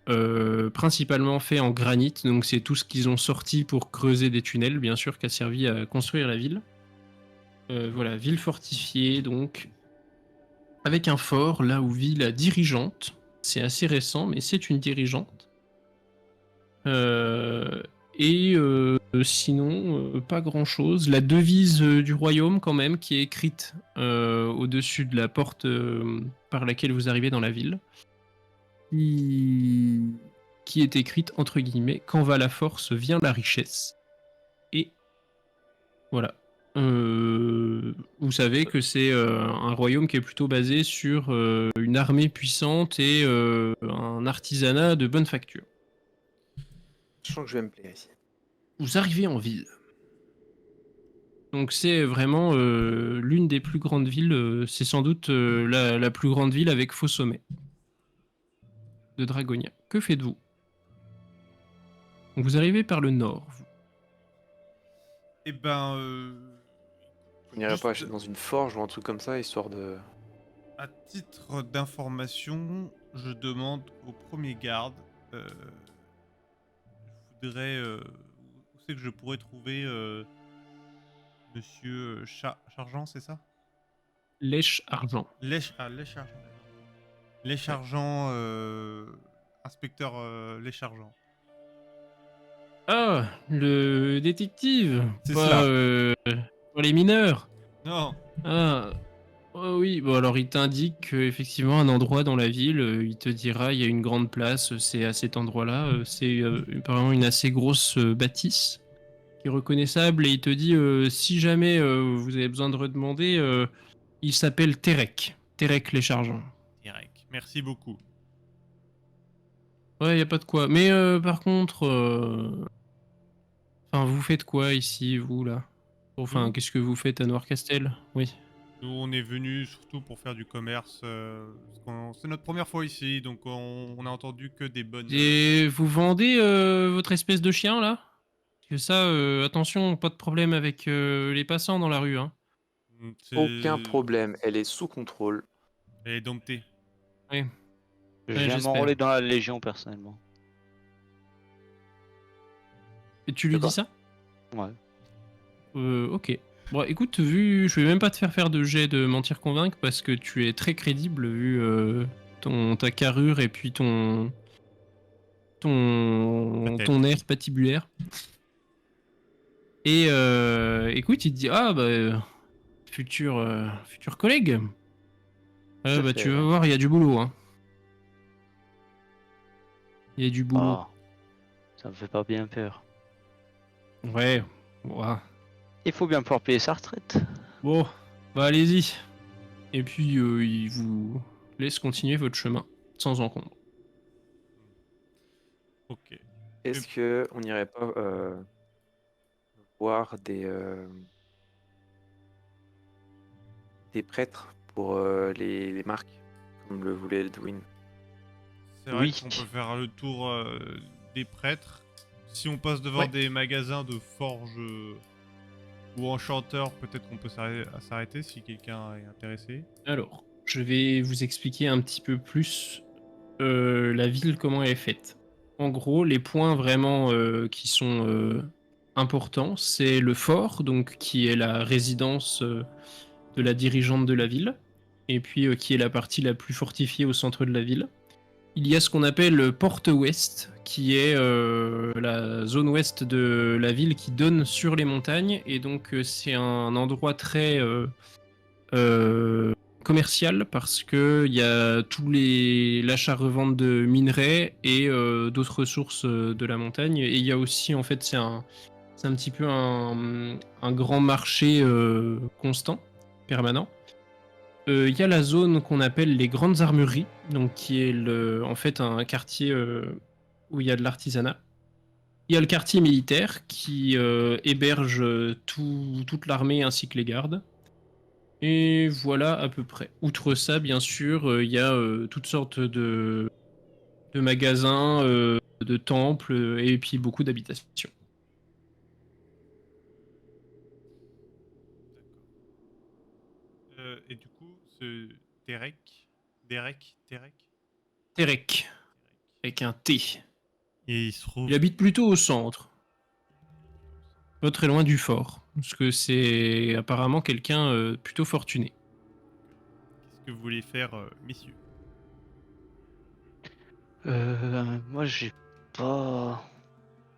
[SPEAKER 1] principalement fait en granit, donc c'est tout ce qu'ils ont sorti pour creuser des tunnels, bien sûr, qui a servi à construire la ville. Voilà, ville fortifiée, donc, avec un fort, là où vit la dirigeante. C'est assez récent, mais c'est une dirigeante. Et sinon, pas grand-chose. La devise du royaume, quand même, qui est écrite au-dessus de la porte par laquelle vous arrivez dans la ville, qui est écrite, entre guillemets, quand va la force, vient la richesse. Et voilà. Vous savez que c'est un royaume qui est plutôt basé sur une armée puissante et un artisanat de bonne facture.
[SPEAKER 3] Je sens que je vais me plaire ici.
[SPEAKER 1] Vous arrivez en ville. Donc c'est vraiment l'une des plus grandes villes, c'est sans doute la plus grande ville avec faux sommet de Dragonia. Que faites-vous? Donc vous arrivez par le nord.
[SPEAKER 2] Eh ben,
[SPEAKER 3] On n'irait pas
[SPEAKER 2] juste
[SPEAKER 3] acheter dans une forge ou un truc comme ça, histoire de...
[SPEAKER 2] à titre d'information, je demande au premier garde, je voudrais, où c'est que je pourrais trouver Monsieur Chargent, c'est ça?
[SPEAKER 1] Lèche argent.
[SPEAKER 2] Lèche Argent. Lèche
[SPEAKER 1] Ouais.
[SPEAKER 2] Argent, inspecteur Lèche Argent.
[SPEAKER 1] Ah, le détective,
[SPEAKER 2] C'est
[SPEAKER 1] pas
[SPEAKER 2] cela.
[SPEAKER 1] pour les mineurs.
[SPEAKER 2] Non.
[SPEAKER 1] Ah, oh oui, bon alors il t'indique effectivement un endroit dans la ville, il te dira il y a une grande place, c'est à cet endroit-là, c'est apparemment une assez grosse bâtisse qui est reconnaissable et il te dit si jamais vous avez besoin de redemander, il s'appelle Terek, Terek les chargeants.
[SPEAKER 2] Direct. Merci beaucoup.
[SPEAKER 1] Ouais, y a pas de quoi. Mais par contre, enfin vous faites quoi ici, vous là? Enfin,
[SPEAKER 2] Nous,
[SPEAKER 1] qu'est-ce que vous faites à Noircastel? Oui.
[SPEAKER 2] nous, on est venus surtout pour faire du commerce. C'est notre première fois ici, donc on a entendu que des bonnes.
[SPEAKER 1] Et vous vendez votre espèce de chien là? Parce que ça, attention, pas de problème avec les passants dans la rue, hein.
[SPEAKER 3] Aucun
[SPEAKER 2] C'est.
[SPEAKER 3] problème, elle est sous contrôle.
[SPEAKER 2] Elle est domptée.
[SPEAKER 1] Oui,
[SPEAKER 4] Je
[SPEAKER 1] ouais,
[SPEAKER 4] viens
[SPEAKER 1] j'espère.
[SPEAKER 4] m'enrôler dans la Légion personnellement.
[SPEAKER 1] Et tu
[SPEAKER 3] De
[SPEAKER 1] lui dis
[SPEAKER 3] quoi?
[SPEAKER 1] ça?
[SPEAKER 4] Ouais.
[SPEAKER 1] Ok. Bon, écoute, je vais même pas te faire de jet de mentir convaincre parce que tu es très crédible vu ta carrure et puis
[SPEAKER 2] Ta tête.
[SPEAKER 1] ton air patibulaire. Et écoute, il te dit ah bah futur collègue.
[SPEAKER 3] Tout à
[SPEAKER 1] Bah tu
[SPEAKER 3] fait,
[SPEAKER 1] vas
[SPEAKER 3] ouais.
[SPEAKER 1] voir, il y a du boulot, hein. Il y a du boulot.
[SPEAKER 4] Ah, ça me fait pas bien peur.
[SPEAKER 1] Ouais. Ouah.
[SPEAKER 4] Il faut bien pouvoir payer sa retraite.
[SPEAKER 1] Bon, bah allez-y. Et puis il vous laisse continuer votre chemin sans encombre.
[SPEAKER 2] Ok.
[SPEAKER 3] Est-ce que on n'irait pas voir des prêtres pour les marques, comme le voulait Edwin?
[SPEAKER 2] C'est vrai
[SPEAKER 4] Oui.
[SPEAKER 2] qu'on peut faire le tour des prêtres. Si on passe devant
[SPEAKER 1] Ouais.
[SPEAKER 2] des magasins de forges ou enchanteurs, peut-être qu'on peut s'arrêter si quelqu'un est intéressé.
[SPEAKER 1] Alors, je vais vous expliquer un petit peu plus la ville, comment elle est faite. En gros, les points vraiment qui sont importants, c'est le fort, donc qui est la résidence de la dirigeante de la ville, et puis qui est la partie la plus fortifiée au centre de la ville. Il y a ce qu'on appelle Porte Ouest, qui est la zone ouest de la ville qui donne sur les montagnes, et donc c'est un endroit très euh, commercial parce que il y a tous les l'achat-revente de minerais et d'autres ressources de la montagne. Et il y a aussi en fait c'est un petit peu un grand marché constant, permanent. Il y a la zone qu'on appelle les grandes armureries, donc qui est en fait un quartier où il y a de l'artisanat. Il y a le quartier militaire qui héberge toute l'armée ainsi que les gardes. Et voilà à peu près. Outre ça, bien sûr, il y a toutes sortes de magasins, de temples et puis beaucoup d'habitations.
[SPEAKER 2] Et du coup, ce Derek, Derek,
[SPEAKER 1] Terek, avec un T.
[SPEAKER 2] et il se
[SPEAKER 1] Il
[SPEAKER 2] trouve.
[SPEAKER 1] habite plutôt au centre, pas très loin du fort, parce que c'est apparemment quelqu'un plutôt fortuné.
[SPEAKER 2] Qu'est-ce que vous voulez faire, messieurs?
[SPEAKER 4] Moi j'ai pas.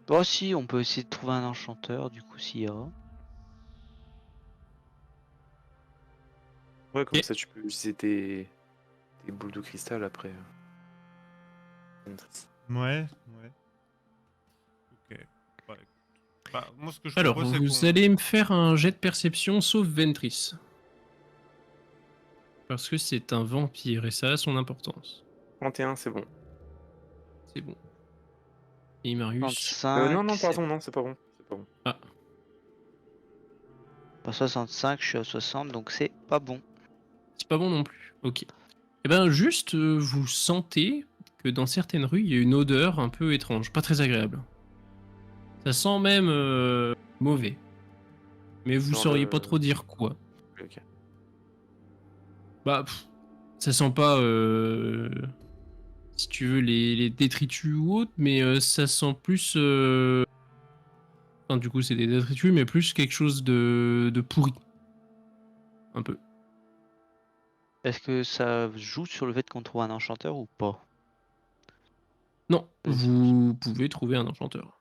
[SPEAKER 4] Oh si, on peut essayer de trouver un enchanteur du coup s'il y a.
[SPEAKER 3] Ouais, comme
[SPEAKER 1] Et
[SPEAKER 3] ça tu peux utiliser tes boules de cristal après.
[SPEAKER 2] Ouais, ouais. Ok. Bah, moi, ce que je
[SPEAKER 1] alors,
[SPEAKER 2] propose, c'est
[SPEAKER 1] vous
[SPEAKER 2] qu'on.
[SPEAKER 1] allez me faire un jet de perception sauf Ventris. Parce que c'est un vampire et ça a son importance.
[SPEAKER 3] 31, c'est bon.
[SPEAKER 1] C'est bon. Et Marius.
[SPEAKER 3] Non,
[SPEAKER 4] 35,
[SPEAKER 3] non,
[SPEAKER 4] c'est
[SPEAKER 3] pardon, non, c'est pas bon. C'est pas bon.
[SPEAKER 1] Ah,
[SPEAKER 4] Pas 65, je suis à 60, donc c'est pas bon.
[SPEAKER 1] C'est pas bon non plus. Ok. Eh ben, juste, vous sentez que dans certaines rues, il y a une odeur un peu étrange, pas très agréable. Ça sent même mauvais. Mais vous
[SPEAKER 3] Dans
[SPEAKER 1] sauriez pas
[SPEAKER 3] le.
[SPEAKER 1] trop dire quoi.
[SPEAKER 3] Ok.
[SPEAKER 1] Bah, ça sent pas, si tu veux, les détritus ou autre, mais ça sent plus. Enfin, du coup, c'est des détritus, mais plus quelque chose de pourri. Un peu.
[SPEAKER 4] Est-ce que ça joue sur le fait qu'on trouve un enchanteur ou pas?
[SPEAKER 1] Non,
[SPEAKER 4] Vas-y.
[SPEAKER 1] vous pouvez trouver un enchanteur.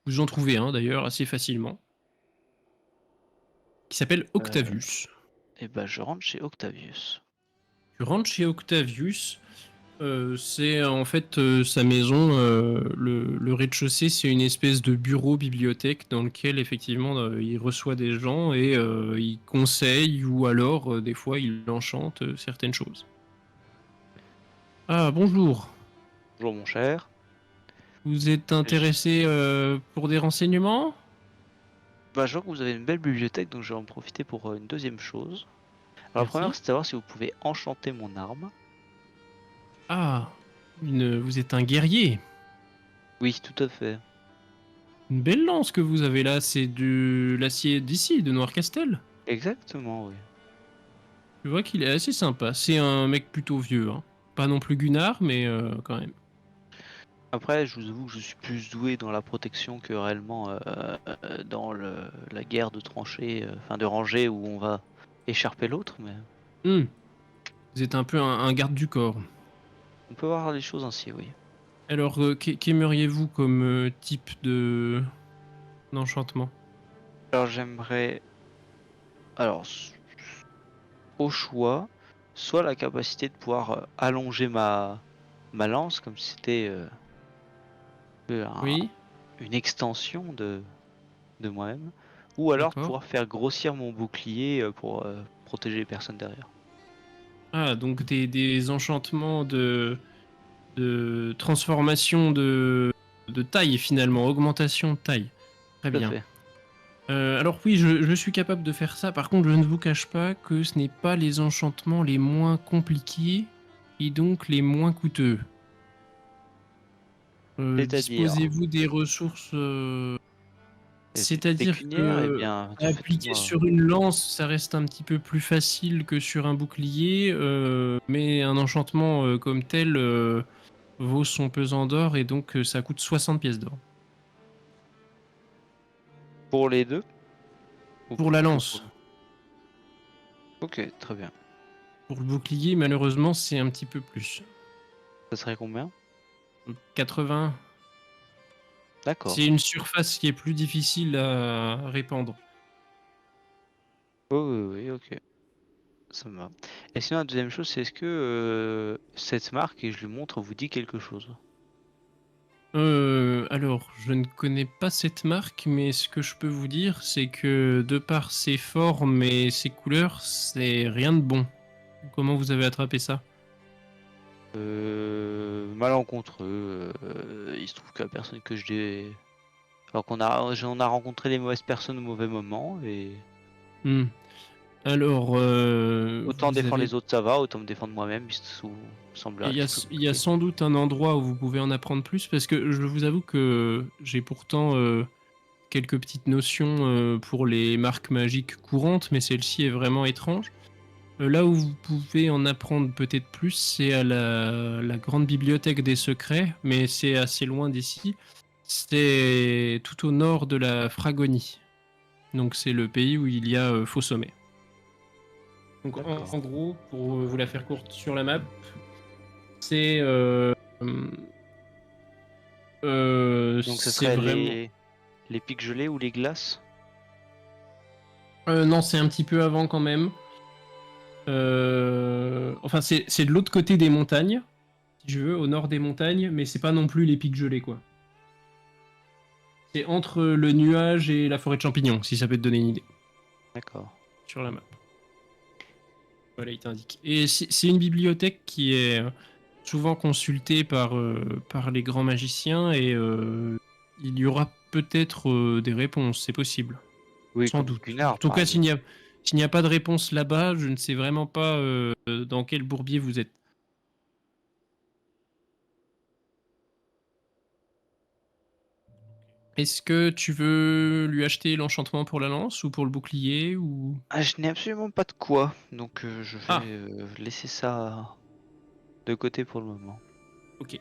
[SPEAKER 1] Vous en trouvez un d'ailleurs assez facilement, qui s'appelle Octavius.
[SPEAKER 4] Et ben je rentre chez Octavius.
[SPEAKER 1] Tu rentres chez Octavius, c'est en fait sa maison, le rez-de-chaussée, c'est une espèce de bureau-bibliothèque dans lequel effectivement il reçoit des gens et il conseille ou alors des fois il enchante certaines choses. Ah bonjour,
[SPEAKER 4] Bonjour mon cher.
[SPEAKER 1] vous êtes intéressé pour des renseignements?
[SPEAKER 4] Bah, je vois que vous avez une belle bibliothèque, donc je vais en profiter pour une deuxième chose. Alors la première,
[SPEAKER 1] Merci.
[SPEAKER 4] c'est de savoir si vous pouvez enchanter mon arme.
[SPEAKER 1] Ah, vous êtes un guerrier.
[SPEAKER 4] Oui, tout à fait.
[SPEAKER 1] Une belle lance que vous avez là, c'est de l'acier d'ici, de Noircastel.
[SPEAKER 4] Exactement, oui.
[SPEAKER 1] Je vois qu'il est assez sympa. C'est un mec plutôt vieux, hein. Pas non plus Gunnar, mais quand même.
[SPEAKER 4] Après, je vous avoue que je suis plus doué dans la protection que réellement dans la guerre de tranchées, enfin de rangées où on va écharper l'autre, mais
[SPEAKER 1] Hmm. Vous êtes un peu un garde du corps.
[SPEAKER 4] on peut voir les choses ainsi, oui.
[SPEAKER 1] Alors, qu'aimeriez-vous comme type de d'enchantement?
[SPEAKER 4] Alors j'aimerais, alors au choix, soit la capacité de pouvoir allonger ma lance comme si c'était
[SPEAKER 1] Oui,
[SPEAKER 4] une extension de moi-même, ou alors
[SPEAKER 1] d'accord.
[SPEAKER 4] pouvoir faire grossir mon bouclier pour protéger les personnes derrière.
[SPEAKER 1] Ah, donc des enchantements de transformation de taille finalement, augmentation de taille. Très
[SPEAKER 4] Tout à
[SPEAKER 1] bien.
[SPEAKER 4] fait.
[SPEAKER 1] Alors oui, je suis capable de faire ça. Par contre, je ne vous cache pas que ce n'est pas les enchantements les moins compliqués et donc les moins coûteux.
[SPEAKER 4] C'est-à-dire
[SPEAKER 1] Disposez-vous des ressources, c'est-à-dire
[SPEAKER 4] pécuniaire, eh
[SPEAKER 1] que
[SPEAKER 4] bien,
[SPEAKER 1] appliquer
[SPEAKER 4] faites-moi.
[SPEAKER 1] sur une lance, ça reste un petit peu plus facile que sur un bouclier, mais un enchantement comme tel vaut son pesant d'or et donc ça coûte 60 pièces d'or.
[SPEAKER 4] Pour les deux ou
[SPEAKER 1] Pour la
[SPEAKER 4] plutôt pour
[SPEAKER 1] lance.
[SPEAKER 4] le... Ok, très bien.
[SPEAKER 1] Pour le bouclier, malheureusement, c'est un petit peu plus.
[SPEAKER 4] Ça serait combien?
[SPEAKER 1] 80.
[SPEAKER 4] D'accord.
[SPEAKER 1] C'est une surface qui est plus difficile à répandre.
[SPEAKER 4] Oh, oui, oui, ok. Ça me va. Et sinon, la deuxième chose, c'est est-ce que cette marque, et je lui montre, vous dit quelque chose?
[SPEAKER 1] Alors, je ne connais pas cette marque, mais ce que je peux vous dire, c'est que de par ses formes et ses couleurs, c'est rien de bon. Comment vous avez attrapé ça?
[SPEAKER 4] Malencontreux. Il se trouve que la personne que je dé... Alors on a rencontré les mauvaises personnes au mauvais moment, et
[SPEAKER 1] Hmm. Alors,
[SPEAKER 4] autant
[SPEAKER 1] vous
[SPEAKER 4] défendre
[SPEAKER 1] avez...
[SPEAKER 4] les autres ça va, autant me défendre moi-même, semble un petit peu
[SPEAKER 1] Il y a
[SPEAKER 4] compliqué.
[SPEAKER 1] sans doute un endroit où vous pouvez en apprendre plus, parce que je vous avoue que j'ai pourtant quelques petites notions pour les marques magiques courantes, mais celle-ci est vraiment étrange. Là où vous pouvez en apprendre peut-être plus, c'est à la grande bibliothèque des secrets, mais c'est assez loin d'ici. C'est tout au nord de la Fragonie. Donc c'est le pays où il y a Faux Sommet. Donc
[SPEAKER 4] D'accord.
[SPEAKER 1] en gros, pour vous la faire courte sur la map, c'est
[SPEAKER 4] Donc ce
[SPEAKER 1] c'est
[SPEAKER 4] serait
[SPEAKER 1] vraiment...
[SPEAKER 4] les pics gelés ou les glaces?
[SPEAKER 1] Non, c'est un petit peu avant quand même. Enfin, c'est de l'autre côté des montagnes, si je veux, au nord des montagnes, mais c'est pas non plus les pics gelés, quoi. C'est entre le nuage et la forêt de champignons, si ça peut te donner une idée,
[SPEAKER 4] D'accord.
[SPEAKER 1] sur la map. Voilà, il t'indique. Et c'est une bibliothèque qui est souvent consultée par les grands magiciens, et il y aura peut-être des réponses, c'est possible.
[SPEAKER 4] Oui,
[SPEAKER 1] Sans
[SPEAKER 4] comme
[SPEAKER 1] doute.
[SPEAKER 4] Gunnar,
[SPEAKER 1] En tout
[SPEAKER 4] par
[SPEAKER 1] cas,
[SPEAKER 4] exemple.
[SPEAKER 1] s'il n'y a pas de réponse là-bas, je ne sais vraiment pas dans quel bourbier vous êtes. Est-ce que tu veux lui acheter l'enchantement pour la lance ou pour le bouclier ou...
[SPEAKER 4] Ah, je n'ai absolument pas de quoi, donc je vais
[SPEAKER 1] Ah,
[SPEAKER 4] laisser ça de côté pour le moment.
[SPEAKER 1] ok.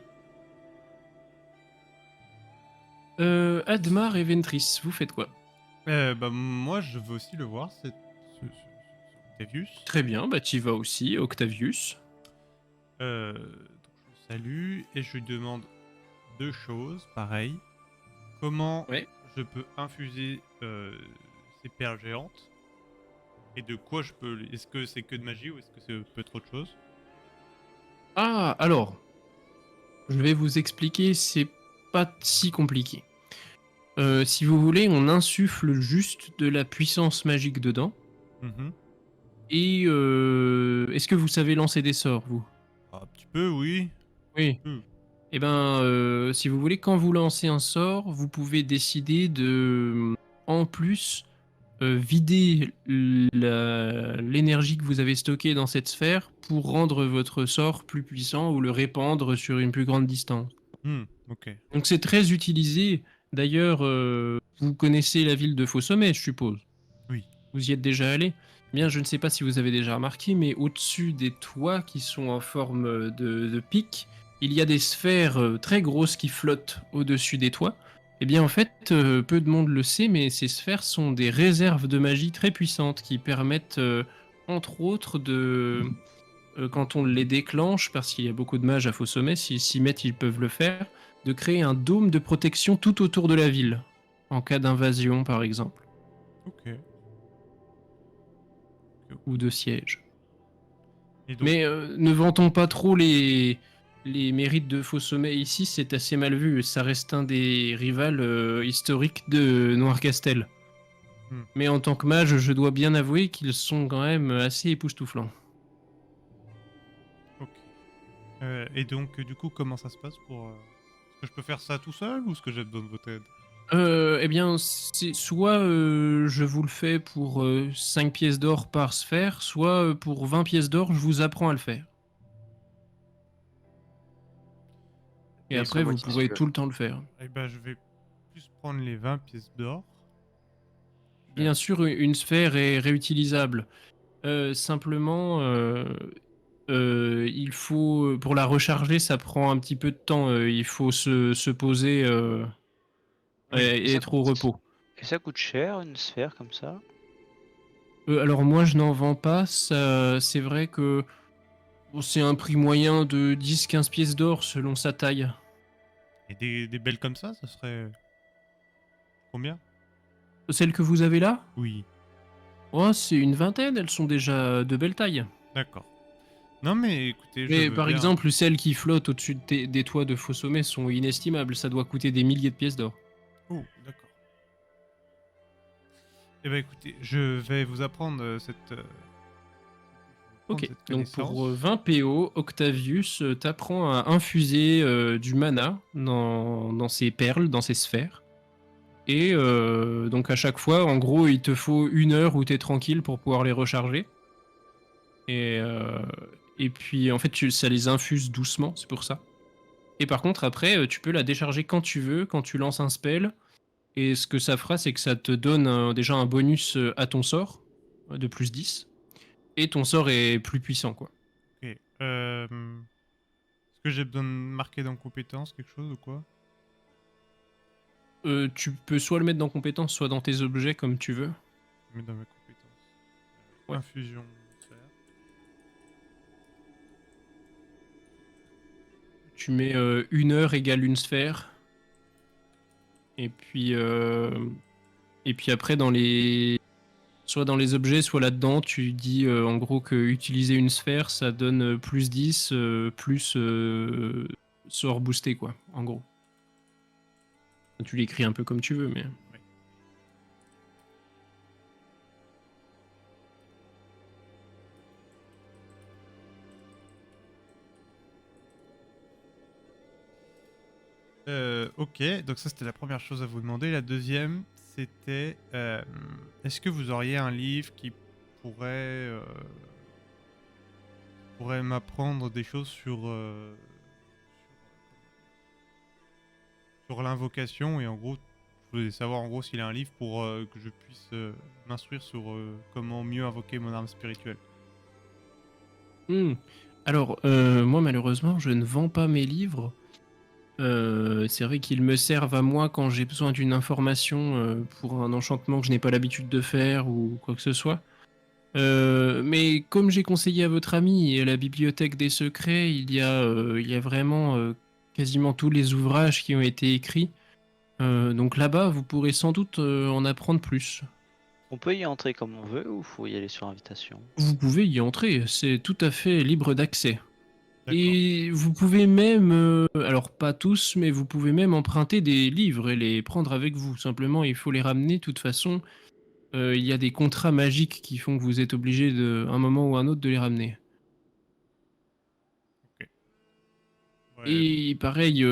[SPEAKER 1] Admar et Ventris, vous faites quoi?
[SPEAKER 2] Bah, moi, je veux aussi le voir, ce Octavius.
[SPEAKER 1] Très bien, bah tu y vas aussi, Octavius.
[SPEAKER 2] Donc, je le salue et je lui demande deux choses, pareil. Comment
[SPEAKER 1] Ouais.
[SPEAKER 2] je peux infuser ces perles géantes? Et de quoi je peux... Est-ce que c'est que de magie ou est-ce que c'est peut être autre chose?
[SPEAKER 1] Ah, alors, je vais vous expliquer, c'est pas si compliqué. Si vous voulez, on insuffle juste de la puissance magique dedans.
[SPEAKER 2] Mhm.
[SPEAKER 1] Et est-ce que vous savez lancer des sorts, vous?
[SPEAKER 2] Un petit peu, oui.
[SPEAKER 1] Oui.
[SPEAKER 2] Hmm.
[SPEAKER 1] Eh ben, si vous voulez, quand vous lancez un sort, vous pouvez décider de, en plus, vider l'énergie que vous avez stockée dans cette sphère pour rendre votre sort plus puissant ou le répandre sur une plus grande distance.
[SPEAKER 2] Ok.
[SPEAKER 1] Donc c'est très utilisé. D'ailleurs, vous connaissez la ville de Faux-Sommet, je suppose.
[SPEAKER 2] Oui.
[SPEAKER 1] Vous y êtes déjà allé? Eh bien, je ne sais pas si vous avez déjà remarqué, mais au-dessus des toits qui sont en forme de pic, il y a des sphères très grosses qui flottent au-dessus des toits. Eh bien, en fait, peu de monde le sait, mais ces sphères sont des réserves de magie très puissantes qui permettent, entre autres, quand on les déclenche, parce qu'il y a beaucoup de mages à Faux Sommet, s'ils s'y mettent, ils peuvent le faire, de créer un dôme de protection tout autour de la ville, en cas d'invasion, par exemple,
[SPEAKER 2] Ok.
[SPEAKER 1] ou de siège.
[SPEAKER 2] Et donc,
[SPEAKER 1] Mais ne vantons pas trop les mérites de Faux Sommet ici, c'est assez mal vu. Ça reste un des rivales historiques de Noircastel.
[SPEAKER 2] hmm,
[SPEAKER 1] Mais en tant que mage, je dois bien avouer qu'ils sont quand même assez époustouflants.
[SPEAKER 2] ok. Et donc, du coup, comment ça se passe pour... Est-ce que je peux faire ça tout seul ou est-ce que j'ai besoin de votre aide?
[SPEAKER 1] Eh bien, c'est soit je vous le fais pour 5 pièces d'or par sphère, soit pour 20 pièces d'or, je vous apprends à le faire. Et
[SPEAKER 3] Et ils sont
[SPEAKER 1] après, vous pourrez
[SPEAKER 3] motivés.
[SPEAKER 1] tout le temps le faire.
[SPEAKER 2] Eh ben, je vais plus prendre les 20 pièces d'or.
[SPEAKER 1] Bien sûr, une sphère est réutilisable. Simplement, il faut, pour la recharger, ça prend un petit peu de temps. Il faut se poser
[SPEAKER 2] Oui.
[SPEAKER 4] Et
[SPEAKER 1] et
[SPEAKER 4] ça
[SPEAKER 1] être au
[SPEAKER 4] coûte,
[SPEAKER 1] repos.
[SPEAKER 4] et ça coûte cher, une sphère comme ça?
[SPEAKER 1] Alors moi, je n'en vends pas. C'est vrai que bon, c'est un prix moyen de 10-15 pièces d'or selon sa taille.
[SPEAKER 2] Et des belles comme ça serait combien?
[SPEAKER 1] Celles que vous avez là?
[SPEAKER 2] Oui.
[SPEAKER 1] Oh, c'est une vingtaine, elles sont déjà de belle taille.
[SPEAKER 2] D'accord. Non, mais écoutez, je
[SPEAKER 1] Mais
[SPEAKER 2] veux
[SPEAKER 1] par
[SPEAKER 2] bien.
[SPEAKER 1] exemple, celles qui flottent au-dessus des toits de Faux Sommet sont inestimables. Ça doit coûter des milliers de pièces d'or.
[SPEAKER 2] Oh, d'accord. Eh ben, écoutez, je vais vous apprendre
[SPEAKER 1] Ok,
[SPEAKER 2] cette
[SPEAKER 1] donc pour
[SPEAKER 2] connaissance.
[SPEAKER 1] 20 PO, Octavius t'apprend à infuser du mana dans ses perles, dans ses sphères. Et donc à chaque fois, en gros, il te faut 1 heure où t'es tranquille pour pouvoir les recharger. Et, euh, et puis en fait, ça les infuse doucement, c'est pour ça. Et par contre, après, tu peux la décharger quand tu veux, quand tu lances un spell. Et ce que ça fera, c'est que ça te donne déjà un bonus à ton sort de plus 10. Et ton sort est plus puissant, quoi.
[SPEAKER 2] Ok. Est-ce que j'ai besoin de marquer dans compétences quelque chose ou quoi?
[SPEAKER 1] Tu peux soit le mettre dans compétence, soit dans tes objets, comme tu veux.
[SPEAKER 2] Je mets dans mes compétences.
[SPEAKER 1] Ouais.
[SPEAKER 2] Infusion sphère.
[SPEAKER 1] Tu mets 1 heure égale une sphère. Et puis après, soit dans les objets, soit là-dedans, tu dis en gros que utiliser une sphère, ça donne plus 10, plus sort boosté, quoi, en gros. Tu l'écris un peu comme tu veux, mais...
[SPEAKER 2] Ouais. Ok, donc ça c'était la première chose à vous demander. La deuxième, c'était Est-ce que vous auriez un livre qui pourrait m'apprendre des choses sur l'invocation et en gros, je voulais savoir en gros s'il y a un livre pour que je puisse m'instruire sur comment mieux invoquer mon arme spirituelle.
[SPEAKER 1] Alors, moi, malheureusement, je ne vends pas mes livres. C'est vrai qu'ils me servent à moi quand j'ai besoin d'une information pour un enchantement que je n'ai pas l'habitude de faire ou quoi que ce soit. Mais comme j'ai conseillé à votre ami et à la bibliothèque des secrets, il y a vraiment quasiment tous les ouvrages qui ont été écrits. Donc là-bas, vous pourrez sans doute en apprendre plus.
[SPEAKER 4] On peut y entrer comme on veut ou faut y aller sur invitation?
[SPEAKER 1] Vous pouvez y entrer, c'est tout à fait libre d'accès.
[SPEAKER 2] D'accord.
[SPEAKER 1] Et vous pouvez même, alors pas tous, mais vous pouvez même emprunter des livres et les prendre avec vous. Simplement, il faut les ramener. De toute façon, il y a des contrats magiques qui font que vous êtes obligé de, un moment ou un autre, de les ramener.
[SPEAKER 2] Ouais,
[SPEAKER 1] Et pareil,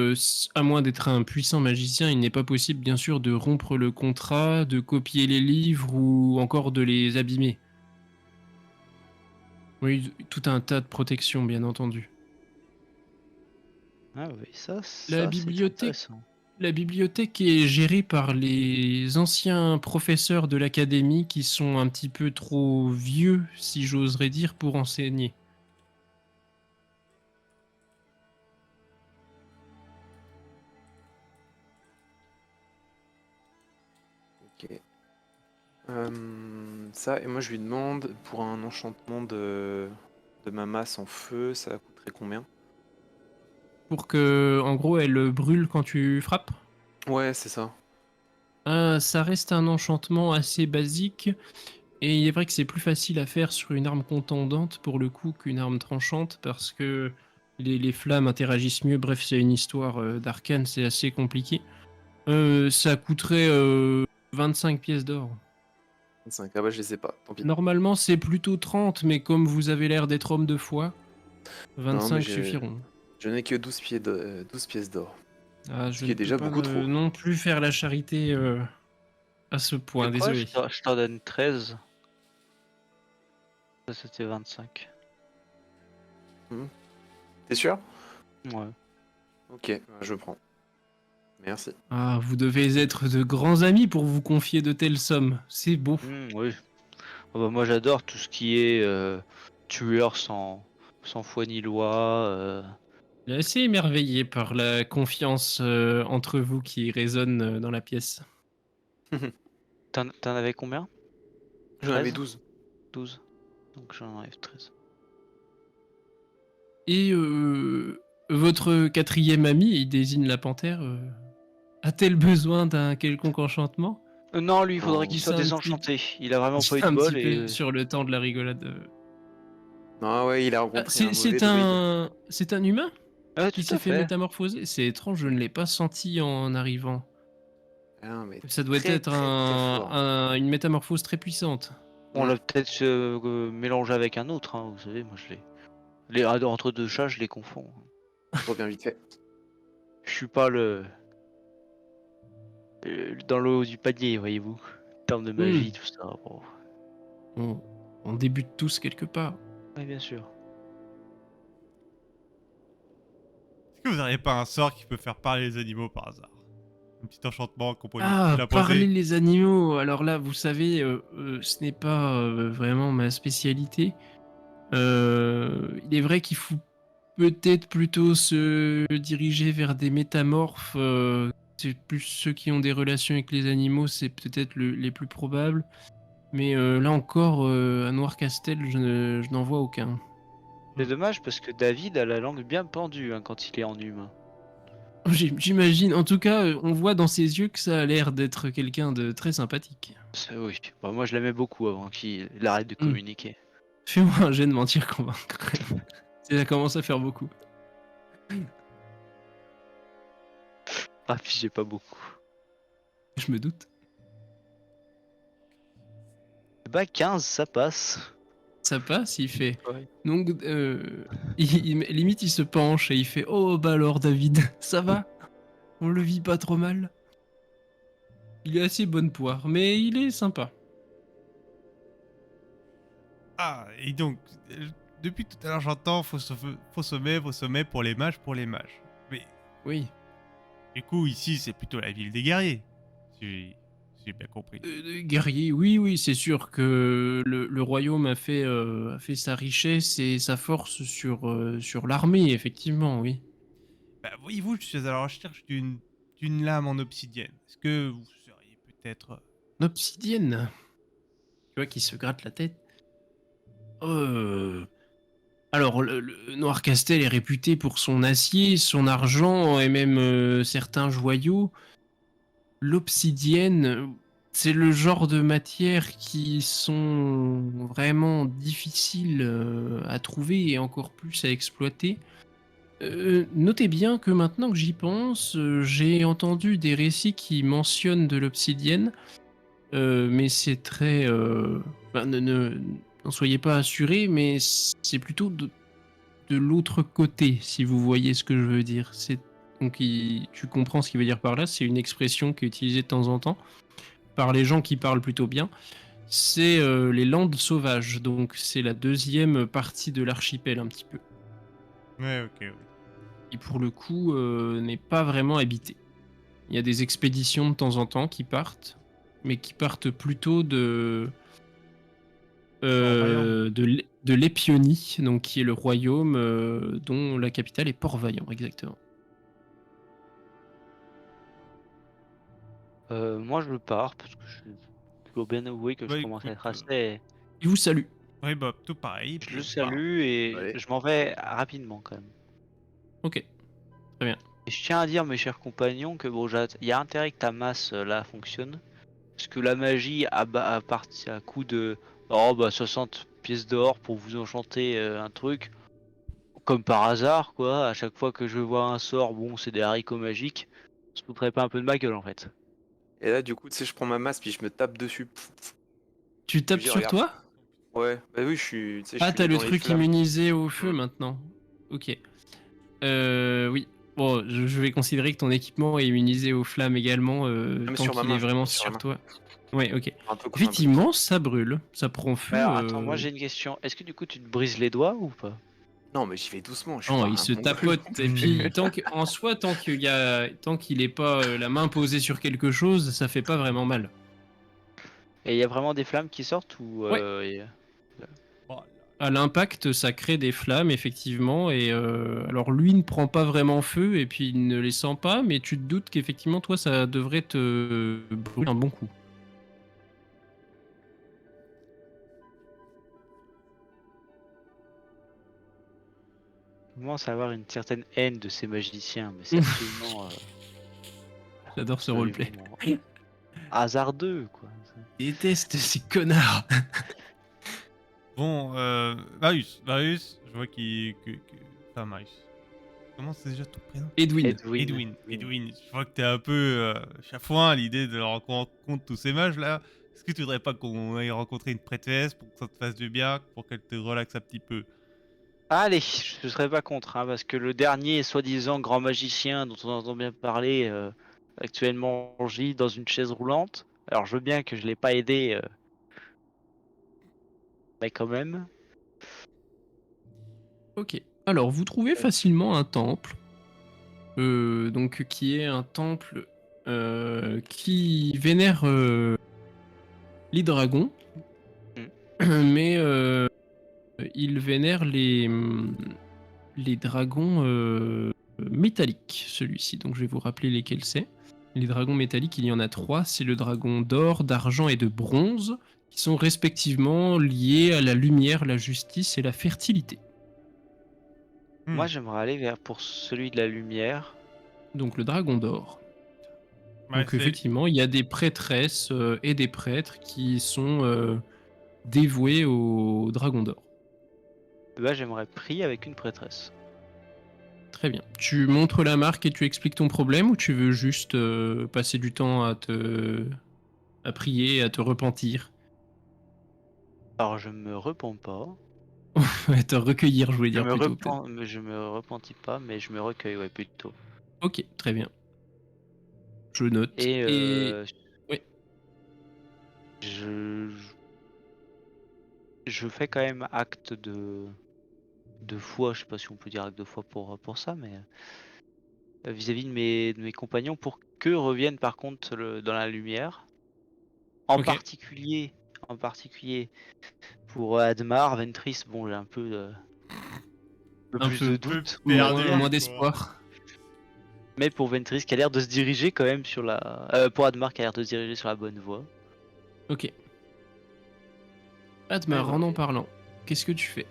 [SPEAKER 1] à moins d'être un puissant magicien, il n'est pas possible, bien sûr, de rompre le contrat, de copier les livres ou encore de les abîmer. Oui, tout un tas de protections, bien entendu.
[SPEAKER 4] Ah oui, ça
[SPEAKER 1] La
[SPEAKER 4] c'est
[SPEAKER 1] bibliothèque
[SPEAKER 4] intéressant.
[SPEAKER 1] La bibliothèque est gérée par les anciens professeurs de l'académie qui sont un petit peu trop vieux, si j'oserais dire, pour enseigner.
[SPEAKER 3] Ok. Ça, et moi je lui demande pour un enchantement de ma masse en feu, ça coûterait combien?
[SPEAKER 1] Pour que, en gros, elle brûle quand tu frappes.
[SPEAKER 3] Ouais, c'est ça.
[SPEAKER 1] Ça reste un enchantement assez basique, et il est vrai que c'est plus facile à faire sur une arme contondante pour le coup qu'une arme tranchante, parce que les flammes interagissent mieux. Bref, c'est une histoire d'arcane, c'est assez compliqué. Ça coûterait 25 pièces d'or.
[SPEAKER 3] 25. Ah bah je les ai pas, tant pis.
[SPEAKER 1] Normalement, c'est plutôt 30, mais comme vous avez l'air d'être homme de foi,
[SPEAKER 3] Non, mais
[SPEAKER 1] 25 suffiront.
[SPEAKER 3] je n'ai que 12 pièces d'or.
[SPEAKER 1] Ah,
[SPEAKER 3] Ce
[SPEAKER 1] je
[SPEAKER 3] qui
[SPEAKER 1] ne
[SPEAKER 3] est
[SPEAKER 1] peux
[SPEAKER 3] déjà
[SPEAKER 1] pas
[SPEAKER 3] beaucoup trop.
[SPEAKER 1] non plus faire la charité à ce
[SPEAKER 4] C'est
[SPEAKER 1] point,
[SPEAKER 4] quoi?
[SPEAKER 1] désolé.
[SPEAKER 4] Je t'en donne 13. Ça c'était 25.
[SPEAKER 3] T'es sûr?
[SPEAKER 4] Ouais.
[SPEAKER 3] Ok, je prends. Merci.
[SPEAKER 1] Ah, vous devez être de grands amis pour vous confier de telles sommes. C'est beau.
[SPEAKER 4] Oui. Ah bah, moi j'adore tout ce qui est tueur sans foi ni loi.
[SPEAKER 1] Il est assez émerveillé par la confiance entre vous qui résonne dans la pièce.
[SPEAKER 4] T'en avais combien?
[SPEAKER 3] J'en avais
[SPEAKER 4] 13?
[SPEAKER 3] 12.
[SPEAKER 4] 12. Donc j'en enlève 13.
[SPEAKER 1] Et votre quatrième ami, il désigne la panthère, a-t-elle besoin d'un quelconque enchantement?
[SPEAKER 4] Non, lui il faudrait
[SPEAKER 3] Non.
[SPEAKER 4] qu'il
[SPEAKER 1] Ou
[SPEAKER 4] soit
[SPEAKER 1] c'est un petit,
[SPEAKER 4] désenchanté. Il a vraiment pas eu de
[SPEAKER 1] un
[SPEAKER 4] bol
[SPEAKER 1] petit
[SPEAKER 4] et
[SPEAKER 1] peu sur le temps de la rigolade.
[SPEAKER 3] Non, ouais, il a
[SPEAKER 1] Ah,
[SPEAKER 3] rencontré un mauvais druide.
[SPEAKER 1] c'est un humain qui
[SPEAKER 4] tout
[SPEAKER 1] s'est
[SPEAKER 4] à
[SPEAKER 1] fait
[SPEAKER 4] fait.
[SPEAKER 1] métamorphoser. C'est étrange, je ne l'ai pas senti en arrivant.
[SPEAKER 3] Ah, mais
[SPEAKER 1] Ça doit
[SPEAKER 3] très
[SPEAKER 1] être
[SPEAKER 3] très très fort.
[SPEAKER 1] une métamorphose très puissante.
[SPEAKER 4] On l'a peut-être mélangé avec un autre, hein, vous savez, moi je entre deux chats, je les confonds.
[SPEAKER 3] Trop bien vite fait.
[SPEAKER 4] Je suis pas dans le haut du panier, voyez-vous. En termes de magie, tout ça. Bon.
[SPEAKER 1] On, on débute tous quelque part.
[SPEAKER 4] Oui, bien sûr.
[SPEAKER 2] Est-ce que vous n'auriez pas un sort qui peut faire parler les animaux par hasard? Un petit enchantement qu'on pourrait
[SPEAKER 1] Ah,
[SPEAKER 2] lui
[SPEAKER 1] parler
[SPEAKER 2] imposer?
[SPEAKER 1] les animaux. Alors là, vous savez, ce n'est pas vraiment ma spécialité. Il est vrai qu'il faut peut-être plutôt se diriger vers des métamorphes. C'est plus ceux qui ont des relations avec les animaux, c'est peut-être les plus probables. Mais là encore, à Noircastel, je n'en vois aucun.
[SPEAKER 4] C'est dommage parce que David a la langue bien pendue hein, quand il est en humain.
[SPEAKER 1] J'imagine. En tout cas, on voit dans ses yeux que ça a l'air d'être quelqu'un de très sympathique.
[SPEAKER 4] Oui. Bah, moi je l'aimais beaucoup avant qu'il arrête de
[SPEAKER 1] Hmm.
[SPEAKER 4] communiquer.
[SPEAKER 1] Fais-moi un jet de mentir convaincre. Ça commence à faire beaucoup.
[SPEAKER 4] Ah, puis j'ai pas beaucoup.
[SPEAKER 1] Je me doute.
[SPEAKER 4] Bah 15, ça passe.
[SPEAKER 1] Ça passe, il fait.
[SPEAKER 4] Ouais.
[SPEAKER 1] Donc, limite, il se penche et il fait: Oh, bah alors, David, ça va? On le vit pas trop mal? Il est assez bonne poire, mais il est sympa.
[SPEAKER 2] Ah, et donc, depuis tout à l'heure, j'entends faux sommet pour les mages, Mais
[SPEAKER 1] Oui.
[SPEAKER 2] du coup, ici, c'est plutôt la ville des guerriers. Si si j'ai bien compris.
[SPEAKER 1] Guerrier, oui, oui, c'est sûr que le royaume a fait sa richesse et sa force sur l'armée, effectivement, oui.
[SPEAKER 2] Bah, voyez-vous, je suis à la recherche d'une lame en obsidienne. Est-ce que vous seriez peut-être...
[SPEAKER 1] L'obsidienne, tu vois, qui se gratte la tête. Euh, Alors, le Noircastel est réputé pour son acier, son argent et même certains joyaux. L'obsidienne, c'est le genre de matière qui sont vraiment difficiles à trouver et encore plus à exploiter. Notez bien que maintenant que j'y pense, j'ai entendu des récits qui mentionnent de l'obsidienne, mais c'est très... enfin, n'en soyez pas assurés, mais c'est plutôt de l'autre côté, si vous voyez ce que je veux dire. Donc, tu comprends ce qu'il veut dire par là, c'est une expression qui est utilisée de temps en temps par les gens qui parlent plutôt bien. C'est les Landes sauvages, donc c'est la deuxième partie de l'archipel un petit peu,
[SPEAKER 2] Ouais, ok, oui.
[SPEAKER 1] qui pour le coup n'est pas vraiment habitée. Il y a des expéditions de temps en temps qui partent, mais qui partent plutôt
[SPEAKER 2] Port-Vaillant.
[SPEAKER 1] de l'Épionie, donc qui est le royaume dont la capitale est Port-Vaillant, exactement.
[SPEAKER 4] Moi, je pars parce que je dois bien avouer que je
[SPEAKER 2] Bah
[SPEAKER 4] commence à
[SPEAKER 2] écoute,
[SPEAKER 4] être assez.
[SPEAKER 1] Il vous salue.
[SPEAKER 2] ouais, bah tout pareil,
[SPEAKER 4] Je
[SPEAKER 2] puis
[SPEAKER 4] le
[SPEAKER 2] on part.
[SPEAKER 4] salue et
[SPEAKER 3] Allez.
[SPEAKER 4] je m'en vais rapidement quand même.
[SPEAKER 1] Ok, très bien.
[SPEAKER 4] Et je tiens à dire, mes chers compagnons, que bon, il y a intérêt que ta masse là fonctionne. Parce que la magie à partir à coup de 60 pièces d'or pour vous enchanter un truc, comme par hasard quoi, à chaque fois que je vois un sort, bon c'est des haricots magiques, on se foutrait pas un peu de ma gueule en fait.
[SPEAKER 3] Et là, du coup, tu sais, je prends ma masse puis je me tape dessus.
[SPEAKER 1] Tu
[SPEAKER 3] Je lui
[SPEAKER 1] tapes
[SPEAKER 3] dis,
[SPEAKER 1] sur
[SPEAKER 3] regarde.
[SPEAKER 1] toi?
[SPEAKER 3] Ouais, bah oui, tu sais, je
[SPEAKER 1] Ah,
[SPEAKER 3] suis
[SPEAKER 1] t'as
[SPEAKER 3] né
[SPEAKER 1] le
[SPEAKER 3] dans les
[SPEAKER 1] truc
[SPEAKER 3] flammes.
[SPEAKER 1] immunisé au feu
[SPEAKER 3] Mm.
[SPEAKER 1] maintenant. Ok. Oui. Bon, je vais considérer que ton équipement est immunisé aux flammes également,
[SPEAKER 3] Même
[SPEAKER 1] tant
[SPEAKER 3] sur ma
[SPEAKER 1] qu'il est
[SPEAKER 3] main, je
[SPEAKER 1] vraiment
[SPEAKER 3] tape sur la
[SPEAKER 1] sur
[SPEAKER 3] main.
[SPEAKER 1] toi. Ouais, ok.
[SPEAKER 3] Un peu comme un bouclier.
[SPEAKER 1] Effectivement, ça brûle, ça prend
[SPEAKER 4] Mais
[SPEAKER 1] feu.
[SPEAKER 4] alors, attends, moi j'ai une question. Est-ce que du coup tu te brises les doigts ou pas?
[SPEAKER 3] Non, mais j'y vais doucement, je suis
[SPEAKER 1] Non,
[SPEAKER 3] pas
[SPEAKER 1] il
[SPEAKER 3] un
[SPEAKER 1] se
[SPEAKER 3] mongol
[SPEAKER 1] tapote.
[SPEAKER 3] non
[SPEAKER 1] Et
[SPEAKER 3] plus.
[SPEAKER 2] Hmm.
[SPEAKER 1] puis, en soi, tant qu'il est pas la main posée sur quelque chose, ça fait pas vraiment mal.
[SPEAKER 4] Et il y a vraiment des flammes qui sortent ou
[SPEAKER 1] Ouais.
[SPEAKER 2] Oh là.
[SPEAKER 1] À l'impact, ça crée des flammes, effectivement. Et alors, lui ne prend pas vraiment feu et puis il ne les sent pas, mais tu te doutes qu'effectivement, toi, ça devrait te brûler un bon coup.
[SPEAKER 4] Je commence à avoir une certaine haine de ces magiciens, mais c'est absolument,
[SPEAKER 1] J'adore ce roleplay.
[SPEAKER 4] absolument hasardeux quoi.
[SPEAKER 1] Déteste ces connards.
[SPEAKER 2] Bon, Marius, je vois Enfin, Marius. Comment c'est déjà ton prénom?
[SPEAKER 1] Edwin.
[SPEAKER 2] Edwin, je vois que t'es un peu chafouin à l'idée de rencontrer tous ces mages là. Est-ce que tu voudrais pas qu'on aille rencontrer une prêtresse pour que ça te fasse du bien, pour qu'elle te relaxe un petit peu?
[SPEAKER 4] Allez, je serais pas contre, hein, parce que le dernier soi-disant grand magicien dont on entend bien parler actuellement gît dans une chaise roulante. Alors je veux bien que je l'ai pas aidé, mais quand même.
[SPEAKER 1] Ok. Alors, vous trouvez facilement un temple, donc qui est un temple qui vénère les dragons,
[SPEAKER 4] Hmm.
[SPEAKER 1] mais il vénère les dragons métalliques, celui-ci. Donc, je vais vous rappeler lesquels c'est. Les dragons métalliques, il y en a trois. C'est le dragon d'or, d'argent et de bronze, qui sont respectivement liés à la lumière, la justice et la fertilité.
[SPEAKER 4] Moi j'aimerais aller vers pour celui de la lumière.
[SPEAKER 1] Donc, le dragon d'or.
[SPEAKER 2] Ouais,
[SPEAKER 1] Donc effectivement, il y a des prêtresses et des prêtres qui sont dévoués au Dragon d'Or.
[SPEAKER 4] Bah j'aimerais prier avec une prêtresse.
[SPEAKER 1] Très bien. Tu montres la marque et tu expliques ton problème ou tu veux juste passer du temps à prier, à te repentir?
[SPEAKER 4] Alors je me repens pas.
[SPEAKER 1] À te recueillir, je voulais dire plutôt peut-être.
[SPEAKER 4] Je me repentis pas, mais je me recueille ouais plutôt.
[SPEAKER 1] Ok, très bien. Je note.
[SPEAKER 4] Et
[SPEAKER 1] Et... Oui.
[SPEAKER 4] je je fais quand même acte de foi, je sais pas si on peut dire acte de foi pour ça, mais vis-à-vis de mes compagnons pour qu'eux reviennent par contre dans la lumière. En
[SPEAKER 1] Ok.
[SPEAKER 4] particulier, en particulier pour Admar, Ventris, bon j'ai un peu
[SPEAKER 1] Un
[SPEAKER 4] plus de
[SPEAKER 1] peu
[SPEAKER 4] doutes, on va
[SPEAKER 2] perdu,
[SPEAKER 4] dire.
[SPEAKER 1] moins
[SPEAKER 2] quoi.
[SPEAKER 1] d'espoir.
[SPEAKER 4] Mais pour Ventris qui a l'air de se diriger quand même sur pour Admar qui a l'air de se diriger sur la bonne voie.
[SPEAKER 1] Ok. Admar,
[SPEAKER 3] Ouais,
[SPEAKER 1] en
[SPEAKER 3] ok.
[SPEAKER 1] parlant, qu'est-ce que tu fais?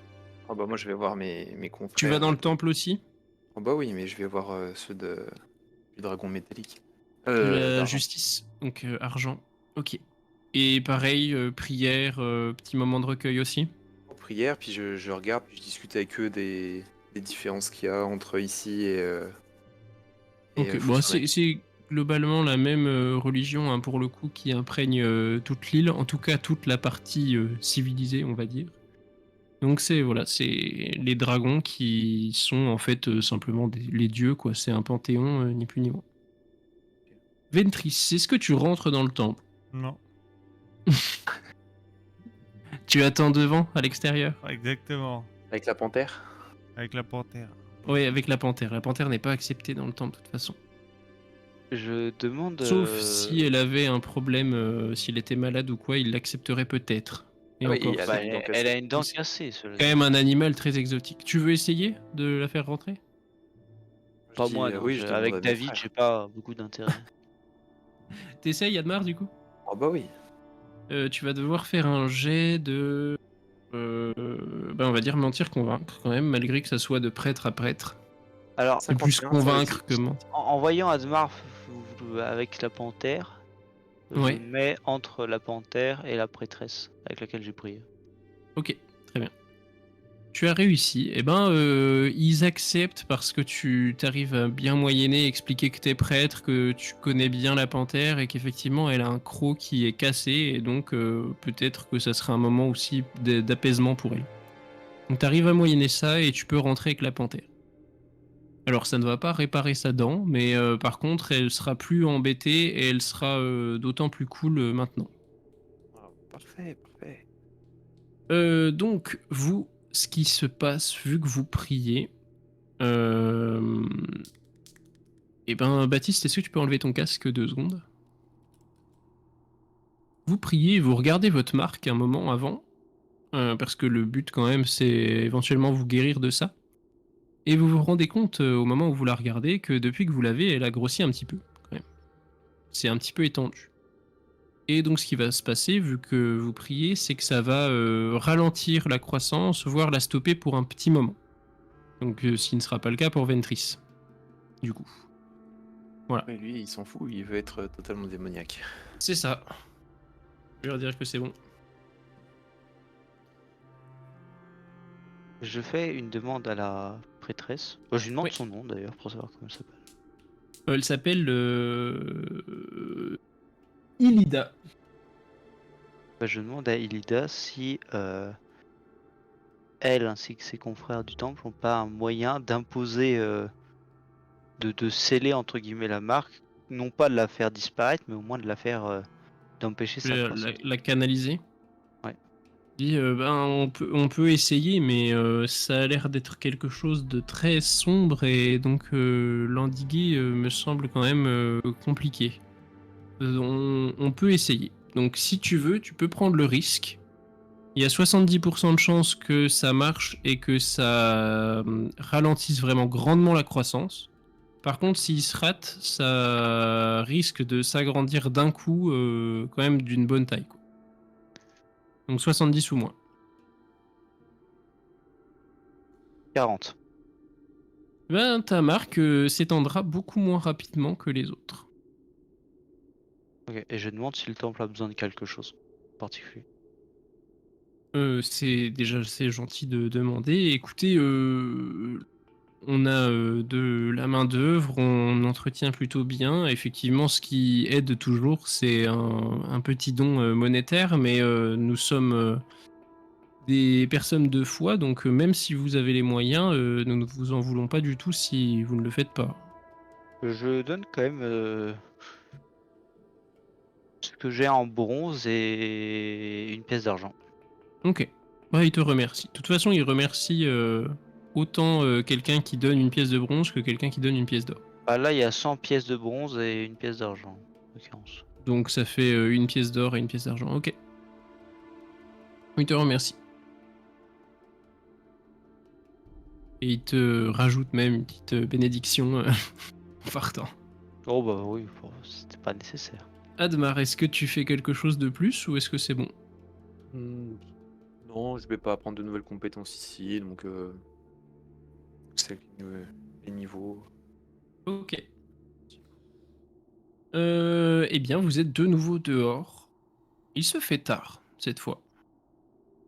[SPEAKER 3] Ah bah moi je vais voir mes
[SPEAKER 1] Tu vas
[SPEAKER 3] confrères.
[SPEAKER 1] dans le temple aussi?
[SPEAKER 3] Ah bah oui, mais je vais voir ceux du dragon métallique.
[SPEAKER 1] De la
[SPEAKER 3] D'argent.
[SPEAKER 1] justice, donc argent. Ok. Et pareil, prière, petit moment de recueil aussi?
[SPEAKER 3] En prière, puis je regarde, puis je discute avec eux des différences qu'il y a entre ici et
[SPEAKER 1] Ok, bon,
[SPEAKER 3] Fosterec.
[SPEAKER 1] c'est globalement la même religion hein, pour le coup qui imprègne toute l'île, en tout cas toute la partie civilisée, on va dire. Donc c'est voilà, c'est les dragons qui sont en fait simplement les dieux quoi. C'est un panthéon ni plus ni moins. Ventris, est-ce que tu rentres dans le temple?
[SPEAKER 2] Non,
[SPEAKER 1] Tu attends devant, à l'extérieur?
[SPEAKER 2] exactement.
[SPEAKER 3] Avec la panthère?
[SPEAKER 2] Avec la panthère.
[SPEAKER 1] Oui, avec la panthère. La panthère n'est pas acceptée dans le temple de toute façon.
[SPEAKER 4] Je demande.
[SPEAKER 1] Sauf si elle avait un problème, s'il était malade ou quoi, il l'accepterait peut-être. Et
[SPEAKER 3] Ah oui,
[SPEAKER 1] encore,
[SPEAKER 3] elle
[SPEAKER 4] Bah,
[SPEAKER 3] a une dent
[SPEAKER 4] elle a
[SPEAKER 3] cassée.
[SPEAKER 4] une dent cassée, cela
[SPEAKER 1] quand
[SPEAKER 4] dit.
[SPEAKER 1] même un animal très exotique. Tu veux essayer de la faire rentrer?
[SPEAKER 3] Je
[SPEAKER 4] Pas
[SPEAKER 3] dis,
[SPEAKER 4] moi, non.
[SPEAKER 3] oui, je demande
[SPEAKER 4] Avec
[SPEAKER 3] à mes
[SPEAKER 4] David, j'ai
[SPEAKER 3] frères.
[SPEAKER 4] pas beaucoup d'intérêt.
[SPEAKER 1] T'essayes, Admar, du coup?
[SPEAKER 3] Ah bah oui.
[SPEAKER 1] Tu vas devoir faire un jet de... on va dire mentir convaincre quand même, malgré que ça soit de prêtre à prêtre.
[SPEAKER 4] Alors,
[SPEAKER 1] C'est plus
[SPEAKER 3] 51, ça veut dire.
[SPEAKER 1] convaincre que mentir.
[SPEAKER 4] en voyant Admar avec la panthère, je
[SPEAKER 1] Ouais,
[SPEAKER 4] mets entre la panthère et la prêtresse avec laquelle j'ai prié.
[SPEAKER 1] ok, très bien. Tu as réussi. Eh ben, ils acceptent parce que tu t'arrives à bien moyenner, expliquer que t'es prêtre, que tu connais bien la panthère et qu'effectivement elle a un croc qui est cassé et donc peut-être que ça sera un moment aussi d'apaisement pour elle. Donc t'arrives à moyenner ça et tu peux rentrer avec la panthère. Alors ça ne va pas réparer sa dent, mais par contre elle sera plus embêtée et elle sera d'autant plus cool maintenant.
[SPEAKER 3] Ah, parfait, parfait.
[SPEAKER 1] Donc vous, ce qui se passe vu que vous priez, euh, eh ben Baptiste, est-ce que tu peux enlever ton casque 2 secondes? Vous priez, vous regardez votre marque un moment avant, parce que le but quand même c'est éventuellement vous guérir de ça. Et vous vous rendez compte au moment où vous la regardez que depuis que vous l'avez, elle a grossi un petit peu quand même. C'est un petit peu étendu. Et donc ce qui va se passer, vu que vous priez, c'est que ça va ralentir la croissance, voire la stopper pour un petit moment. Donc ce qui ne sera pas le cas pour Ventris, du coup. Voilà.
[SPEAKER 3] Mais lui, il s'en fout, il veut être totalement démoniaque.
[SPEAKER 1] C'est ça. Je vais leur dire que c'est bon.
[SPEAKER 4] Je fais une demande à la prêtresse. Je lui demande
[SPEAKER 1] Oui.
[SPEAKER 4] son nom d'ailleurs pour savoir comment elle s'appelle.
[SPEAKER 1] Elle s'appelle Illida.
[SPEAKER 4] Bah, je demande à Ilida si elle ainsi que ses confrères du temple n'ont pas un moyen d'imposer, de sceller entre guillemets la marque, non pas de la faire disparaître, mais au moins de la faire, d'empêcher sa croissance.
[SPEAKER 1] La canaliser.
[SPEAKER 4] Ouais.
[SPEAKER 1] Dit, on peut essayer, mais ça a l'air d'être quelque chose de très sombre et donc l'endiguer me semble quand même compliqué. On peut essayer. Donc si tu veux, tu peux prendre le risque. Il y a 70% de chances que ça marche et que ça ralentisse vraiment grandement la croissance. Par contre, s'il se rate, ça risque de s'agrandir d'un coup quand même d'une bonne taille, quoi. Donc 70 ou moins.
[SPEAKER 4] 40.
[SPEAKER 1] Ben, ta marque s'étendra beaucoup moins rapidement que les autres.
[SPEAKER 4] Ok. Et je demande si le temple a besoin de quelque chose en particulier.
[SPEAKER 1] C'est déjà assez gentil de demander. Écoutez, on a de la main d'œuvre, on entretient plutôt bien. Effectivement, ce qui aide toujours, c'est un petit don monétaire, mais nous sommes des personnes de foi, donc même si vous avez les moyens, nous ne vous en voulons pas du tout si vous ne le faites pas.
[SPEAKER 4] Je donne quand même ce que j'ai en bronze et une pièce d'argent.
[SPEAKER 1] Ok. Ouais, il te remercie. De toute façon, il remercie autant quelqu'un qui donne une pièce de bronze que quelqu'un qui donne une pièce d'or.
[SPEAKER 4] Bah là, il y a 100 pièces de bronze et une pièce d'argent, en l'occurrence.
[SPEAKER 1] Donc ça fait une pièce d'or et une pièce d'argent. Ok. Il te remercie. Et il te rajoute même une petite bénédiction en partant.
[SPEAKER 4] Oh bah oui, c'était pas nécessaire.
[SPEAKER 1] Admar, est-ce que tu fais quelque chose de plus ou est-ce que c'est bon?
[SPEAKER 3] Non, je vais pas apprendre de nouvelles compétences ici, donc c'est les niveaux.
[SPEAKER 1] Ok. Eh bien, vous êtes de nouveau dehors. Il se fait tard, cette fois.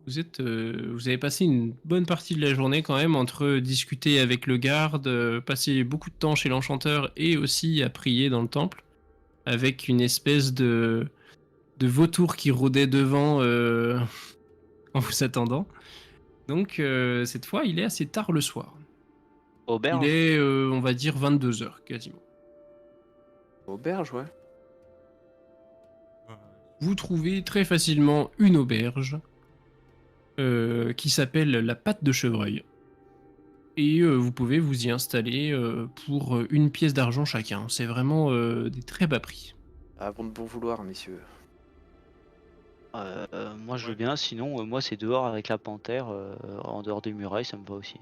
[SPEAKER 1] Vous avez passé une bonne partie de la journée quand même entre discuter avec le garde, passer beaucoup de temps chez l'enchanteur et aussi à prier dans le temple, avec une espèce de vautour qui rôdait devant en vous attendant. Donc cette fois, il est assez tard le soir. Il
[SPEAKER 4] Auberge?
[SPEAKER 1] est, on va dire, 22h quasiment.
[SPEAKER 3] Auberge, ouais.
[SPEAKER 1] Vous trouvez très facilement une auberge qui s'appelle la Patte de Chevreuil. Et vous pouvez vous y installer pour une pièce d'argent chacun. C'est vraiment des très bas prix.
[SPEAKER 3] Avant de bon vouloir, messieurs.
[SPEAKER 4] Moi je veux
[SPEAKER 2] Ouais.
[SPEAKER 4] bien, sinon moi c'est dehors avec la panthère, en dehors des murailles, ça me va aussi.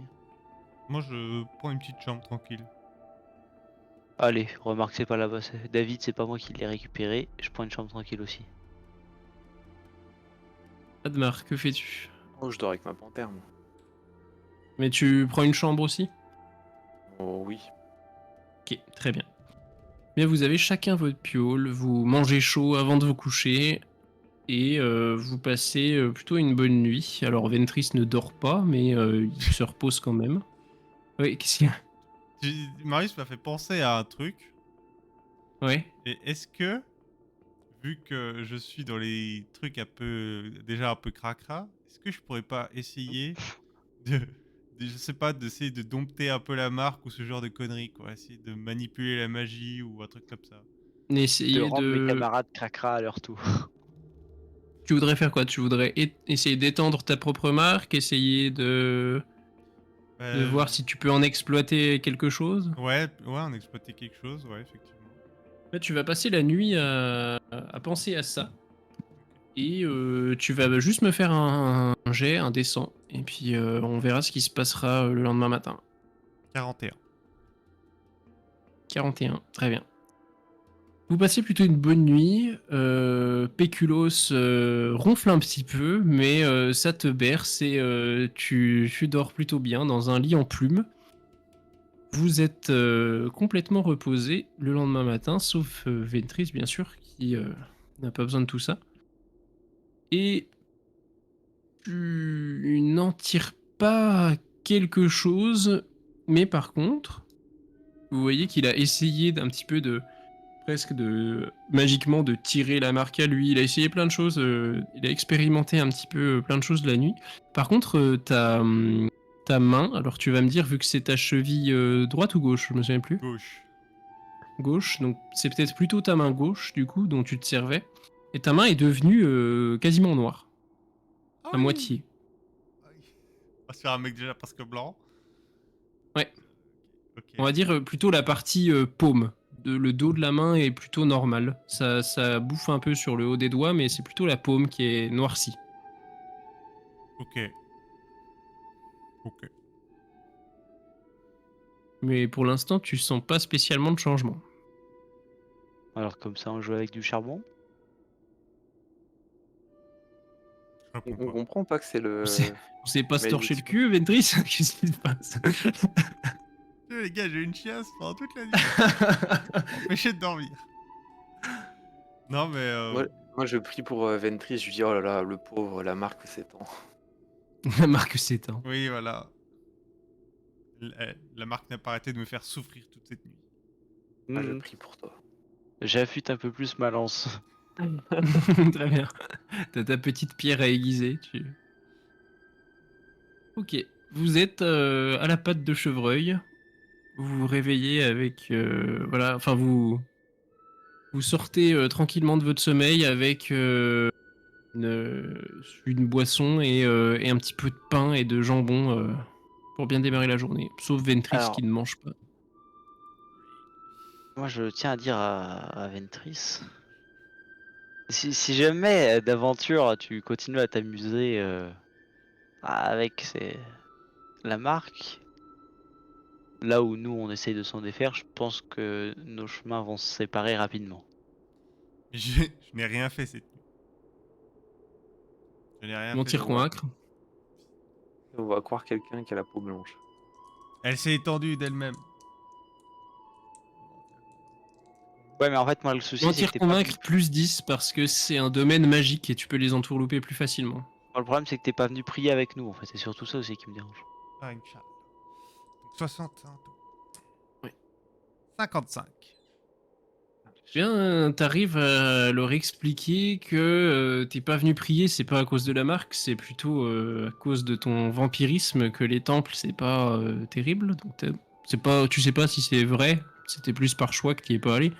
[SPEAKER 2] Moi, je prends une petite chambre tranquille.
[SPEAKER 4] Allez, remarque c'est pas là-bas, David, c'est pas moi qui l'ai récupéré, je prends une chambre tranquille aussi.
[SPEAKER 1] Admar, que fais-tu?
[SPEAKER 3] Oh, je dors avec ma panthère, moi.
[SPEAKER 1] Mais tu prends une chambre aussi?
[SPEAKER 3] Oh oui.
[SPEAKER 1] Ok, très bien. Bien, vous avez chacun votre piole, vous mangez chaud avant de vous coucher, et vous passez plutôt une bonne nuit. Alors Ventris ne dort pas, mais il se repose quand même. Oui, qu'est-ce qu'il y a?
[SPEAKER 2] Marius m'a fait penser à un truc.
[SPEAKER 1] Ouais.
[SPEAKER 2] Et est-ce que, vu que je suis dans les trucs déjà un peu cracra, est-ce que je pourrais pas essayer je sais pas, d'essayer de dompter un peu la marque ou ce genre de conneries, quoi. Essayer de manipuler la magie ou un truc comme ça.
[SPEAKER 4] De
[SPEAKER 1] Essayez
[SPEAKER 4] rendre mes
[SPEAKER 1] de...
[SPEAKER 4] camarades cracra à leur tour.
[SPEAKER 1] Tu voudrais faire quoi? Tu voudrais essayer d'étendre ta propre marque, essayer de voir si tu peux en exploiter quelque chose?
[SPEAKER 2] Ouais, on exploitait quelque chose, ouais, effectivement.
[SPEAKER 1] Là, tu vas passer la nuit à penser à ça. Et tu vas juste me faire un jet, un descent. Et puis on verra ce qui se passera le lendemain matin.
[SPEAKER 2] 41.
[SPEAKER 1] 41, très bien. Vous passez plutôt une bonne nuit. Péculos ronfle un petit peu, mais ça te berce et tu dors plutôt bien dans un lit en plume. Vous êtes complètement reposé le lendemain matin, sauf Ventris, bien sûr, qui n'a pas besoin de tout ça. Et tu n'en tires pas quelque chose, mais par contre, vous voyez qu'il a essayé d'un petit peu presque magiquement de tirer la marque à lui. Il a essayé plein de choses, il a expérimenté un petit peu plein de choses la nuit. Par contre, ta main, alors tu vas me dire, vu que c'est ta cheville droite ou gauche, je me souviens plus.
[SPEAKER 2] Gauche.
[SPEAKER 1] Gauche, donc c'est peut-être plutôt ta main gauche, du coup, dont tu te servais. Et ta main est devenue quasiment noire, à moitié.
[SPEAKER 2] On va se faire un mec déjà presque blanc.
[SPEAKER 1] Ouais.
[SPEAKER 2] Ok.
[SPEAKER 1] On va dire plutôt la partie paume. Le dos de la main est plutôt normal. Ça bouffe un peu sur le haut des doigts, mais c'est plutôt la paume qui est noircie.
[SPEAKER 2] Ok. Ok.
[SPEAKER 1] Mais pour l'instant, tu sens pas spécialement de changement.
[SPEAKER 4] Alors comme ça on joue avec du charbon.
[SPEAKER 2] Je
[SPEAKER 3] On
[SPEAKER 2] réponds pas.
[SPEAKER 3] comprend pas que c'est le.
[SPEAKER 1] On sait pas se torcher le
[SPEAKER 3] malédiction.
[SPEAKER 1] cul, Ventris? Qu'est-ce qui se passe?
[SPEAKER 2] Les gars, j'ai eu une chiasse pendant toute la nuit. Empêché de dormir. Non, mais.
[SPEAKER 3] Moi, je prie pour Ventris, je lui dis oh là là, le pauvre, la marque s'étend.
[SPEAKER 1] La marque s'éteint.
[SPEAKER 2] Oui, voilà. La marque n'a pas arrêté de me faire souffrir toute cette nuit.
[SPEAKER 3] Ah, je prie pour toi.
[SPEAKER 4] J'affûte un peu plus ma lance.
[SPEAKER 1] Très bien. T'as ta petite pierre à aiguiser. Ok. Vous êtes à la patte de chevreuil. Vous vous réveillez avec... voilà, enfin vous sortez tranquillement de votre sommeil avec une boisson et un petit peu de pain et de jambon pour bien démarrer la journée. Sauf Ventris
[SPEAKER 4] Alors,
[SPEAKER 1] qui ne mange pas.
[SPEAKER 4] moi je tiens à dire à Ventris, si jamais d'aventure tu continues à t'amuser avec la marque, là où nous on essaye de s'en défaire, je pense que nos chemins vont se séparer rapidement.
[SPEAKER 2] Mais je n'ai rien fait cette nuit. Je n'ai rien fait
[SPEAKER 1] Mentir,
[SPEAKER 2] de...
[SPEAKER 3] Ouais.
[SPEAKER 1] convaincre.
[SPEAKER 3] On va croire quelqu'un qui a la peau blanche.
[SPEAKER 2] Elle s'est étendue d'elle-même.
[SPEAKER 4] Ouais, mais en fait, moi le souci c'est que
[SPEAKER 1] Mentir,
[SPEAKER 4] t'es pas venu.
[SPEAKER 1] convaincre, plus 10 parce que c'est un domaine magique et tu peux les entourlouper plus facilement.
[SPEAKER 4] Moi, le problème c'est que t'es pas venu prier avec nous en fait, c'est surtout ça aussi qui me dérange.
[SPEAKER 2] Ah, une charle. Donc 60 en tout.
[SPEAKER 1] Oui.
[SPEAKER 2] 55.
[SPEAKER 1] Bien, t'arrives à leur expliquer que t'es pas venu prier, c'est pas à cause de la marque, c'est plutôt à cause de ton vampirisme, que les temples c'est pas terrible. Donc tu sais pas si c'est vrai, c'était plus par choix que t'y es pas allé.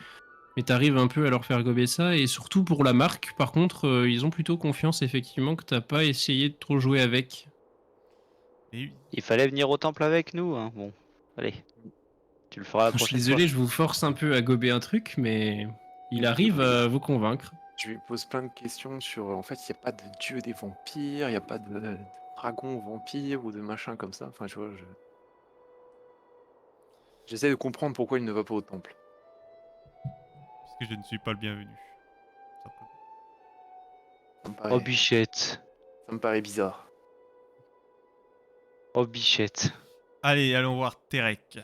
[SPEAKER 1] Mais t'arrives un peu à leur faire gober ça, et surtout pour la marque, par contre, ils ont plutôt confiance effectivement que t'as pas essayé de trop jouer avec.
[SPEAKER 2] Et oui.
[SPEAKER 4] Il fallait venir au temple avec nous, hein. Bon, allez, tu le feras la
[SPEAKER 1] Je suis
[SPEAKER 4] prochaine fois.
[SPEAKER 1] désolé, je vous force un peu à gober un truc, mais il arrive à vous convaincre.
[SPEAKER 3] Je lui pose plein de questions sur. En fait, il n'y a pas de dieu des vampires, il n'y a pas de dragon vampire ou de machin comme ça. Enfin, tu vois, j'essaie de comprendre pourquoi il ne va pas au temple.
[SPEAKER 2] Parce que je ne suis pas le bienvenu. Simplement.
[SPEAKER 3] Ça me
[SPEAKER 4] Oh
[SPEAKER 3] paraît,
[SPEAKER 4] bichette,
[SPEAKER 3] ça me paraît bizarre.
[SPEAKER 4] oh bichette.
[SPEAKER 2] Allez, allons voir Terek.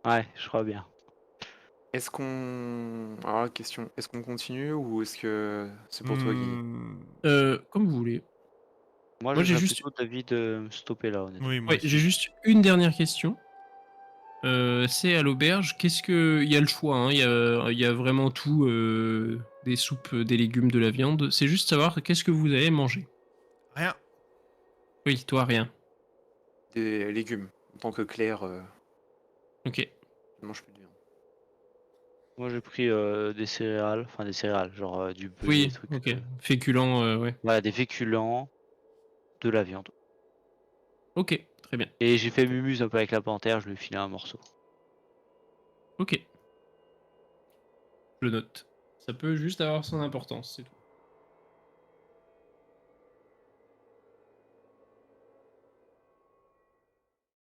[SPEAKER 4] Ouais, je crois bien.
[SPEAKER 3] Est-ce qu'on. Alors, la question, est-ce qu'on continue ou est-ce que c'est pour toi, Guigui?
[SPEAKER 1] Comme vous voulez.
[SPEAKER 4] Moi,
[SPEAKER 1] Moi
[SPEAKER 4] je
[SPEAKER 1] j'ai
[SPEAKER 4] serais
[SPEAKER 1] juste,
[SPEAKER 4] plutôt d'avis de me stopper là, honnêtement.
[SPEAKER 2] Oui, moi
[SPEAKER 1] ouais,
[SPEAKER 2] aussi.
[SPEAKER 1] j'ai juste une dernière question. C'est à l'auberge. Qu'est-ce que il y a le choix, hein, il y a vraiment tout, des soupes, des légumes, de la viande. C'est juste savoir qu'est-ce que vous allez manger.
[SPEAKER 2] Rien.
[SPEAKER 1] Oui, toi rien.
[SPEAKER 3] Des légumes. En tant que Claire,
[SPEAKER 1] Ok.
[SPEAKER 3] je ne mange plus de viande.
[SPEAKER 4] Moi, j'ai pris des céréales, enfin des céréales, genre du bœuf, des
[SPEAKER 1] Oui,
[SPEAKER 4] trucs.
[SPEAKER 1] ok. Féculent, ouais.
[SPEAKER 4] Voilà, des féculents, de la viande.
[SPEAKER 1] Ok, très bien.
[SPEAKER 4] Et j'ai fait mumuse un peu avec la panthère, je lui ai filé un morceau.
[SPEAKER 1] Ok. Je le note. Ça peut juste avoir son importance, c'est tout.